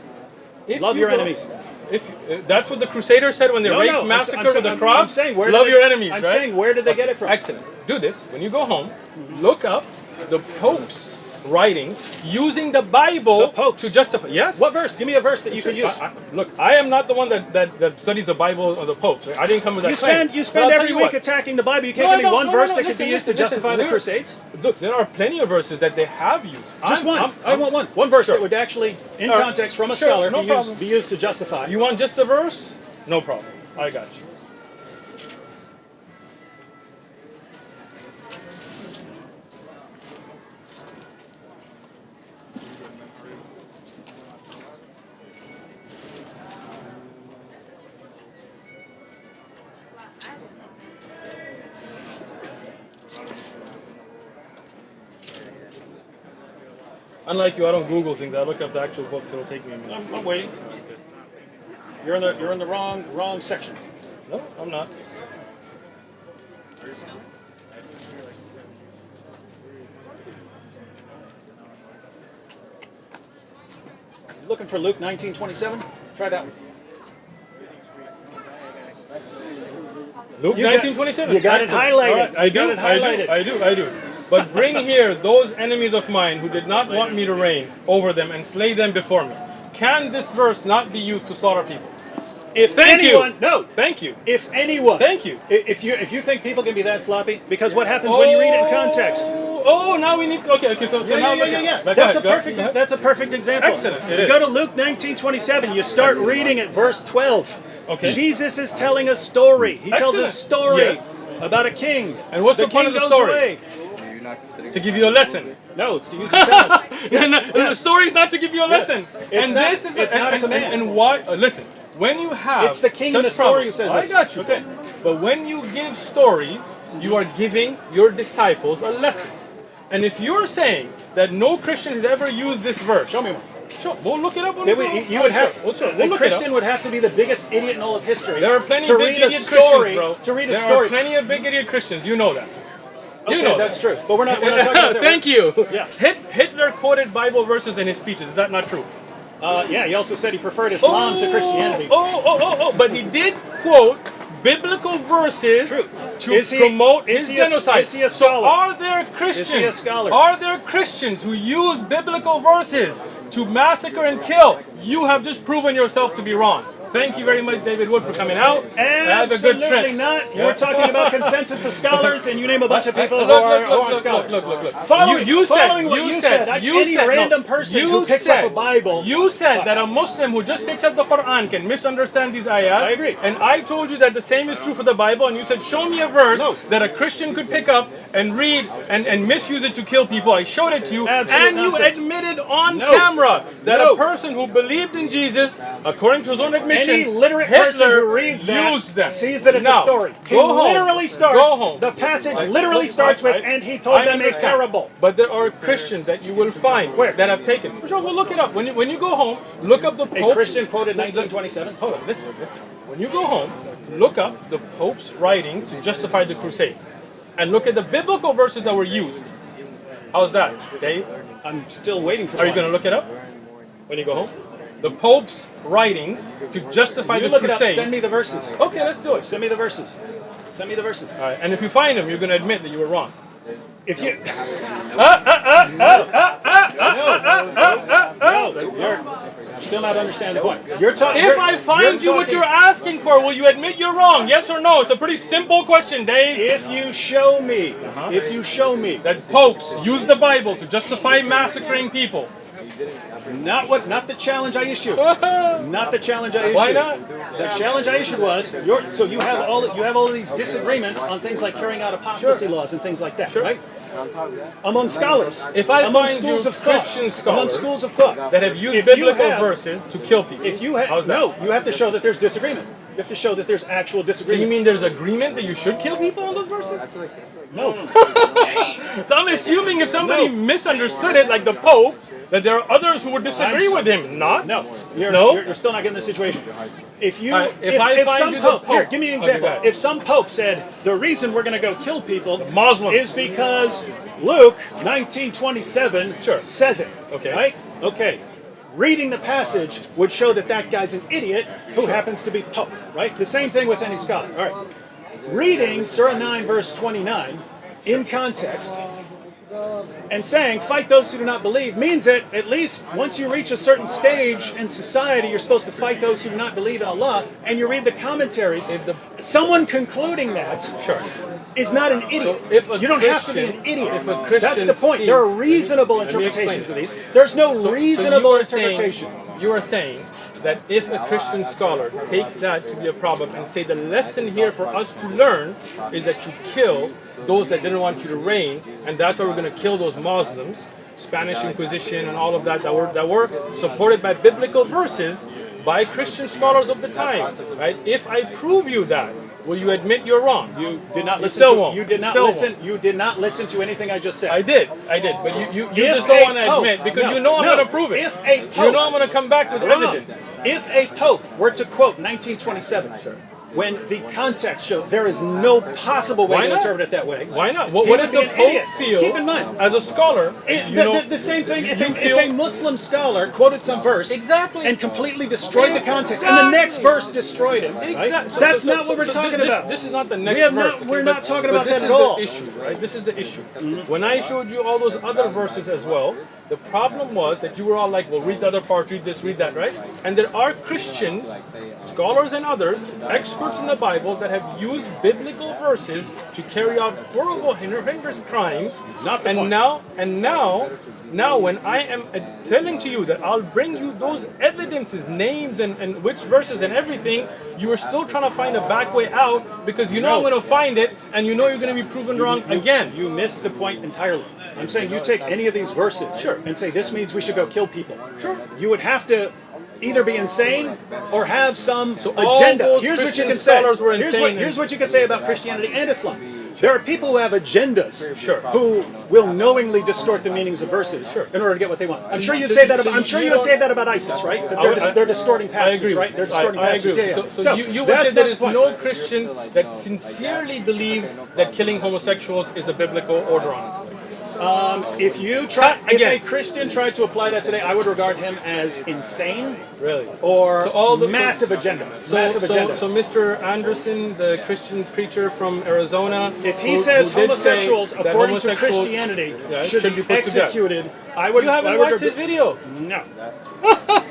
If Love you your go- enemies. If that's what the Crusaders said when they raped, massacred with the cross. I'm saying where love did your they- enemies. I'm right? saying where did they get it from? Excellent. Do this when you go home. Look up the Pope's writings using the Bible The Popes? to justify. Yes. What verse? Give me a verse that you could use. Look, I am not the one that studies the Bible or the Pope. Right? I didn't come with that claim. You But spend I'll tell every you week what. attacking the Bible. You can't No, give me no, one no, verse no, that could listen, be used to listen, justify the we're- Crusades. Look, there are plenty of verses that they have used. Just one. I'm- I want one. One verse Sure. that would actually, in All right. context, from a Sure, scholar, no problem. be used to justify. You want just the verse? No problem. I got you. Unlike you, I don't Google things. I look up the actual books. It'll take me a minute. I'm waiting. You're in the wrong section. No, I'm not. Looking for Luke 19:27? Try that one. Luke You got- 19:27. you got it highlighted. All right, I You do. got it highlighted. I do. But bring here those enemies of mine who did not want me to reign over them and slay them before me. Can this verse not be used to slaughter people? If Thank anyone, you. no. Thank you. If anyone, Thank you. If you think people can be that sloppy, because what happens when you read it in context? Oh, now we need. Okay. So now look at. That's a perfect example. Excellent, it You is. go to Luke 19:27. You start reading at verse 12. Okay. Jesus is telling a story. He tells a Excellent. story Yes. about a king. And what's the point king of the goes story? away. To give you a lesson. No, it's to use the sentence. The story is not to give you a lesson. It's And not- this is it's not a command. And why? Listen, when you have It's the king in such the story trouble- who says I this. got you. Okay. But when you give stories, you are giving your disciples a lesson. And if you're saying that no Christian has ever used this verse, Show me one. sure, we'll look it up. You would have. We'll A look it Christian up. would have to be the biggest idiot in all of history. There are plenty to of big read a idiot story. Christians, bro. To read a there story. are plenty of big idiot Christians. You know that. Okay, You know that's that. true. But we're not talking about that. Thank you. Yeah. Hitler quoted Bible verses in his speeches. Is that not true? Yeah, he also said he preferred Islam to Christianity. But he did quote biblical verses True. to Is he- promote is his he a- genocide. is he a So scholar? are there Christians? Is he a scholar? Are there Christians who use biblical verses to massacre and kill? You have just proven yourself to be wrong. Thank you very much, David Wood, for coming out. Have a good Absolutely trip. not. You were talking about consensus of scholars, and you name a bunch of people who Look, aren't scholars. look. Following what said, any random person who picks up a Bible. You said that a Muslim who just picks up the Quran can misunderstand these ayat. I agree. And I told you that the same is true for the Bible, and you said, show me a verse No. that a Christian could pick up and read and misuse it to kill people. I showed it to you, Absolute and nonsense. you admitted on No. camera that No. a person who believed in Jesus, according to his own admission, Any literate person Hitler who reads that used them. sees that it's Now, a story. He go home. literally starts. Go home. The passage literally starts with, and he told them a understand. parable. But there are Christians that you will find Where? that have taken. Sure, we'll look it up. When you go home, look up the A Pope. Christian quoted 1927. Hold on, listen. When you go home, look up the Pope's writings to justify the crusade. And look at the biblical verses that were used. How's that, Dave? I'm still waiting for Are you one. going to look it up when you go home? The Pope's writings to justify You the look it up. crusade. Send me the verses. Okay, let's do it. Send me the verses. Send me the verses. All right, and if you find them, you're going to admit that you were wrong. If you. No, you're still not understanding the point. You're talking. If I find you what you're asking for, will you admit you're wrong? Yes or no? It's a pretty simple question, Dave. If you show me, if you show me That popes use the Bible to justify massacring people. not the challenge I issued. Not the challenge I issued. Why not? The challenge I issued was you have all of these disagreements on things like carrying out apostasy laws and things like that, right? Among scholars, If I among find schools you of thought, Christian among scholars schools of thought that have used if you biblical have- verses to kill people. If you have How's that? no, you have to show that there's disagreement. You have to show that there's actual So you disagreement. mean there's agreement that you should kill people on those verses? No. So I'm assuming if somebody misunderstood it, like the Pope, that there are others who would disagree with him. Not? No, you're, No? you're still not getting the situation. If you, All right, if I find some you the pope, here, Pope- give me an Okay, example. go ahead. If some pope said the reason we're going to go kill people Muslims. is because Luke 19:27 Sure. says it. Okay. Right? Okay. Reading the passage would show that that guy's an idiot who happens to be pope. Right? The same thing with any scholar. All right. Reading Surah 9 verse 29 in context and saying fight those who do not believe means that at least once you reach a certain stage in society you're supposed to fight those who do not believe in Allah, and you read the commentaries. If the- Someone concluding that Sure. is not an idiot. So if a you don't have to be an Christian- idiot. if a Christian That's the point. sees- There are reasonable Let me interpretations of explain. these. There's no So reasonable you are saying- interpretation. You are saying that if a Christian scholar takes that to be a problem and say the lesson here for us to learn is that you kill those that didn't want you to reign, and that's why we're going to kill those Muslims, Spanish Inquisition and all of that were supported by biblical verses by Christian scholars of the time, right? If I prove you that, will you admit you're wrong? You did not listen. still won't. You did not Still listen. won't. You did not listen to anything I just said. I did. But you If just don't a want to pope- admit because no, you know I'm no. going to prove it. If a you pope- know I'm going to come back with Wrong. evidence. If a pope were to quote 1927, when the context shows there is no possible way Why to not? interpret it that way. Why not? He What would if be the an Pope idiot. feels, Keep in mind, as a scholar, the same thing. If feel- a Muslim scholar quoted some verse Exactly. and completely destroyed the context, and the next verse destroyed him, right? Exactly. That's not what we're talking about. This is not the next We have verse. not- we're not talking about this that is at all. The issue, right? This is the issue. When I showed you all those other verses as well, the problem was that you were all like, well, read the other part, read this, read that, right? And there are Christians, scholars and others, experts in the Bible that have used biblical verses to carry out horrible, horrendous crimes. Not the and point. now, when I am telling to you that I'll bring you those evidences, names, and which verses and everything, you are still trying to find a back way out because you know I'm going to find it, and you know you're going to be proven wrong again. You missed the point entirely. I'm saying you take any of these verses Sure. and say this means we should go kill people. Sure. You would have to either be insane or have some all agenda. those Here's what you Christian can say. scholars were Here's insane here's what you can say about Christianity and Islam. There are people who have agendas Sure. who will knowingly distort the meanings of verses Sure. in order to get what they want. I'm sure you'd so say you- that so about, I'm you- sure you you would don't- say that about ISIS, right? That they're distorting I passages, agree. right? They're distorting I passages. agree. Yeah, yeah. So you would that's say there not is the point. no Christian that sincerely believes that killing homosexuals is a biblical order on it. If you try, if Again. a Christian tried to apply that today, I would regard him as insane Really? or So all the- massive agenda. Massive agenda. So Mr. Anderson, the Christian preacher from Arizona, If he who says did homosexuals, say that according to homosexuals- Christianity, Yeah, should be put to death. executed, I would. You haven't I would watched his video. No.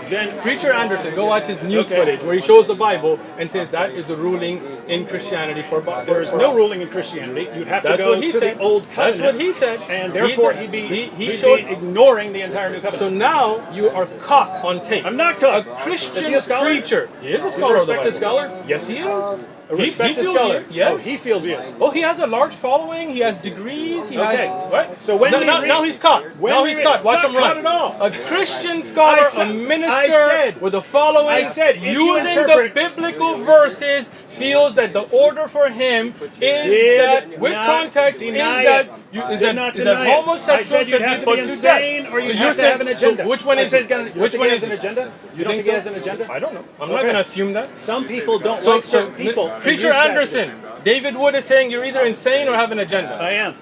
Then Preacher Anderson, go watch his news Okay. footage where he shows the Bible and says that is the ruling in Christianity for there is no ruling in Christianity. You'd have to That's go what he to said. the old That's covenant. what he said. And He therefore said- he'd be he he'd showed- be ignoring the entire new covenant. So now you are caught on tape. I'm not caught. A Christian Is he a scholar? preacher. He is a He's a scholar of the respected Bible. scholar? Yes, he is. A respected feels scholar. he is, yes. Oh, he feels he is. Oh, he has a large following. He has degrees. He Okay. has, right? So when we now, read- now he's caught. when Now we he's read- caught. Watch not him run. caught at all. A Christian scholar, I said- a minister I said- with a following, I said, if you using interpret- the biblical verses, feels that the order for him is Did that, with not context, deny is that it. you, Did is that, not is that deny it. homosexual I said you'd should have to put be to insane death. or you'd So have you're to have saying- an agenda. So which one I is say it? he's gonna, you Which think one he is has an it? agenda? You don't think think he so? has an agenda? I don't know. I'm not Okay. going to assume that. Some people don't like certain people. and Preacher use Anderson, passages. David Wood is saying you're either insane or have an agenda. I am.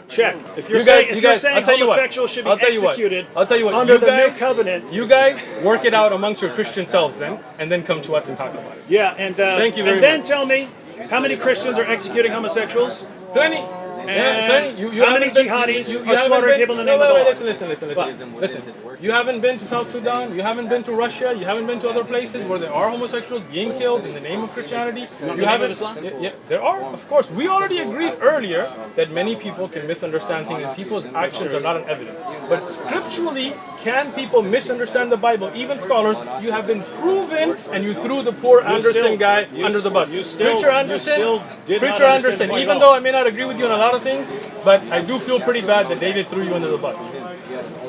Check. If you're You saying, guys- if you you're guys- saying I'll tell you what. homosexuals should be I'll tell you what. executed I'll tell you what. under You the guys- new covenant, You guys work it out amongst your Christian selves and then come to us and talk about it. yeah, and Thank you very and then much. tell me how many Christians are executing homosexuals? Plenty. And plenty. how many haven't been- jihadis are haven't slaughtering been- people in the no, name of wait, Allah? Listen. You haven't been to South Sudan. You haven't been to Russia. You haven't been to other places where there are homosexuals being killed in the name of Christianity. the You name haven't. of Islam? Yeah, there are, of course. We already agreed earlier that many people can misunderstand things and people's actions are not an evidence. But scripturally, can people misunderstand the Bible? Even scholars, you have been proven, and you threw the poor Anderson still- guy you under s- the bus. you still- Preacher you Anderson, still did not Preacher understand Anderson, the point even at though all. I may not agree with you on a lot of things, but I do feel pretty bad that David threw you under the bus.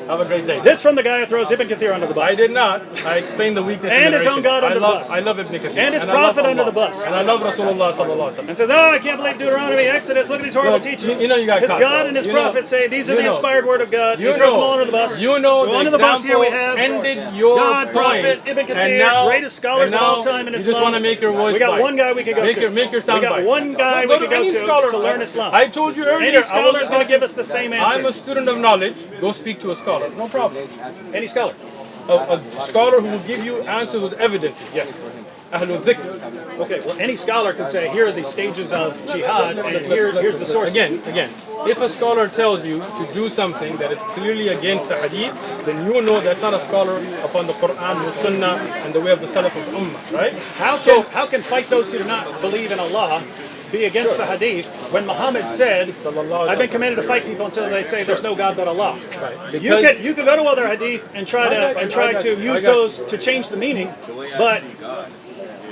Have a great day. This from the guy who throws Ibn Kathir under the bus. I did not. I explained the weakness And in the his own narration. God under I the love, bus. I love Ibn Kathir. And his I love prophet under Allah. the bus. And I love Rasulullah sallallahu alaihi wasallam. And says, oh, I can't believe Deuteronomy, Exodus, look at these horrible Look, teachings. you know you got His caught, God bro. and his You know- prophet say these are you the know. inspired word of God. You He throws know. them all under the bus. You know so the under the bus here we example have ended your God, prophet, point. Ibn Kathir, And now- greatest scholars and of all now time in you Islam. just want to make your voice We got bites. one guy we could go make to. Your sound we got bites. one guy Go we could go any to scholar. learn Islam. I told you earlier. Any scholar is going to give us the same answer. I'm a student of knowledge. Go speak to a scholar. No problem. Any scholar. A scholar who will give you answers with evidence. Yes. Ahlul dhikr. Okay, well, any scholar can say, here are the stages of jihad, and here's the source. Again, if a scholar tells you to do something that is clearly against the hadith, then you know that's not a scholar upon the Quran, the Sunnah, and the way of the Salaf of Ummah, right? How can fight those who do not believe in Allah be against the hadith when Muhammad said, I've been commanded to fight people until they say there's no God but Allah. Right. You could go to other hadith and try to use those to change the meaning, but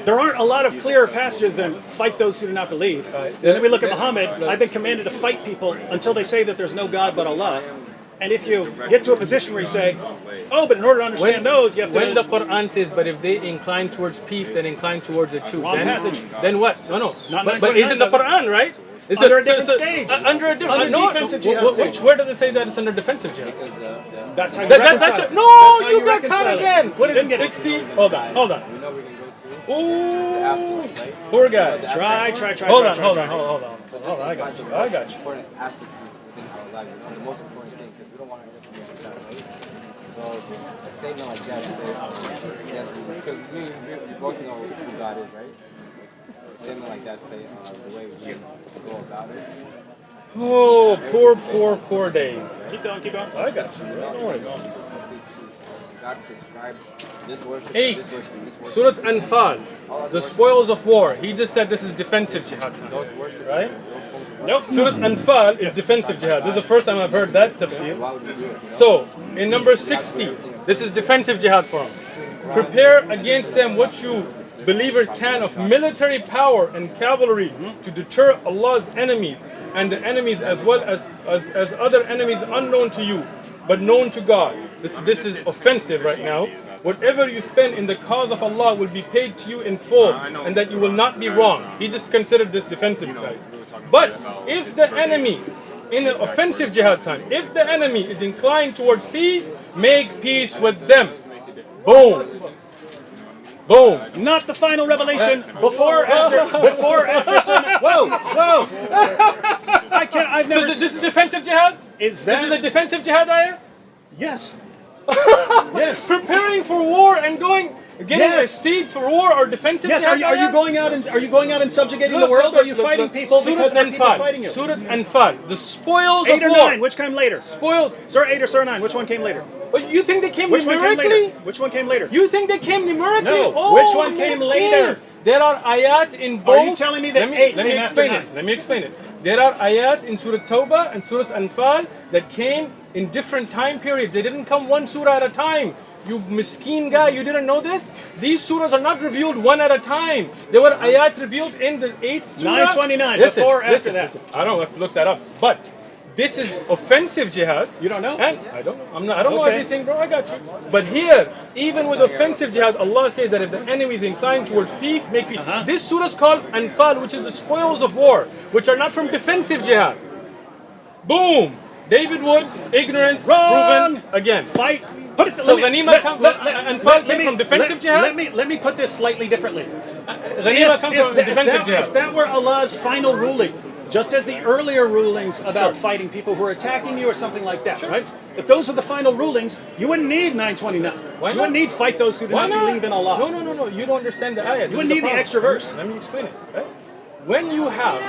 there aren't a lot of clearer passages than fight those who do not believe. And then we look at Muhammad, I've been commanded to fight people until they say that there's no God but Allah. And if you get to a position where you say, oh, but in order to understand those, you have to... When the Quran says, but if they incline towards peace, then incline towards it too. Wrong then, passage. Then what? No. Not But isn't the 929, Quran, right? It's Under a different stage. Under a different... Under defensive jihad stage. Where does it say that it's under defensive jihad? That's how you That's reconcile it. no, That's how you got reconcile caught it. again. What is Didn't it, get it. 60? Hold on. Ooh, poor guy. Try. Hold on. I got you. Important aspect within our life. The most important thing, because we don't want to get from that way. So a statement like that, say, yes, because we both know who God is, right? A statement like that, say, the way we go about it. Oh, poor days. Keep going. I got you. Don't worry. God prescribed this worship, 8. this worship, this worship. Surah Anfal, the spoils of war. He just said this is defensive jihad time, right? Nope. Surah Anfal is defensive jihad. This is the first time I've heard that tafsir. Why would we do it? So, in number 60, this is defensive jihad for them. Prepare against them what you believers can of military power and cavalry to deter Allah's enemies and the enemies as well as other enemies unknown to you but known to God. This is offensive right now. Whatever you spend in the cause of Allah will be paid to you in full, and that you will not be wrong. He just considered this defensive jihad. But if the enemy, in an offensive jihad time, if the enemy is inclined towards peace, make peace with them. Boom. Not the final revelation. Before, after. Whoa. I've So never. this is defensive jihad? Is This is a that? defensive jihad ayah? Yes. Yes. Preparing for war and getting Yes. steeds for war or defensive Yes. jihad Are you ayah? going out and subjugating the world? Or are you fighting people because there are people fighting you? Surah Anfal, the spoils 8 of or war. 9? Which came later? Spoils. Surah 8 or Surah 9? Which one came later? But you think they came Which one came numerically? later? Which one came later? You think they came numerically? No. Oh, Which one came miskin. later? There are ayat in both. Are you telling me that 8 let me came after explain 9? it. Let me explain it. There are ayat in Surah Tawbah and Surah Anfal that came in different time periods. They didn't come one surah at a time. You miskin guy, you didn't know this? These surahs are not revealed one at a time. There were ayat revealed in the 8th surah. 929, before or after that? I don't have to look that up. But this is offensive jihad. You don't know? And I don't know. I don't know Okay. everything, bro. I got you. But here, even with offensive jihad, Allah says that if the enemy is inclined towards peace, make peace. This surah is called Anfal, which is the spoils of war, which are not from defensive jihad. Boom! David Woods, ignorance Wrong! proven again. Fight. Put it. So Ghanima came from defensive jihad? Let me put this slightly differently. Ghanima comes from defensive If jihad. that were Allah's final ruling, just as the earlier rulings about fighting people who are attacking you or something like that, right? If those were the final rulings, you wouldn't need 929. Why You not? wouldn't need fight those who do Why not believe in Allah. No. You don't understand the ayah. You wouldn't need the extra verse. Let me explain it. Right? When you have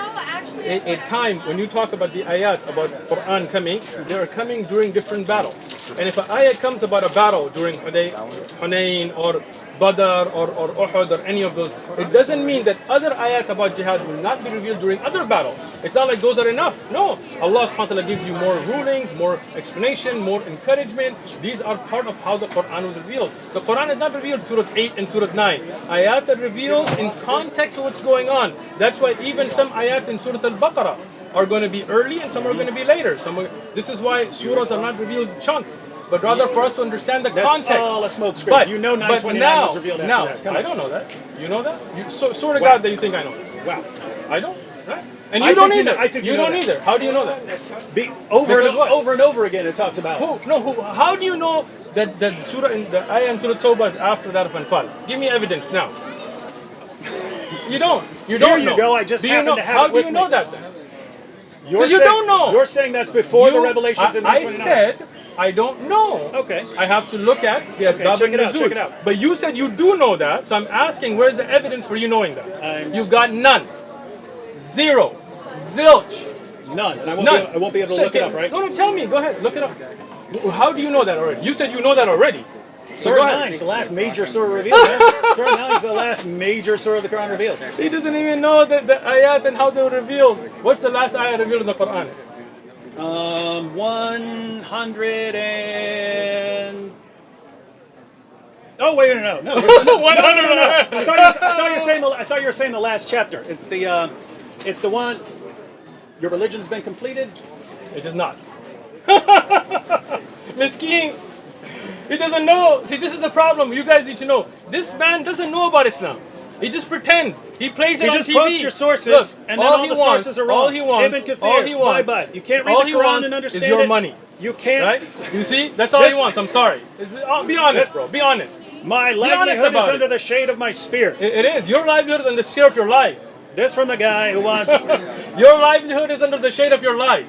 a time when you talk about the ayat about Quran coming, they are coming during different battles. And if an ayat comes about a battle during Hunayn or Badr or Uhud or any of those, it doesn't mean that other ayat about jihad will not be revealed during other battles. It's not like those are enough. No. Allah subhanahu wa ta'ala gives you more rulings, more explanation, more encouragement. These are part of how the Quran was revealed. The Quran is not revealed Surah 8 and Surah 9. Ayat are revealed in context of what's going on. That's why even some ayat in Surah Al-Baqarah are going to be early and some are going to be later. This is why surahs are not revealed chunks, but rather for us to understand the That's context. all a smoke screen. You know 929 was revealed after that. Come I on. don't know that. You know that? Swear to God that you think I know. Wow. I don't. Right? And I you don't think you either. know- I think you you know don't that. either. How do you know that? Over and over again it talks about. How do you know that the surah in the ayah in Surah Tawbah is after that of Anfal? Give me evidence now. You don't. You don't Here you know. go, I just do you happen know? to have How it do with you know me. that then? You're You saying- don't know. You're saying that's before the revelations in I 929. said I don't know. Okay. I have to look at the Asbab check it out, al-Nuzul. check it out. But you said you do know that, so I'm asking where's the evidence for you knowing that? You've got none. Zero. Zilch. None. And I None. won't be able to look it up, right? No, tell me. Go ahead. Look it up. How do you know that already? You said you know that already. So Surah go ahead. 9 is the last major surah revealed. Man. Surah 9 is the last major surah of the Quran revealed. He doesn't even know the ayat and how they were revealed. What's the last ayat revealed in the Quran? 100 and... Oh wait, no. 100. I thought you were saying the last chapter. It's the one. Your religion's been completed. It is not. Miskeen. He doesn't know. See, this is the problem. You guys need to know. This man doesn't know about Islam. He just pretends. He plays it on TV. He just quotes your sources, Look, and then all the wants, sources are wrong. All he wants, Ibn Kathir, all he wants, bye-bye. You can't read all the he Quran wants and understand is your it. money. You can't. Right? You see? That's all This- he wants. I'm sorry. Be honest, bro. Be honest. My honest livelihood is about it. under the shade of my spear. It is. Your livelihood is under the shade of your lies. This from the guy who wants Your livelihood is under the shade of your lies.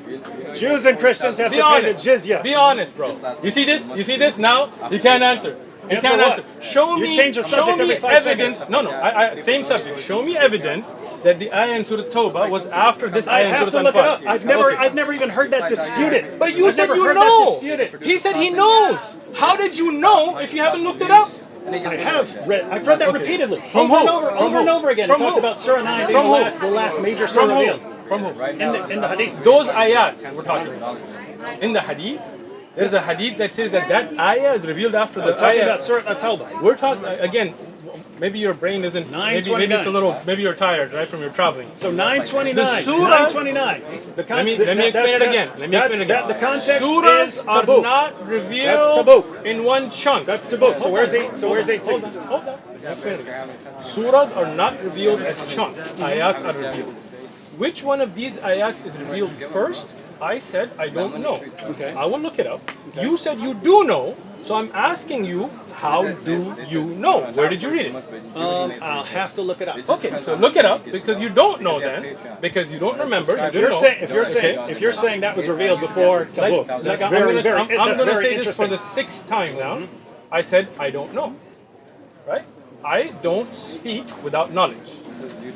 Jews and Christians have Be to pay the honest. jizya. Be honest, bro. You see this? You see this? Now you can't answer. You Answer can't what? answer. Show You me. change the subject show me every 5 evidence. seconds. No. Same subject. Show me evidence that the ayah in Surah Tawbah was after this I ayah in have Surah to look it Al-Anfal. up. I've never even heard that disputed. But you I've said never you heard know. that disputed. He said he knows. How did you know if you haven't looked it up? I have read. I've read that Okay. repeatedly, From over who? and over, From over and who? over again. From It talks who? about Surah 9 being From who? the last major surah From who? revealed From who? in the hadith. Those ayats we're talking about. In the hadith, there's a hadith that says that ayah is revealed after the We're talking ayah. about Surah At-Tawbah. We're talking again. Maybe your brain isn't. Maybe it's a 9:29. little. Maybe you're tired, right, from your traveling. So 929. The surahs- 929. The Let me explain it again. Let me explain it again. The context Surahs is are Tabuk. not revealed That's Tabuk. in one chunk. That's Tabuk. So where's 860? Hold on. Explain it again. Surahs are not revealed as chunks. Ayat are revealed. Which one of these ayats is revealed first? I said I don't know. Okay. I will look it up. You said you do know. So I'm asking you, how do you know? Where did you read it? I'll have to look it up. Okay, so look it up because you don't know then, because you don't remember. You If didn't you're know. saying Okay. if you're saying that was revealed before Tabuk, that's I'm very gonna, very I'm that's gonna very say this for interesting. the 6th time now. I said I don't know. Right? I don't speak without knowledge.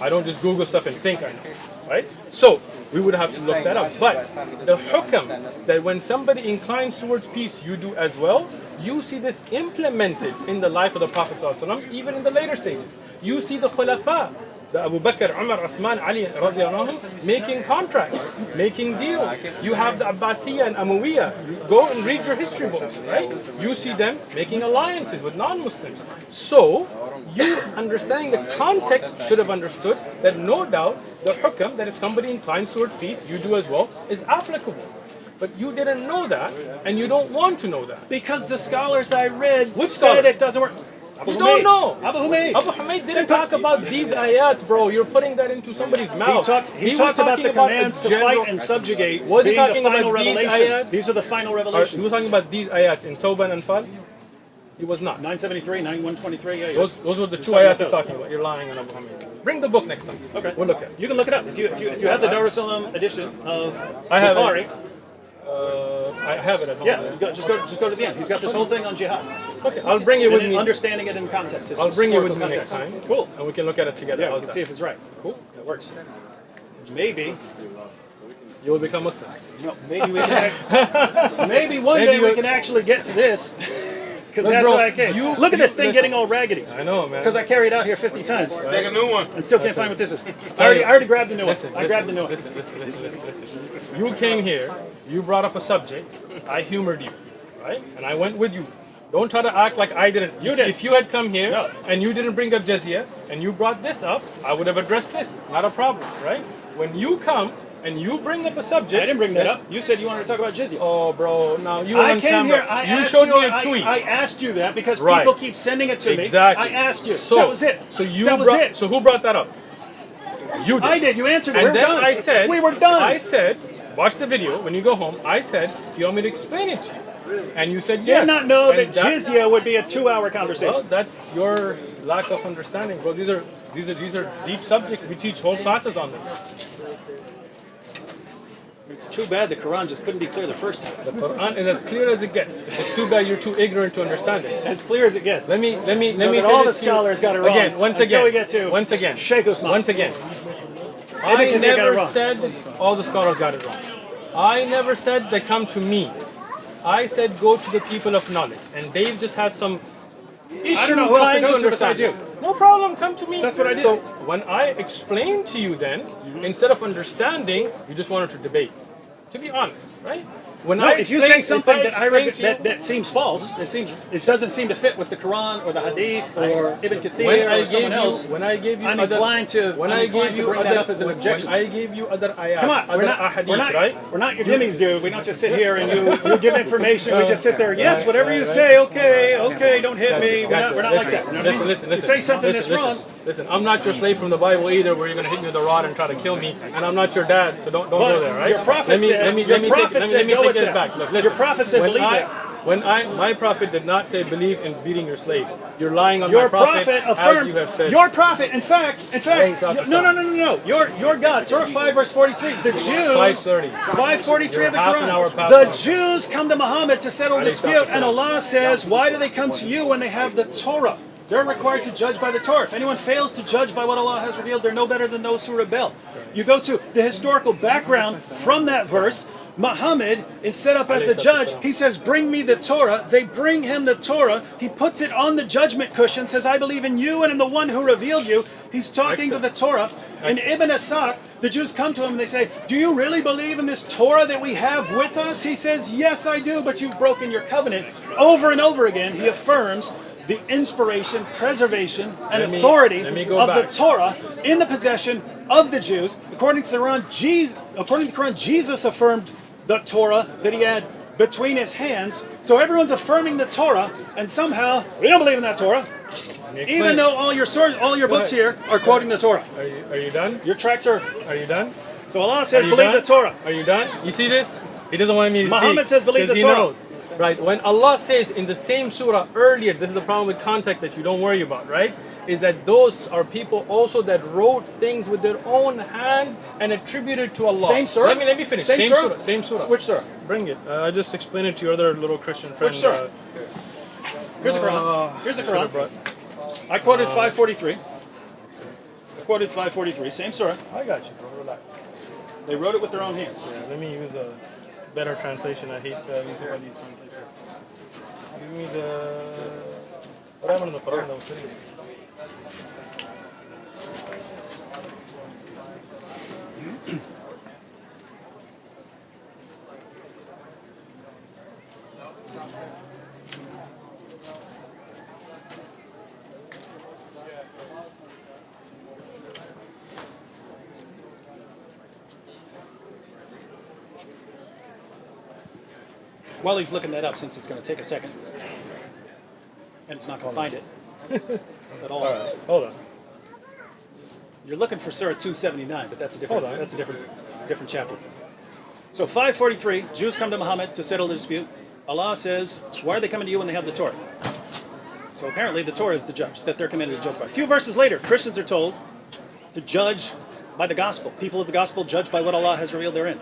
I don't just Google stuff and think I know. Right? So we would have to look that up. But the hukam that when somebody inclines towards peace, you do as well. You see this implemented in the life of the Prophet ﷺ, even in the later stages. You see the Khulafa, the Abu Bakr, Umar, Uthman, Ali radiallahu anhum, making contracts, making deals. You have the Abbasiyya and Umayyah. You go and read your history books, right? You see them making alliances with non-Muslims. So you understanding the context should have understood that no doubt the hukam that if somebody inclines toward peace, you do as well, is applicable. But you didn't know that, and you don't want to know that. Because the scholars I read Which said scholars? it doesn't work. Abu You Humayd. don't know. Abu Humayd. Abu Hamid didn't talk about these ayat, bro. You're putting that into somebody's mouth. He was talked about talking the commands a to general- fight and subjugate Was he being the talking final about these revelations. ayat? These are the final He revelations. was talking about these ayat in Tawbah and Anfal. He was not. 973, 9123. Yeah, yeah. Those were the two talking about ayat he's those. talking about. You're lying on Abu Hamid. Bring the book next time. Okay. We'll look at it. You can look it up if you have the Dar es Salaam edition of I have Bukhari. it. I have it at home. Yeah, just go to the end. He's got this whole thing on jihad. Okay, I'll bring it with And me. understanding it in context. I'll bring it with me historical next context. time. Cool. And we can look at it together. Yeah, we How's can that? see if it's right. Cool. That works. Maybe. You will become Muslim. No, maybe we can. Maybe one Maybe day we we- can actually get to this. Because Look, that's bro, why I came. you- Look at this you- thing listen. getting all raggedy. I know, man. Because I carried it out here 50 times. Take a new one. And still can't find what this is. I already grabbed the new one. I grabbed the new one. Listen. You came here, you brought up a subject, I humored you, right? And I went with you. Don't try to act like I didn't. You did. If you had come here No. and you didn't bring up Jizya and you brought this up, I would have addressed this. Not a problem, right? When you come and you bring up a subject, I didn't bring that up. You said you wanted to talk about Jizya. Oh, bro, now you were I on came camera. here. I you asked showed you. me a tweet. I asked you that because Right. people keep sending it to Exactly. me. I asked you. So that was it. So you that was brought, it. So who brought that up? You did. I did. You answered. And We're then done. I said, we were done. I said, watch the video when you go home. I said, do you want me to explain it to you? And you said yes. did not know And that Jizya would be a 2-hour conversation. Well, that's your lack of understanding, bro. These are deep subjects. We teach whole classes on them. It's too bad the Quran just couldn't be clear the first time. The Quran is as clear as it gets. It's too bad you're too ignorant to understand it. As clear as it gets. Let me So say that all the this to you. scholars got it wrong. Again, once until again. we get to once again. Shaykh Uthman. Once again. Kathir I got it never wrong. said all the scholars got it wrong. I never said they come to me. I said go to the people of knowledge. And Dave just has some issue I don't know who else to trying go to understand besides it. No problem, come to me. That's what I did. So when I explained to you then, instead of understanding, you just wanted to debate. To be honest, right? when No, I if you explain- say something if that I read explain to you- that seems false, it doesn't seem to fit with the Quran or the Hadith or Ibn when Kathir I or someone gave else. you, when I gave you I'm other, inclined to when I'm I inclined gave to you bring other, that up as an objection. When I gave you other ayat, Come on, other ahadith, right? we're not your dimmies, dude. We don't just sit here and you give information. We just sit there. Yes, whatever you say. Okay, don't hit me. We're not like that. You know what I mean? Listen. You say something that's wrong. Listen, I'm not your slave from the Bible either, where you're gonna hit me with a rod and try to kill me, and I'm not your dad, so don't go there, right? Your prophet said. Let me take this back. Look, listen. Your prophet said, believe that. My prophet did not say believe in beating your slaves. You're lying on Your my prophet, prophet as affirmed. you have said. Your prophet, in fact, stop. no. Your God, Surah 5, verse 43. The Jews, 5:30. 543 of the Half an hour Quran. past The now. Jews come to Muhammad to settle dispute, and Allah says, why do they come to you when they have the Torah? They're required to judge by the Torah. If anyone fails to judge by what Allah has revealed, they're no better than those who rebel. You go to the historical background from that verse. Muhammad is set up as the judge. He says, bring me the Torah. They bring him the Torah. He puts it on the judgment cushion, says, I believe in you and in the one who revealed you. He's talking to the Torah. In Ibn Asad, the Jews come to him and they say, do you really believe in this Torah that we have with us? He says, yes, I do, but you've broken your covenant. Over and over again, he affirms the inspiration, preservation, and authority of the Torah in the possession of the Jews. According to the Quran, Jesus affirmed the Torah that he had between his hands. So everyone's affirming the Torah, and somehow we don't believe in that Torah, even though all your books here are quoting the Torah. Are you done? Your tracks are. Are you done? So Allah says, believe the Torah. Are you done? You see this? He doesn't want me to speak. Muhammad says, believe the 'cause he Torah. knows. Right, when Allah says in the same surah earlier, this is the problem with context that you don't worry about, right? Is that those are people also that wrote things with their own hands and attributed to Allah. Same surah? Let me finish. Same surah? Same surah. Which surah? Bring it. I just explained it to your other little Christian friend. Which surah? Here's the Quran. Here's the Quran. I quoted 543. Same surah. I got you, bro. Relax. They wrote it with their own hands. Yeah, let me use a better translation. I hate using all these translations. Give me the. What happened in the Quran that was sitting? While he's looking that up, since it's going to take a second, and it's not going to find it at all. Hold on. You're looking for Surah 279, but that's a different chapter. So 543, Jews come to Muhammad to settle the dispute. Allah says, why are they coming to you when they have the Torah? So apparently the Torah is the judge that they're commanded to judge by. A few verses later, Christians are told to judge by the gospel. People of the gospel judge by what Allah has revealed therein.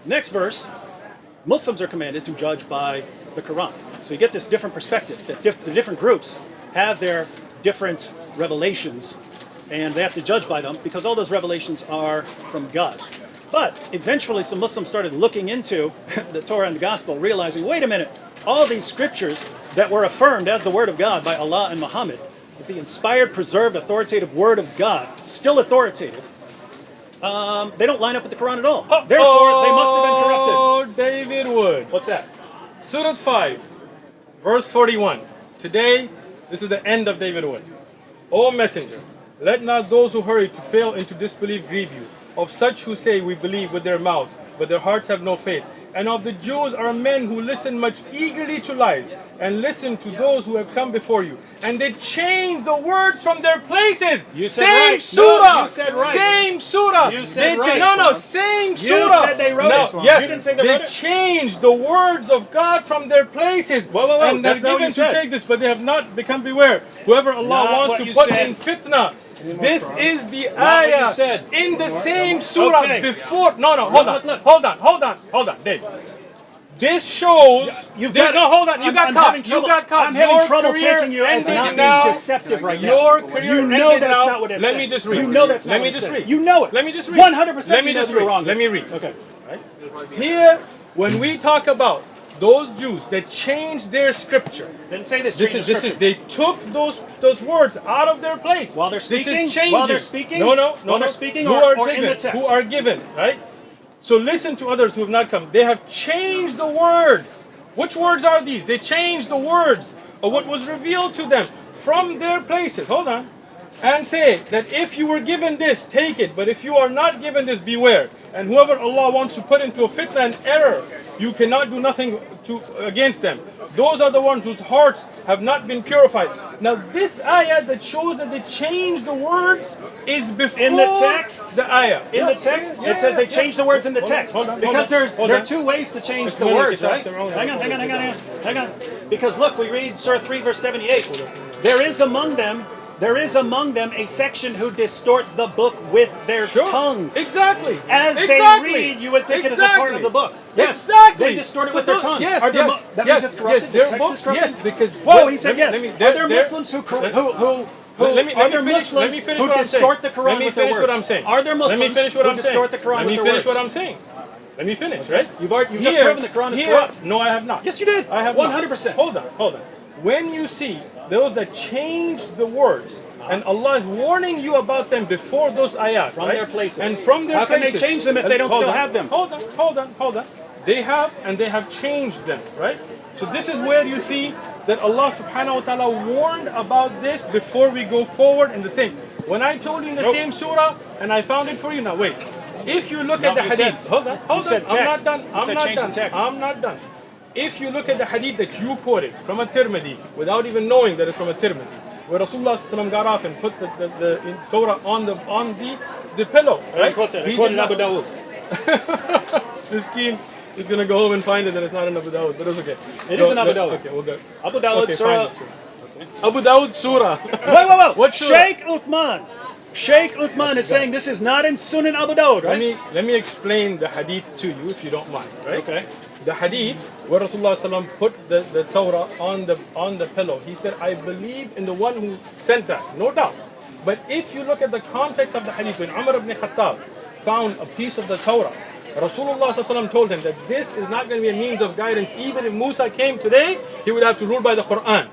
Next verse, Muslims are commanded to judge by the Quran. So you get this different perspective, that the different groups have their different revelations, and they have to judge by them because all those revelations are from God. But eventually some Muslims started looking into the Torah and the Gospel, realizing, wait a minute, all these scriptures that were affirmed as the Word of God by Allah and Muhammad, is the inspired, preserved, authoritative Word of God, still authoritative, they don't line up with the Quran at all. Therefore, they must have been corrupted. Oh, David Wood. What's that? Surah 5, verse 41. Today, this is the end of David Wood. O Messenger, let not those who hurry to fail and to disbelieve grieve you. Of such who say we believe with their mouths, but their hearts have no faith. And of the Jews are men who listen much eagerly to lies, and listen to those who have come before you. And they change the words from their places. You said same right. surah. No, you said right. Same surah. You said right. No, same surah. You said they wrote it. Yes, You didn't say they wrote it. changed the words of God from their places. Whoa. And That's they're not what given you to said. take this, but they have not become beware. Whoever Allah Not wants what to you put said. in fitna. This is the what ayah you said. in the same surah Okay. before. No, Look. hold on, Dave. This shows. You've got. No, hold on. You got caught. You got caught. I'm having Your trouble career taking you as ended not now. being deceptive right now. Your career You know ended that's now. not what it Let said. me just read. You know that's not Let what me it just said. read. You know it. Let me just read. 100% Let me you know just you're read. wrong. Let me read. Okay. Here, when we talk about those Jews that changed their scripture, Didn't say this. this change is the this is scripture. they took those words out of their place While they're This speaking? is changing. While they're speaking? No. While they're speaking who or are in given, the text? Who are given, right? So listen to others who have not come. They have changed the words. Which words are these? They changed the words of what was revealed to them from their places. Hold on. And say that if you were given this, take it. But if you are not given this, beware. And whoever Allah wants to put into a fitna and error, you cannot do nothing against them. Those are the ones whose hearts have not been purified. Now this ayah that shows that they changed the words is before In the text? the ayah. In the text, it says they changed the words in the text. Because there are two ways to change the words, right? Hang on. Because look, we read Surah 3, verse 78. There is among them a section who distort the book with their tongues. Exactly. As they read, you would think it is a part of the book. Yes, exactly. They distort it with their tongues. Yes, that means it's corrupted? The text is corrupted? Yes, because... Whoa, he said yes. Are there Muslims who distort the Quran with their words? Are there Muslims who distort the Quran with their words? Let me finish what I'm saying. Let me finish, right? You've just proven the Quran is corrupt. No, I have not. Yes, you did. I have 100%. Hold on. When you see those that change the words, and Allah is warning you about them before those ayat, From their places. And from their How can places. they change them if they don't still have them? Hold on. They have changed them, right? So this is where you see that Allah subhanahu wa ta'ala warned about this before we go forward in the same. When I told you in the same surah, and I found it for you, now wait. If you look at the hadith, hold on. I'm not done. If you look at the hadith that you quoted from a Tirmidhi, without even knowing that it's from a Tirmidhi, where Rasulullah ﷺ got off and put the Torah on the pillow, right? I quoted Abu Dawud. Miskeen is going to go home and find it that it's not in Abu Dawud, but it's okay. It is in Abu Dawud. Okay, we'll go. Abu Dawud Surah. Abu Dawud Surah. Wait. What surah? Sheikh Uthman is saying this is not in Sunan Abu Dawud, right? Let me explain the hadith to you if you don't mind, right? Okay. The hadith where Rasulullah ﷺ put the Torah on the pillow. He said, I believe in the one who sent that, no doubt. But if you look at the context of the hadith, when Umar ibn Khattab found a piece of the Torah, Rasulullah ﷺ told him that this is not going to be a means of guidance. Even if Musa came today, he would have to rule by the Quran.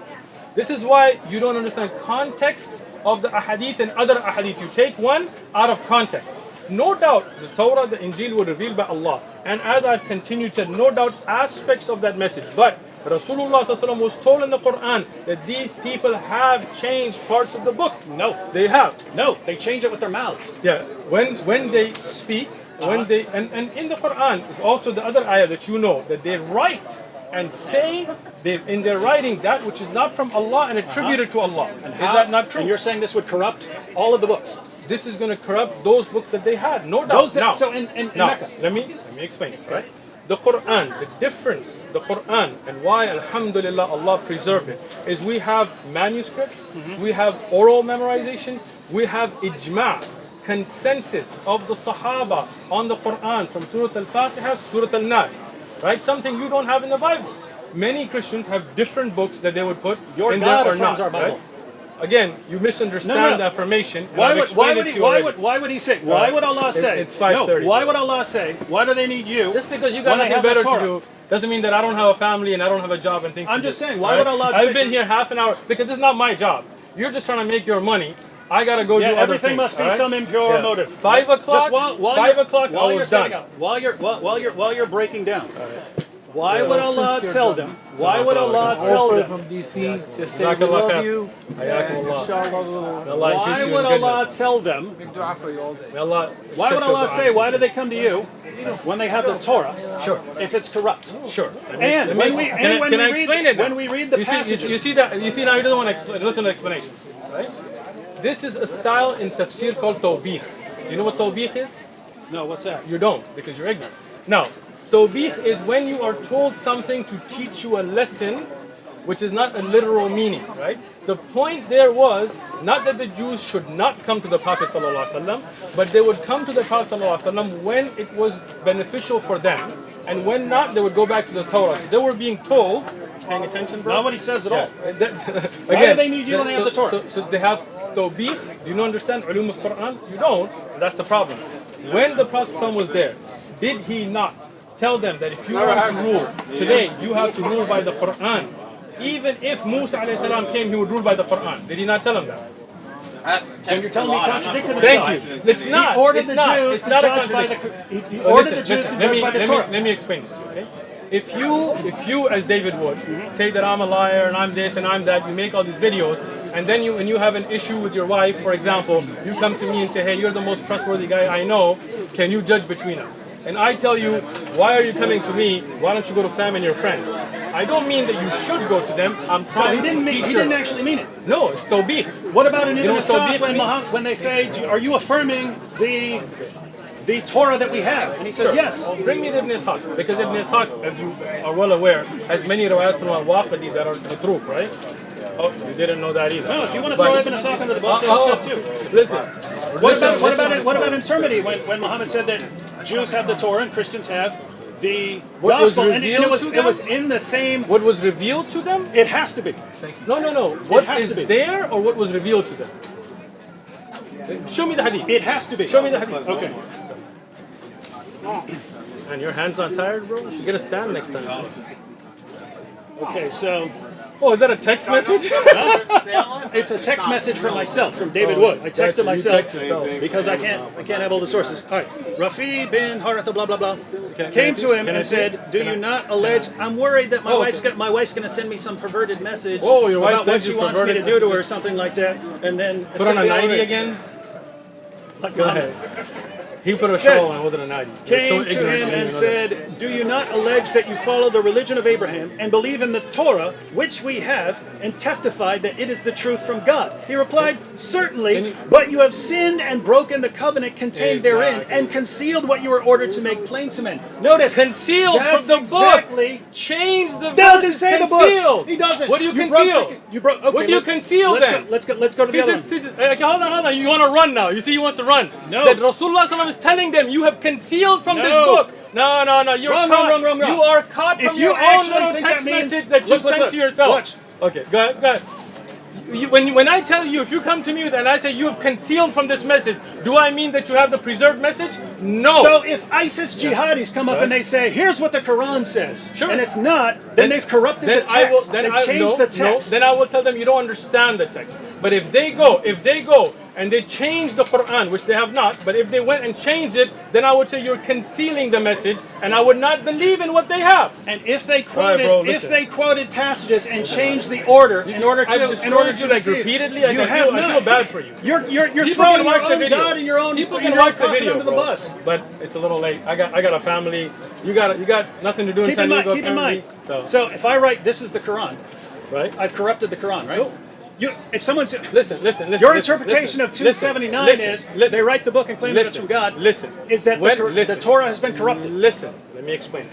This is why you don't understand context of the ahadith and other ahadith. You take one out of context. No doubt the Torah, the Injil were revealed by Allah. And as I've continued to, no doubt aspects of that message. But Rasulullah ﷺ was told in the Quran that these people have changed parts of the book. No. They have. No, they change it with their mouths. Yeah. When they speak, when they and in the Quran is also the other ayah that you know, that they write and say in their writing that which is not from Allah and attributed to Allah. Is that not true? And you're saying this would corrupt all of the books? This is going to corrupt those books that they had, no doubt. So in Mecca. Let me explain it, right? The Quran, the difference, the Quran, and why, alhamdulillah, Allah preserved it, is we have manuscript, we have oral memorization, we have ijma', consensus of the Sahaba on the Quran, from Surah Al-Fatiha, Surah Al-Nas, right? Something you don't have in the Bible. Many Christians have different books that they would put in there or not, right? Again, you misunderstand the affirmation. Why would he say? Why would Allah say? It's 5:30. No, why would Allah say? Why do they need you? Just because you got nothing better to do doesn't mean that I don't have a family and I don't have a job and things. I'm just saying, why would Allah say? I've been here half an hour because this is not my job. You're just trying to make your money. I gotta go do other everything things. Must be some impure motive. 5 o'clock. Just while 5 o'clock. While I you're was done. While you're breaking down. Why would Allah tell them? Why would Allah tell them? From DC, just say we love you. Inshallah. Why would Allah tell them? Big dua for you all day. Why would Allah say? Why do they come to you when they have the Torah? Sure. If it's corrupt. Sure. And when we read the passages, you see now he doesn't want to listen to explanation, right? This is a style in tafsir called tawbih. You know what tawbih is? No, what's that? You don't, because you're ignorant. Now, tawbih is when you are told something to teach you a lesson, which is not a literal meaning, right? The point there was not that the Jews should not come to the Prophet ﷺ, but they would come to the Prophet ﷺ when it was beneficial for them, and when not, they would go back to the Torah. They were being told, paying attention, bro? Not what he says at all. Again, why do they need you when they have the Torah? So they have tawbih. Do you not understand ulum al-Quran? You don't. That's the problem. When the Prophet ﷺ was there, did he not tell them that if you want to rule today, you have to rule by the Quran? Even if Musa alayhi salam came, he would rule by the Quran. Did he not tell them that? And you're telling me he contradicted Thank himself. you. It's not. He ordered It's the not. Jews It's to not a judge by the. contradiction. He ordered the Jews to Listen, judge by the Torah. let me explain this to you, okay? If you as David would say that I'm a liar and I'm this and I'm that, you make all these videos, and then when you have an issue with your wife, for example, you come to me and say, hey, you're the most trustworthy guy I know, can you judge between us? And I tell you, why are you coming to me? Why don't you go to Sam and your friends? I don't mean that you should go to them. I'm trying to teach He you. didn't actually mean it. No, it's tawbih. What about in You Ibn know what tawbih Asad means? when they say, are you affirming the Torah that we have? And he says, yes. Well, bring me the Ibn Ishaq, because Ibn Ishaq, as you are well aware, has many riwayat from al-Waqidi that are matruk, right? Oh, you didn't know that either. No, if you want to throw Ibn Asad under the bus, that's good too. Listen. What about infirmity when Muhammad said that Jews have the Torah and Christians have the What was gospel, and revealed to it them? was in the same. What was revealed to them? It has to be. No. What has is to be. there or what was revealed to them? Show me the hadith. It has to be. Show me the hadith. Okay. And your hand's not tired, bro? You get a stand next time. Okay, so Oh, is that a text message? it's a text message from myself, from David Wood. I texted You myself text yourself. because I can't have all the sources. All right, Rafi bin Haratha, blah blah blah, Can came I to him can I and see? said, "Do Can you I- not allege? I'm worried that my Oh, wife's okay. gonna send me some perverted message Oh, your wife about what sends she you wants me to perverted do to her, or messages? something like that." And then it's Put on gonna a be all 90 right. again? Like, Go ahead. He put a Said- show on, wasn't a 90. You're so Came to ignorant, him you don't and even know that. said, "Do you not allege that you follow the religion of Abraham and believe in the Torah, which we have, and testified that it is the truth from God?" He replied, "Certainly, but you have sinned and broken the covenant contained therein, Exactly. and concealed what you were ordered to make plain to men." Notice, Concealed from that's the exactly, book. Change the doesn't verses. say the Concealed. book. He doesn't. What do you broke conceal? you broke. Okay, What do you conceal let's then? Go, let's go to the He other just, one. okay, hold on. You want to run now. You see he wants to run. No. That Rasulullah ﷺ is telling them, you have concealed from this No. book. No. You're Wrong, caught. wrong. You are caught If from you your own actually little think that text means- message that you look, sent look. to yourself. Watch. Okay, go ahead. When I tell you, if you come to me and I say you have concealed from this message, do I mean that you have the preserved message? No. So if ISIS jihadis come up and they say, "Here's what the Quran says," Sure. and it's not, then they've corrupted the text. They've changed the text. Then I will tell them you don't understand the text. But if they go and they change the Quran, which they have not, but if they went and changed it, then I would say you're concealing the message, and I would not believe in what they have. And if they All right, bro, listen. quoted passages and changed the order in order to I've destroyed you like deceive, repeatedly. Like you I have feel not. bad for you. You're People throwing can watch your the own video. God and your own People your can own watch the prophet video, under the bro. bus. But it's a little late. I got a family. You got nothing to do in Keep San in mind. Diego. Keep in mind. apparently. So if I write, "This is the Quran," Right? I've corrupted the Quran, right? No. If someone said, Listen. your interpretation of 279 is they write the book and claim that it's from God. Listen. Is that the Torah has been corrupted? Listen. Let me explain it.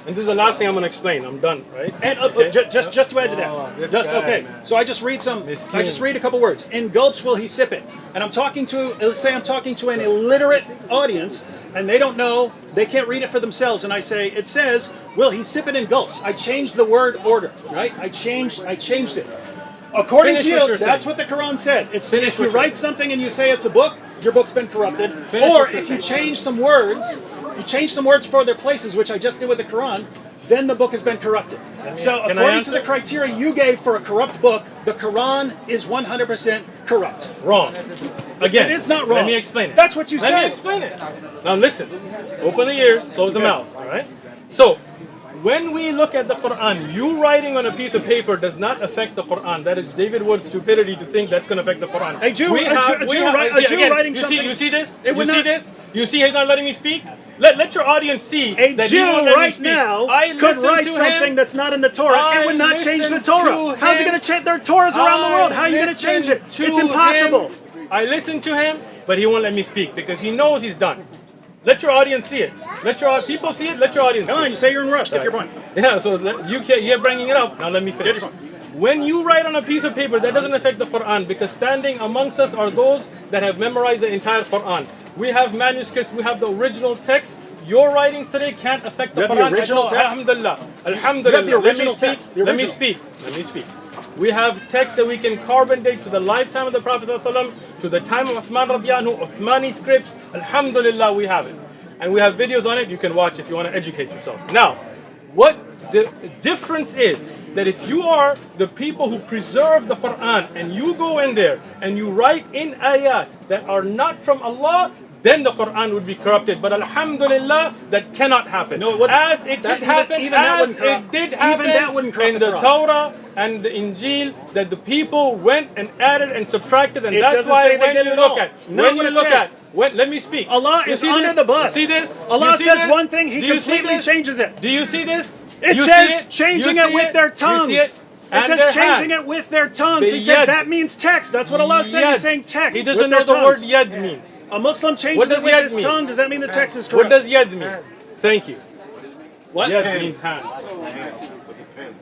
And this is the last thing I'm going to explain. I'm done, right? And Okay. just to add to that, Oh, this just guy, okay. man. So I just read a couple words. "In gulps will he sip it," and I'm talking to, let's say I'm talking to an illiterate audience, and they don't know, they can't read it for themselves, and I say it says, "Will he sip it in gulps?" I changed the word order, right? I changed it. According Finish to what you, you're that's saying. what the Quran said. It's Finish if you what you're write something and you say it's a book, your book's been corrupted. Finish Or what you're if you saying. change some words, for their places, which I just did with the Quran, then the book has been corrupted. So can I according to the answer? criteria you gave for a corrupt book, the Quran is 100% corrupt. Wrong. Again. It is not wrong. Let me explain it. That's what you Let said. me explain it. Now listen. Open the ears, close the mouth, all right? So, when we look at the Quran, you writing on a piece of paper does not affect the Quran. That is David Wood's stupidity to think that's going to affect the Quran. A Jew writing you something- you see this? It would You see not- this? You see he's not letting me speak? Let your audience see A that Jew he won't let me right speak. now I could listen write to something him. that's not in the Torah. It would not change the listen Torah. to How's it him. going to change? There are Torahs around the world. How are you going to change it? listen It's to impossible. him. I listen to him, but he won't let me speak because he knows he's done. Let your audience see it. Let your people see it. Let your audience Come see on, it. you say you're in a rush. Get your point. Yeah, so you're bringing it up. Now let me finish. When you write on a piece of paper, that doesn't affect the Quran because standing amongst us are those that have memorized the entire Quran. We have manuscripts. We have the original text. Your writings today can't affect the You have Quran. the original at all. text? Alhamdulillah. Alhamdulillah. You have the original text? The Let me original. speak. We have texts that we can carbon date to the lifetime of the Prophet ﷺ, to the time of Uthman radiallahu anhu, Uthmani scripts. Alhamdulillah, we have it. And we have videos on it you can watch if you want to educate yourself. Now, what the difference is that if you are the people who preserve the Quran and you go in there and you write in ayat that are not from Allah, then the Quran would be corrupted. But alhamdulillah, that cannot happen. No, it wouldn't. As it That- did happen, even that as wouldn't corrupt. it did Even happen that wouldn't corrupt in the the Quran. Torah and the Injil, that the people went and added and subtracted, and It that's doesn't why say they when did you at look all. at, Not when what you it look said. at, let me speak. Allah You is see under this? the bus. You see this? Allah You see says this? one thing, He Do you see completely this? changes it. Do you see this? It You says see it? changing You it see with their You tongues. see it? It And says their changing hand. it with their tongues. The He says yad. that means text. That's what Allah said. Yad. He's saying text. He doesn't with know their the word tongues. yad means. A Muslim changes What does it with yad his mean? tongue. Does that mean the text is What correct? does yad mean? Thank you. What? Yad means hand. With the pen.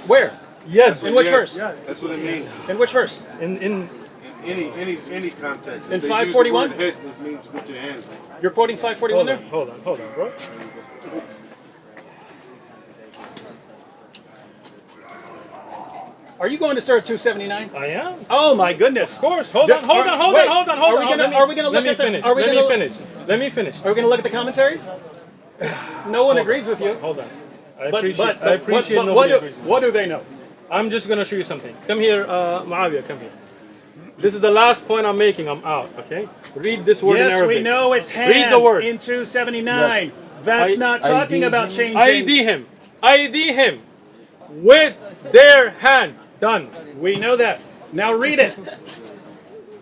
Where? Yad. In which Yeah, verse? That's what it means. In which verse? In In any context. In If they use the 541? word hit, it means with your hands. You're quoting 541 there? hold on, bro. Are you going to Surah 279? I am. Oh my goodness. Of course. Hold on. Wait, Hold are on. we gonna look at the? finish. Are we Let gonna me finish. Let me finish. Are we gonna look at the commentaries? No one agrees with you. Hold on. I But appreciate what nobody do, agrees with me. what do they know? I'm just gonna show you something. Come here, Muawiyah, come here. This is the last point I'm making. I'm out, okay? Read this word in Yes, Arabic. we know it's hand Read the word. in 279. That's not talking about changing. ID him with their hand. Done. We know that. Now read it.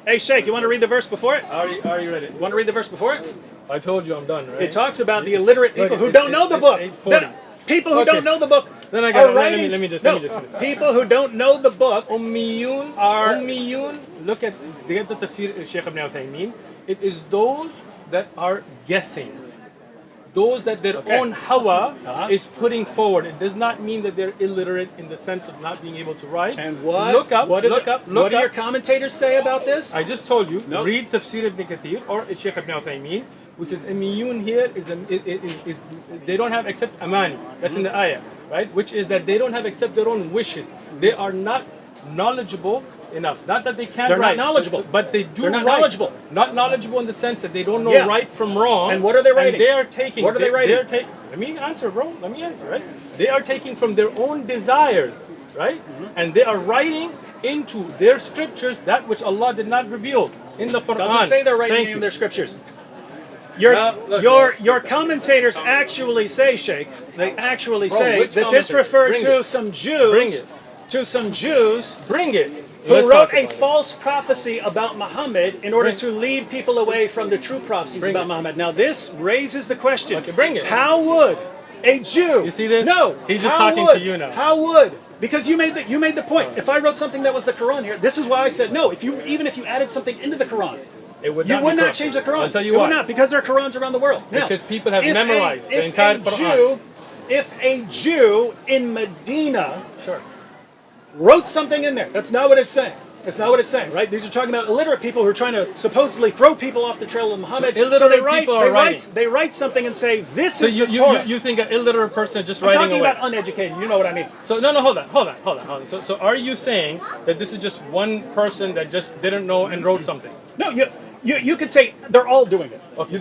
Hey, Shaykh, you want to read the verse before it? Are you ready? Want to read the verse before it? I told you I'm done, right? It talks about the illiterate people who it's- don't know the it's book. 8:40. People who Okay. don't know the book Then I are got writing. let me just no, finish. people who don't know the book Ummiyun are- Ummiyun. Look at the tafsir Shaykh Ibn Uthaymeen. It is those that are guessing. Those that their own hawa is putting forward. It does not mean that they're illiterate in the sense of not being able to write. And what? Look up. What do Look the- up. What Look do your up. commentators say about this? I just told you. No. Read Tafsir Ibn Kathir or Shaykh Ibn Uthaymeen, which is Ummiyun here is they don't have except amani. That's in the ayah, right? Which is that they don't have except their own wishes. They are not knowledgeable enough. Not that they can't They're not write, knowledgeable. but they do They're not write. knowledgeable. Not knowledgeable in the sense that they don't know Yeah. right from wrong. And what are they writing? And they are taking. What are they writing? Let me answer, bro. Let me answer, right? They are taking from their own desires, right? And they are writing into their scriptures that which Allah did not reveal in the Quran. Doesn't say they're writing Thank in you. their scriptures. Look. Your commentators actually say, Sheikh, they actually Bro, say which that this commentator? referred Bring to it. some Jews, Bring it. to some Jews Bring it. who Let's wrote talk a about it. false prophecy about Muhammad in order Bring- to lead people away from the true prophecies Bring about it. Muhammad. Now this raises the question. Okay, bring it. How would a Jew? You see this? No. He's just how talking would- to you now. How would? Because you made the point. If I wrote something that was the Quran here, this is why I said no. Even if you added something into the Quran, It would you not would be not corrupted. change the Quran. I'll tell you it why. would not, because there are Qurans around the world. Now, Because people have if memorized the if entire a Quran. If a Jew in Medina Sure. wrote something in there, that's not what it's saying. That's not what it's saying, right? These are talking about illiterate people who are trying to supposedly throw people off the trail of Muhammad. So illiterate they write, people are writing. they write something and say, this So is you, the Torah. you think an illiterate person is just I'm writing talking away? about uneducated. You know what I mean. So no, hold on. So are you saying that this is just one person that just didn't know and wrote something? No, you could say they're all doing it. Okay,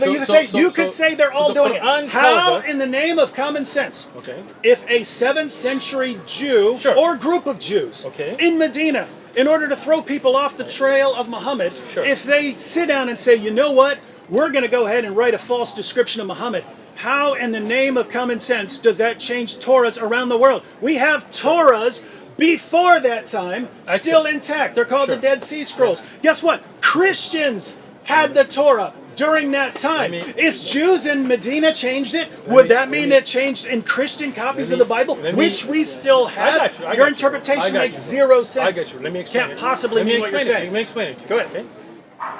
You could say they're all the doing Quran it. tells How, us- in the name of common sense, Okay. if a 7th century Jew Sure. or group of Jews Okay. in Medina, in order to throw people off the trail of Muhammad, Sure. if they sit down and say, you know what, we're going to go ahead and write a false description of Muhammad, how in the name of common sense does that change Torahs around the world? We have Torahs before that time still intact. They're called Sure. the Dead Sea Scrolls. Guess what? Christians had the Torah during that time. If Jews in Medina changed it, would that mean it changed in Christian copies of the Bible, which we still have? I got you. Your interpretation makes you. zero sense. I get you. Let me explain. Can't possibly Let me mean what you're explain it. saying. Let me explain it. Go ahead. Okay?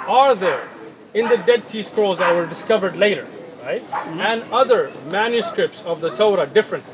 Are there in the Dead Sea Scrolls that were discovered later, right, and other manuscripts of the Torah differences?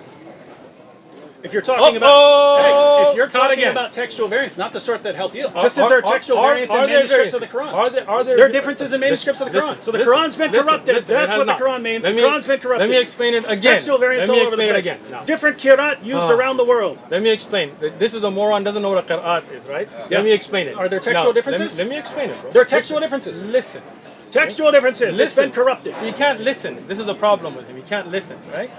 If you're talking if you're talking about textual variants, not the sort that help you, just as there are textual variants in manuscripts of the Quran. Are there There are differences in manuscripts of the Quran. Listen, So the listen, Quran's been listen, corrupted. listen, it That's has what the not. Quran means. Let The me- Quran's been corrupted. Let me explain it again. Textual variants Let me all over the explain it place. again. Now. Different kirat used around the world. Let me explain. This is a moron doesn't know what a qira'at is, right? Yeah. Let me explain it. Are there textual Now, differences? Let me explain it, bro. There are textual differences. Listen. Textual differences. It's been corrupted. So you can't listen. This is a problem with him. You can't listen, right?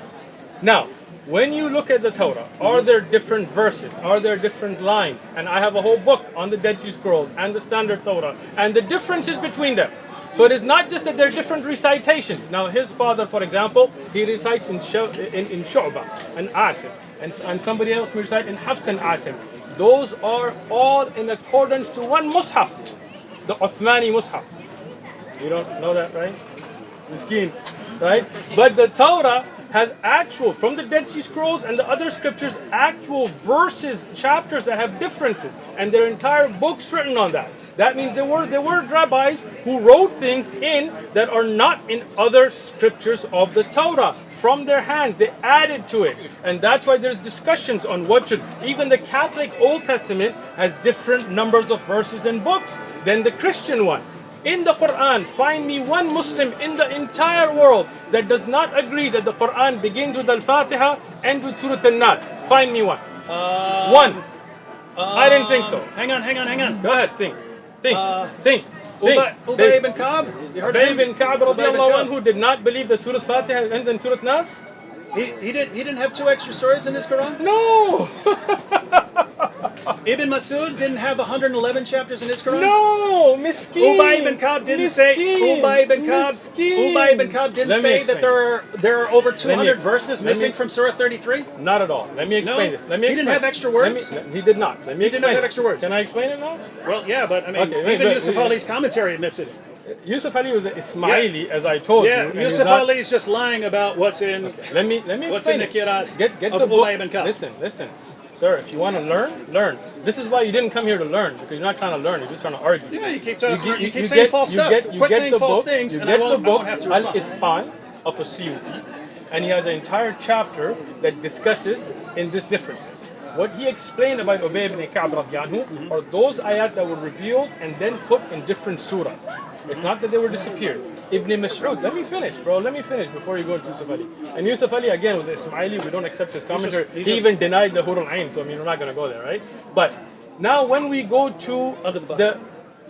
Now, when you look at the Torah, are there different verses? Are there different lines? And I have a whole book on the Dead Sea Scrolls and the Standard Torah and the differences between them. So it is not just that there are different recitations. Now, his father, for example, he recites in Shu'bah and Asim, and somebody else will recite in Hafs and Asim. Those are all in accordance to one Mus'haf, the Uthmani Mus'haf. You don't know that, right? Miskeen, right? But the Torah has actual, from the Dead Sea Scrolls and the other scriptures, actual verses, chapters that have differences, and there are entire books written on that. That means there were rabbis who wrote things in that are not in other scriptures of the Torah. From their hands, they added to it, and that's why there's discussions on what should. Even the Catholic Old Testament has different numbers of verses and books than the Christian one. In the Quran, find me one Muslim in the entire world that does not agree that the Quran begins with Al-Fatiha and with Surah An-Nas. Find me one. One. I didn't think so. Hang on. Go ahead, think. Think. Ubay ibn Ka'b? You heard of Ubay him? ibn Ka'b radiallahu anhu did not believe that Surah Fatiha ends in Surah Nas? He didn't have 2 extra surahs in his Quran? No! Ibn Masud didn't have 111 chapters in his Quran? No! Miskeen! Ubay ibn Ka'b didn't say Ubay ibn Ka'b didn't say that there are over 200 verses missing from Surah 33? Not at all. Let me explain this. Let me He didn't have extra words? He did not. Let me He did not explain have it. extra words. Can I explain it now? Well, yeah, but I mean, Okay, even but- Yusuf Ali's commentary admits it. Yusuf Ali was an Ismaili, as I told you. Yeah, and he's Yusuf not- Ali is just lying about what's in. Okay, let me What's explain in the it. Qira'at Get of the book. Ubay ibn Ka'b? Listen. Sir, if you want to learn. This is why you didn't come here to learn, because you're not trying to learn, you're just trying to argue. Yeah, you keep saying false stuff. Quit saying false things, and I won't have to respond. Al-Itqan of a Suyuti, and he has an entire chapter that discusses in these differences. What he explained about Ubay ibn Ka'b radiyallahu anhu are those ayat that were revealed and then put in different surahs. It's not that they were disappeared. Ibn Mas'ud, let me finish before you go to Yusuf Ali. And Yusuf Ali again was Ismaili, we don't accept his commentary. He even denied the Hurul Ain, so I mean we're not going to go there, right? But now when we go to the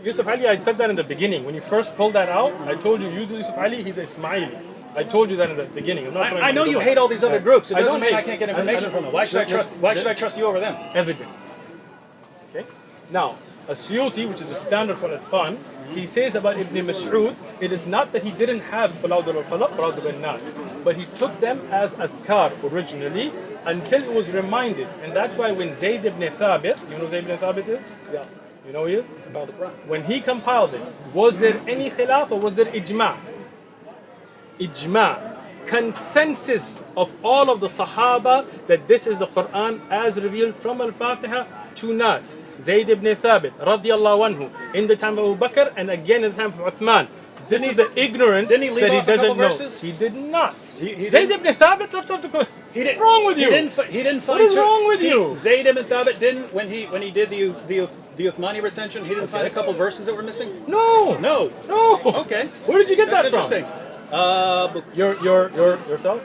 Yusuf Ali, I said that in the beginning. When you first pulled that out, I told you Yusuf Ali, he's Ismaili. I told you that in the beginning. I know you hate all these other groups. It I doesn't don't mean I hate. can't get information from them. Why should I trust you over them? Evidence. Okay? Now, a Suyuti, which is a standard for Itqan, he says about Ibn Mas'ud, it is not that he didn't have Qulawd al-Falaq, Qulawd al-Nas, but he took them as adhkar originally until it was reminded. And that's why when Zayd ibn Thabit, you know who Zayd ibn Thabit is? Yeah. You know who he is? About the Quran. When he compiled it, was there any khilaf or was there ijma'? Ijma'. Consensus of all of the Sahaba that this is the Quran as revealed from Al-Fatiha to Nas. Zayd ibn Thabit radiyallahu anhu in the time of Abu Bakr and again in the time of Uthman. This is the ignorance didn't he leave that he off a couple doesn't know. verses? He did not. He Zayd didn't- ibn Thabit left off the Quran. What's wrong with you? He didn't find. What is wrong with you? Zayd ibn Thabit didn't when he did the Uthmani recension. He didn't find a couple verses that were missing. No. No. Okay. Where did you get That's that from? interesting. Yourself?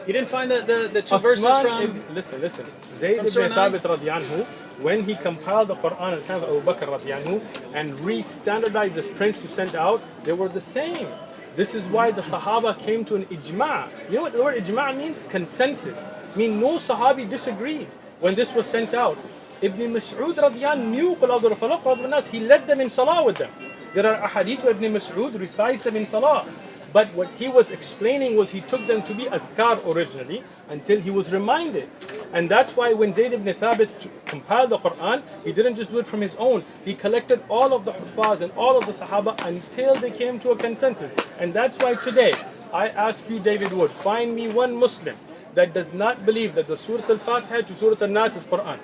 You didn't find the 2 verses from. Listen. Zayd Surah ibn 9? Thabit radiyallahu anhu, when he compiled the Quran at the time of Abu Bakr radiyallahu anhu and re-standardized the prints to send out, they were the same. This is why the Sahaba came to an ijma'. You know what the word ijma' means? Consensus. I mean, no Sahabi disagreed when this was sent out. Ibn Mas'ud radiyallahu anhu knew Qulawd al-Falaq, Qulawd al-Nas. He led them in salah with them. There are ahadith where Ibn Mas'ud recites them in salah. But what he was explaining was he took them to be adhkar originally until he was reminded. And that's why when Zayd ibn Thabit compiled the Quran, he didn't just do it from his own. He collected all of the Huffaz and all of the Sahaba until they came to a consensus. And that's why today, I ask you, David Wood, find me one Muslim that does not believe that the Surah Al-Fatiha to Surah Al-Nas is Quran.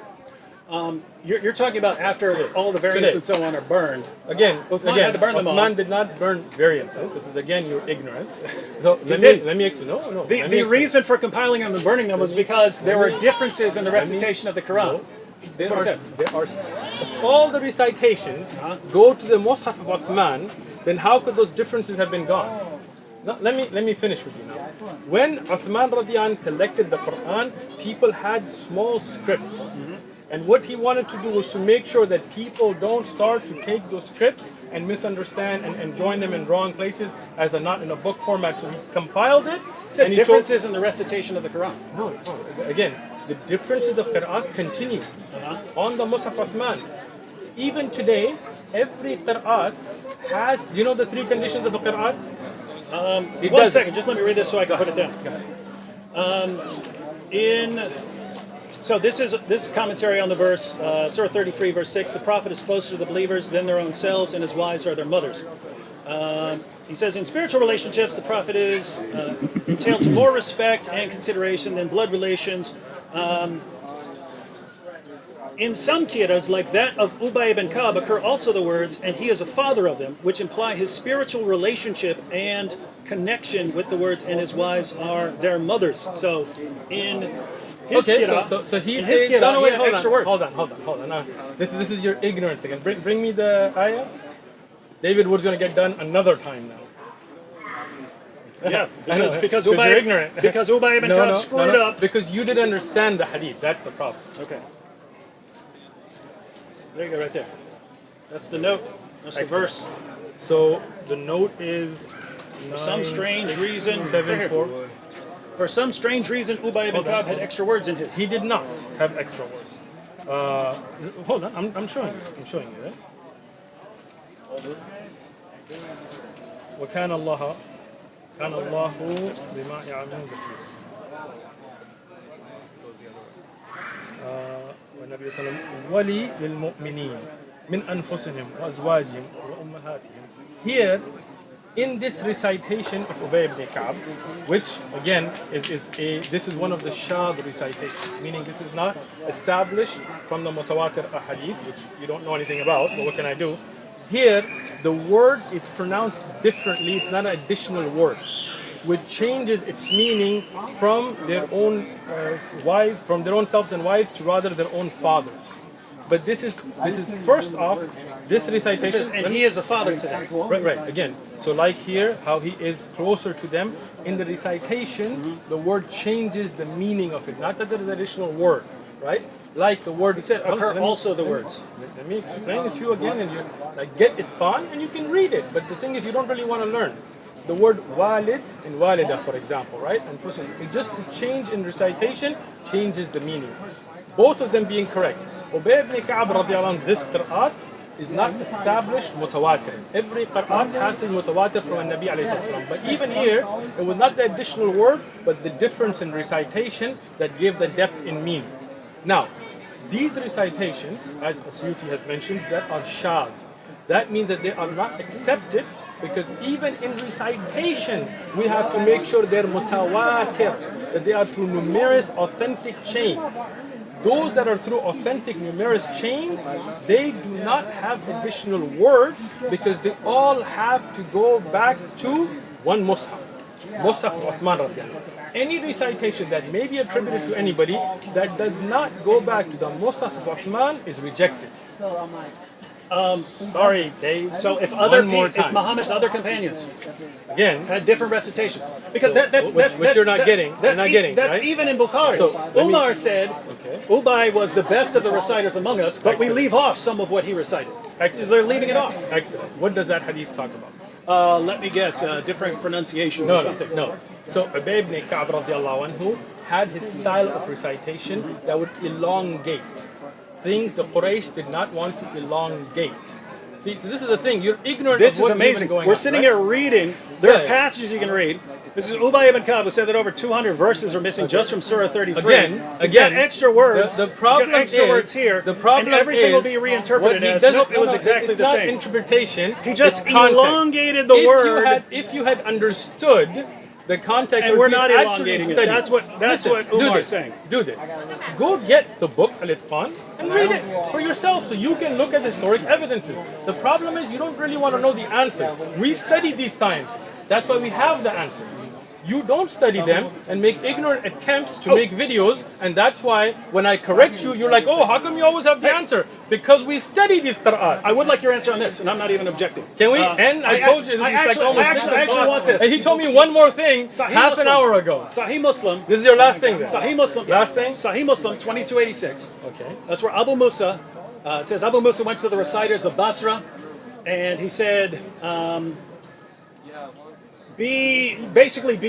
You're talking about after all the variants and so on are burned. Again, Uthman had to burn them all. Uthman did not burn variants. This is again your ignorance. So let did. me explain. No. The reason for compiling them and burning them was because there were differences in the recitation of the Quran. There are if all the recitations go to the Mus'haf of Uthman, then how could those differences have been gone? No, let me finish with you now. When Uthman radiyallahu anhu collected the Quran, people had small scripts. And what he wanted to do was to make sure that people don't start to take those scripts and misunderstand and join them in wrong places as they're not in a book format. So he compiled it. Said and he differences in the recitation of the Quran. no, again, the differences of Qira'at continue on the Mus'haf Uthman. Even today, every Qira'at has, you know the three conditions of the Qira'at? One second, just let me read this so I can put it down. So this is commentary on the verse, Surah 33, verse 6. The Prophet is closer to the believers than their own selves, and his wives are their mothers. He says, in spiritual relationships, the Prophet is entailed to more respect and consideration than blood relations. In some qira'as, like that of Ubay ibn Ka'b, occur also the words, and he is a father of them, which imply his spiritual relationship and connection with the words, and his wives are their mothers. So in his qira'ah, so he in says, his qira'ah, no, he wait, had hold extra on, words. hold on. Now, this is your ignorance again. Bring me the ayah. David Wood's going to get done another time now. Yeah, I know, because you're Ubay, ignorant. because Ubay ibn Ka'b screwed up. Because you didn't understand the hadith. That's the problem. Okay. There you go, right there. That's the note. That's the Excellent. verse. So the note is For some strange reason, 7-4. for some strange reason, Ubay ibn Ka'b had extra words in his. He did not have extra words. Hold on, I'm showing you. I'm showing you, right? وكان الله بما يعملون بصير. والنبي صلى الله عليه وسلم ولي للمؤمنين من أنفسهم وأزواجهم وأمهاتهم. Here, in this recitation of Ubay ibn Ka'b, which again this is one of the shadh recitations, meaning this is not established from the mutawatir ahadith, which you don't know anything about, but what can I do? Here, the word is pronounced differently. It's not an additional word, which changes its meaning from their own wives, from their own selves and wives, to rather their own fathers. But this is first off, this recitation. It says, and he is a father to them. Right. Again, so like here, how he is closer to them. In the recitation, the word changes the meaning of it. Not that there is an additional word, right? Like the word. He said, Occur also the words. Let me explain it to you again, and you like get it on, and you can read it. But the thing is, you don't really want to learn. The word walid and walida, for example, right? And for just to change in recitation changes the meaning. Both of them being correct. Ubay ibn Ka'b radiallahu anhu, this qira'at is not established mutawatir. Every qira'at has to be mutawatir from a Nabi alayhi salam. But even here, it was not the additional word, but the difference in recitation that gave the depth in meaning. Now, these recitations, as Asyuti has mentioned, that are shadh. That means that they are not accepted, because even in recitation, we have to make sure they're mutawatir, that they are through numerous authentic chains. Those that are through authentic numerous chains, they do not have additional words, because they all have to go back to one Mus'haf. Mus'haf of Uthman radiallahu anhu. Any recitation that may be attributed to anybody that does not go back to the Mus'haf of Uthman is rejected. Sorry, Dave. So if Muhammad's other companions Again, had different recitations, because that's which you're not getting. That's, you're not getting, that's right? even in Bukhari. So, Umar said, Ubay was the best of the reciters among us, but we leave off some of what he recited. Excellent. They're leaving it off. Excellent. What does that hadith talk about? Let me guess, different pronunciations or something. No. So Ubay ibn Ka'b radiallahu anhu had his style of recitation that would elongate things the Quraysh did not want to elongate. See, so this is the thing. You're ignorant This of what's is amazing. even going We're on, sitting right? here reading. There are Yeah. passages you can read. This is Ubay ibn Ka'b, who said that over 200 verses are missing just from Surah 33. He's got extra words. The problem He's got extra is, words here. The problem and everything will is be what reinterpreted he as, doesn't- nope, it was exactly it's the not same. interpretation. He just it's context. elongated the word. If you had understood the context, And of we're it, not actually elongating it. studied. That's what Listen, Umar do is saying. Do this. Go get the book Al-Itqan and read it for yourself, so you can look at historic evidences. The problem is you don't really want to know the answer. We study these sciences. That's why we have the answer. You don't study them and make ignorant attempts to make videos, and that's why when I correct you, you're like, oh, how come you always have the answer? Because we study this Quran. I would like your answer on this, and I'm not even objecting. Can we? And I told you, this is like almost I actually want this. And he told me one more thing Sahih half Muslim. an hour ago. Sahih Muslim. This is your last thing then? Sahih Muslim. Last thing? Sahih Muslim 2286. Okay. That's where Abu Musa, it says Abu Musa went to the reciters of Basra, and he said, be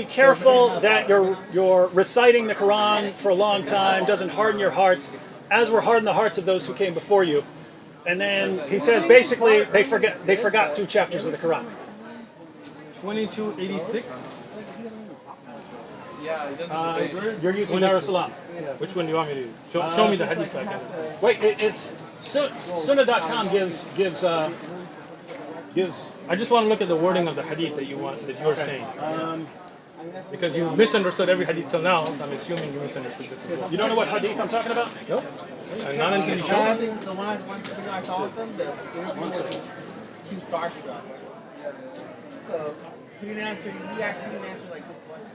careful that you're reciting the Quran for a long time doesn't harden your hearts, as were hardened the hearts of those who came before you. And then he says basically they forgot 2 chapters of the Quran. 2286. You're using Dar es Salaam. Which one do you want me to use? Show me the hadith I can. Wait, it's Sunnah.com gives. I just want to look at the wording of the hadith that you're saying. Because you misunderstood every hadith till now, so I'm assuming you misunderstood this as well. You don't know what hadith I'm talking about? Nope. And not until you I show me. think the one I saw with them, the interview was 2 stars for that. So he didn't answer. He actually didn't answer like good questions.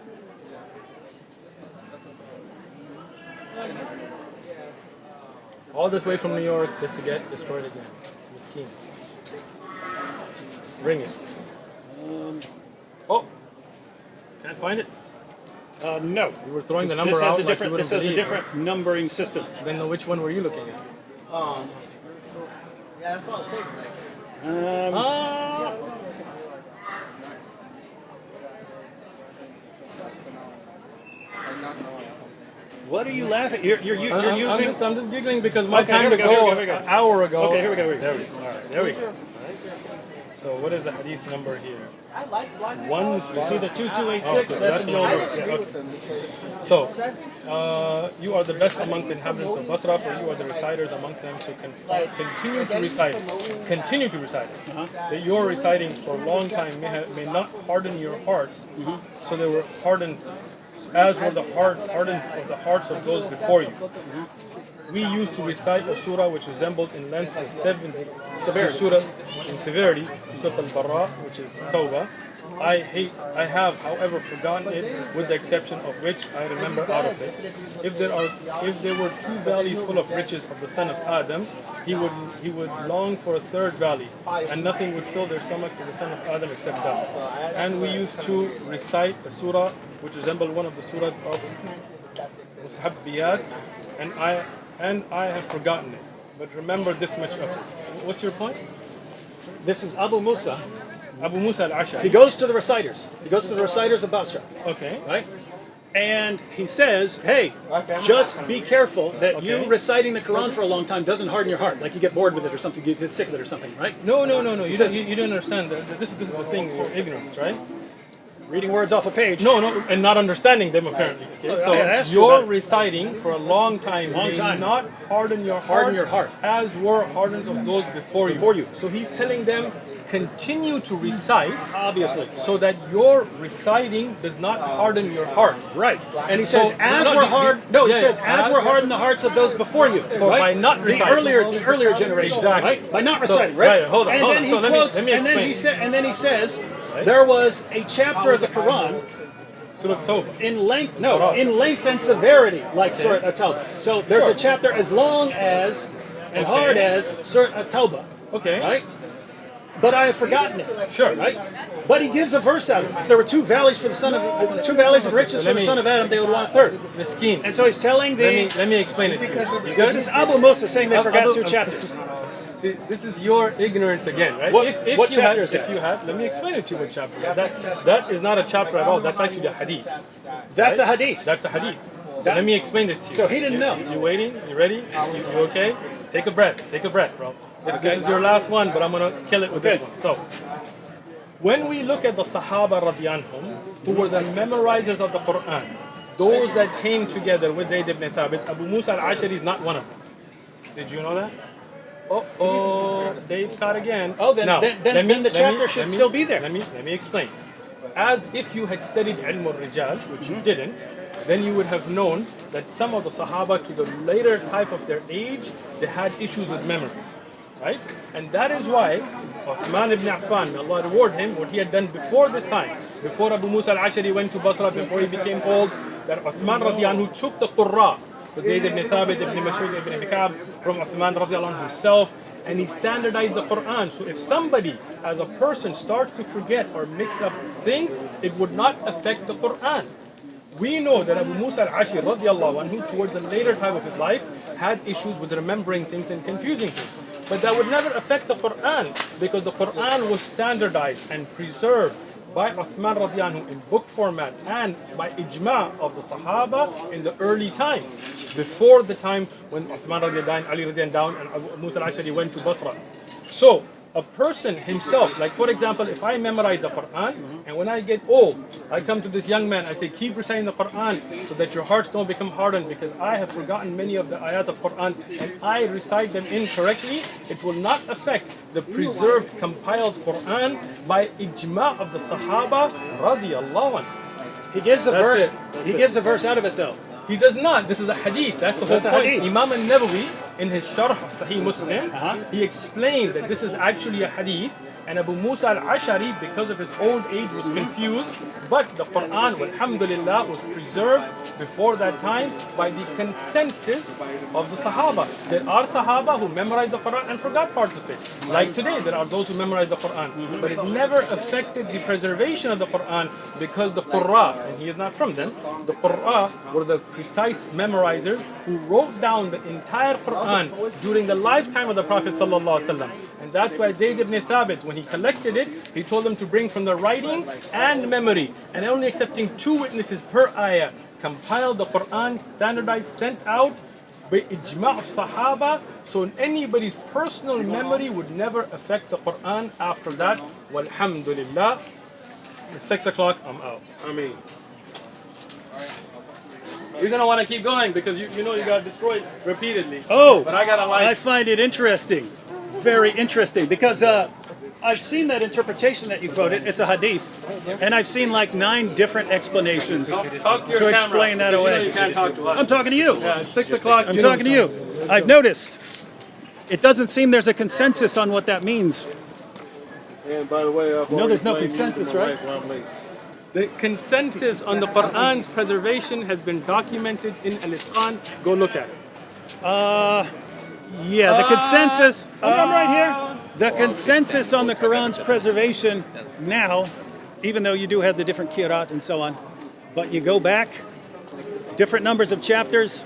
All this way from New York just to get destroyed again. Miskeen. Ring it. Oh, can't find it. No. You were throwing the number This has out a like different. you This wouldn't has a believe. different numbering system. Then which one were you looking at? So, yeah, that's what I was saying. What are you laughing? You're using. I'm just giggling because my Okay, time here to we go, go here we go. an hour ago. Okay, here we go. There we go. All right, there we go. So what is the hadith number here? I like One. You see the 2286? That's in the old I one. disagree Yeah, with them because So, you are the best amongst the inhabitants of Basra, for you are the reciters amongst them, so continue to recite it. Continue to recite it. That your reciting for a long time may not harden your hearts, so they were hardened, as were the hardened of the hearts of those before you. We used to recite a surah which resembled in length the 70 surah in severity, Surah Al-Bara, which is Tawbah. I have, however, forgotten it, with the exception of which I remember out of it. If there were 2 valleys full of riches of the son of Adam, he would long for a 3rd valley, and nothing would fill their stomachs of the son of Adam except dust. And we used to recite a surah which resembled one of the surahs of Mushabbiyat, and I have forgotten it. But remember this much of it. What's your point? This is Abu Musa. Abu Musa al-Ash'ari. He goes to the reciters. He goes to the reciters of Basra. Okay. Right? And he says, hey, just be careful that you reciting the Quran for a long time doesn't harden your heart. Like you get bored with it or something, you get sick of it or something, right? No. You don't understand. This is the thing. You're ignorant, right? Reading words off a page. No, and not understanding them apparently. Okay? So I asked you you're about it. reciting for a long time. May not harden your heart. As were hardens of those before you. So he's telling them, continue to recite, Obviously. so that your reciting does not harden your heart. Right. And he says, as we're hardened the hearts of those before you. By not reciting. The earlier generation. Exactly. Right? By not reciting, right? Hold on. Then he quotes, let me explain. and then he says, there was a chapter of the Quran Surah Tawbah. in length and severity, like Surah At-Tawbah. So there's a chapter as long as and hard as Surah At-Tawbah. Okay. Right? But I have forgotten it. Sure. Right? But he gives a verse out of it. If there were 2 valleys for the son of 2 valleys of riches for the son of Adam, they would want a 3rd. Miskeen. And so he's telling Let me explain it to you. You This good? is Abu Musa saying they forgot 2 chapters. This is your ignorance again, right? What chapter is that? If you had, let me explain it to you what chapter. That is not a chapter at all. That's actually a hadith. That's a hadith. That's a hadith. So let me explain this to you. So he didn't know. You waiting? You ready? You okay? Take a breath, bro. This is your last one, but I'm gonna kill it with this one. So, when we look at the Sahaba radiyallahu who were the memorizers of the Quran, those that came together with Zayd ibn Thabit, Abu Musa al-Ash'ari is not one of them. Did you know that? They've caught again. Then the chapter should still be there. Let me explain. As if you had studied Ilm al-Rijal, which you didn't, then you would have known that some of the Sahaba to the later type of their age, they had issues with memory. Right? And that is why Uthman ibn Affan, may Allah reward him, what he had done before this time, before Abu Musa al-Ashari went to Basra, before he became old, that Uthman radiallahu anhu took the Qurra, the Zayd ibn Thabit ibn Mas'ud ibn Ka'b from Uthman radiallahu anhu himself, and he standardized the Quran. So if somebody, as a person, starts to forget or mix up things, it would not affect the Quran. We know that Abu Musa al-Ashari radiallahu anhu, towards the later time of his life, had issues with remembering things and confusing things. But that would never affect the Quran, because the Quran was standardized and preserved by Uthman radiallahu anhu in book format and by ijma of the Sahaba in the early time, before the time when Uthman radiallahu anhu, Ali radiallahu anhu, and Abu Musa al-Ashari went to Basra. So a person himself, like for example, if I memorize the Quran and when I get old, I come to this young man, I say, keep reciting the Quran so that your hearts don't become hardened, because I have forgotten many of the ayat of Quran and I recite them incorrectly, it will not affect the preserved, compiled Quran by ijma of the Sahaba radiyallahu anhu. He gives a That's verse. it. He gives a verse out of it though. He does not. This is a hadith. That's the whole That's a point. hadith. Imam al-Nawawi, in his Sharh of Sahih Muslim, he explained that this is actually a hadith, and Abu Musa al-Ashari, because of his old age, was confused. But the Quran, alhamdulillah, was preserved before that time by the consensus of the Sahaba. There are Sahaba who memorized the Quran and forgot parts of it. Like today, there are those who memorize the Quran. But it never affected the preservation of the Quran, because the Qurra, and he is not from them, the Qurra were the precise memorizers who wrote down the entire Quran during the lifetime of the Prophet ﷺ. And that's why Zayd ibn Thabit, when he collected it, he told them to bring from the writing and memory, and only accepting 2 witnesses per ayah, compiled the Quran, standardized, sent out by ijma' of Sahaba, so anybody's personal memory would never affect the Quran after that. Walhamdulillah. It's 6 o'clock, I'm out. I mean, You're gonna want to keep going because you know you got destroyed repeatedly. Oh, But I got a I life. find it interesting, very interesting, because I've seen that interpretation that you quoted. It's a hadith, and I've seen like 9 different explanations Talk to your to camera, explain that because you know away. you can't talk to us. I'm talking to you. Yeah, it's 6 o'clock. I'm talking to you. I've noticed. It doesn't seem there's a consensus on what that means. and by the way, I've No, there's no already blamed you consensus, for my right? life when I'm late. The consensus on the Quran's preservation has been documented in Al-Itqan. Go look at it. Yeah, the consensus. I'm right here. The consensus on the Quran's preservation now, even though you do have the different kirat and so on, but you go back, different numbers of chapters.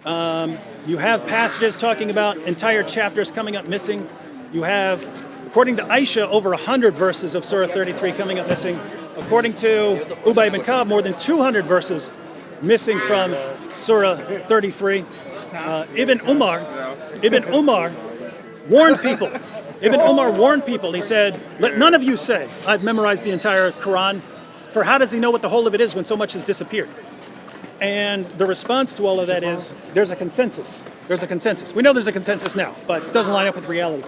You have passages talking about entire chapters coming up missing. You have, according to Aisha, over 100 verses of Surah 33 coming up missing. According to Ubay ibn Ka'b, more than 200 verses missing from Surah 33. Ibn Umar warned people. Ibn Umar warned people. He said, let none of you say, I've memorized the entire Quran, for how does he know what the whole of it is when so much has disappeared? And the response to all of that is, there's a consensus. There's a consensus. We know there's a consensus now, but it doesn't line up with reality.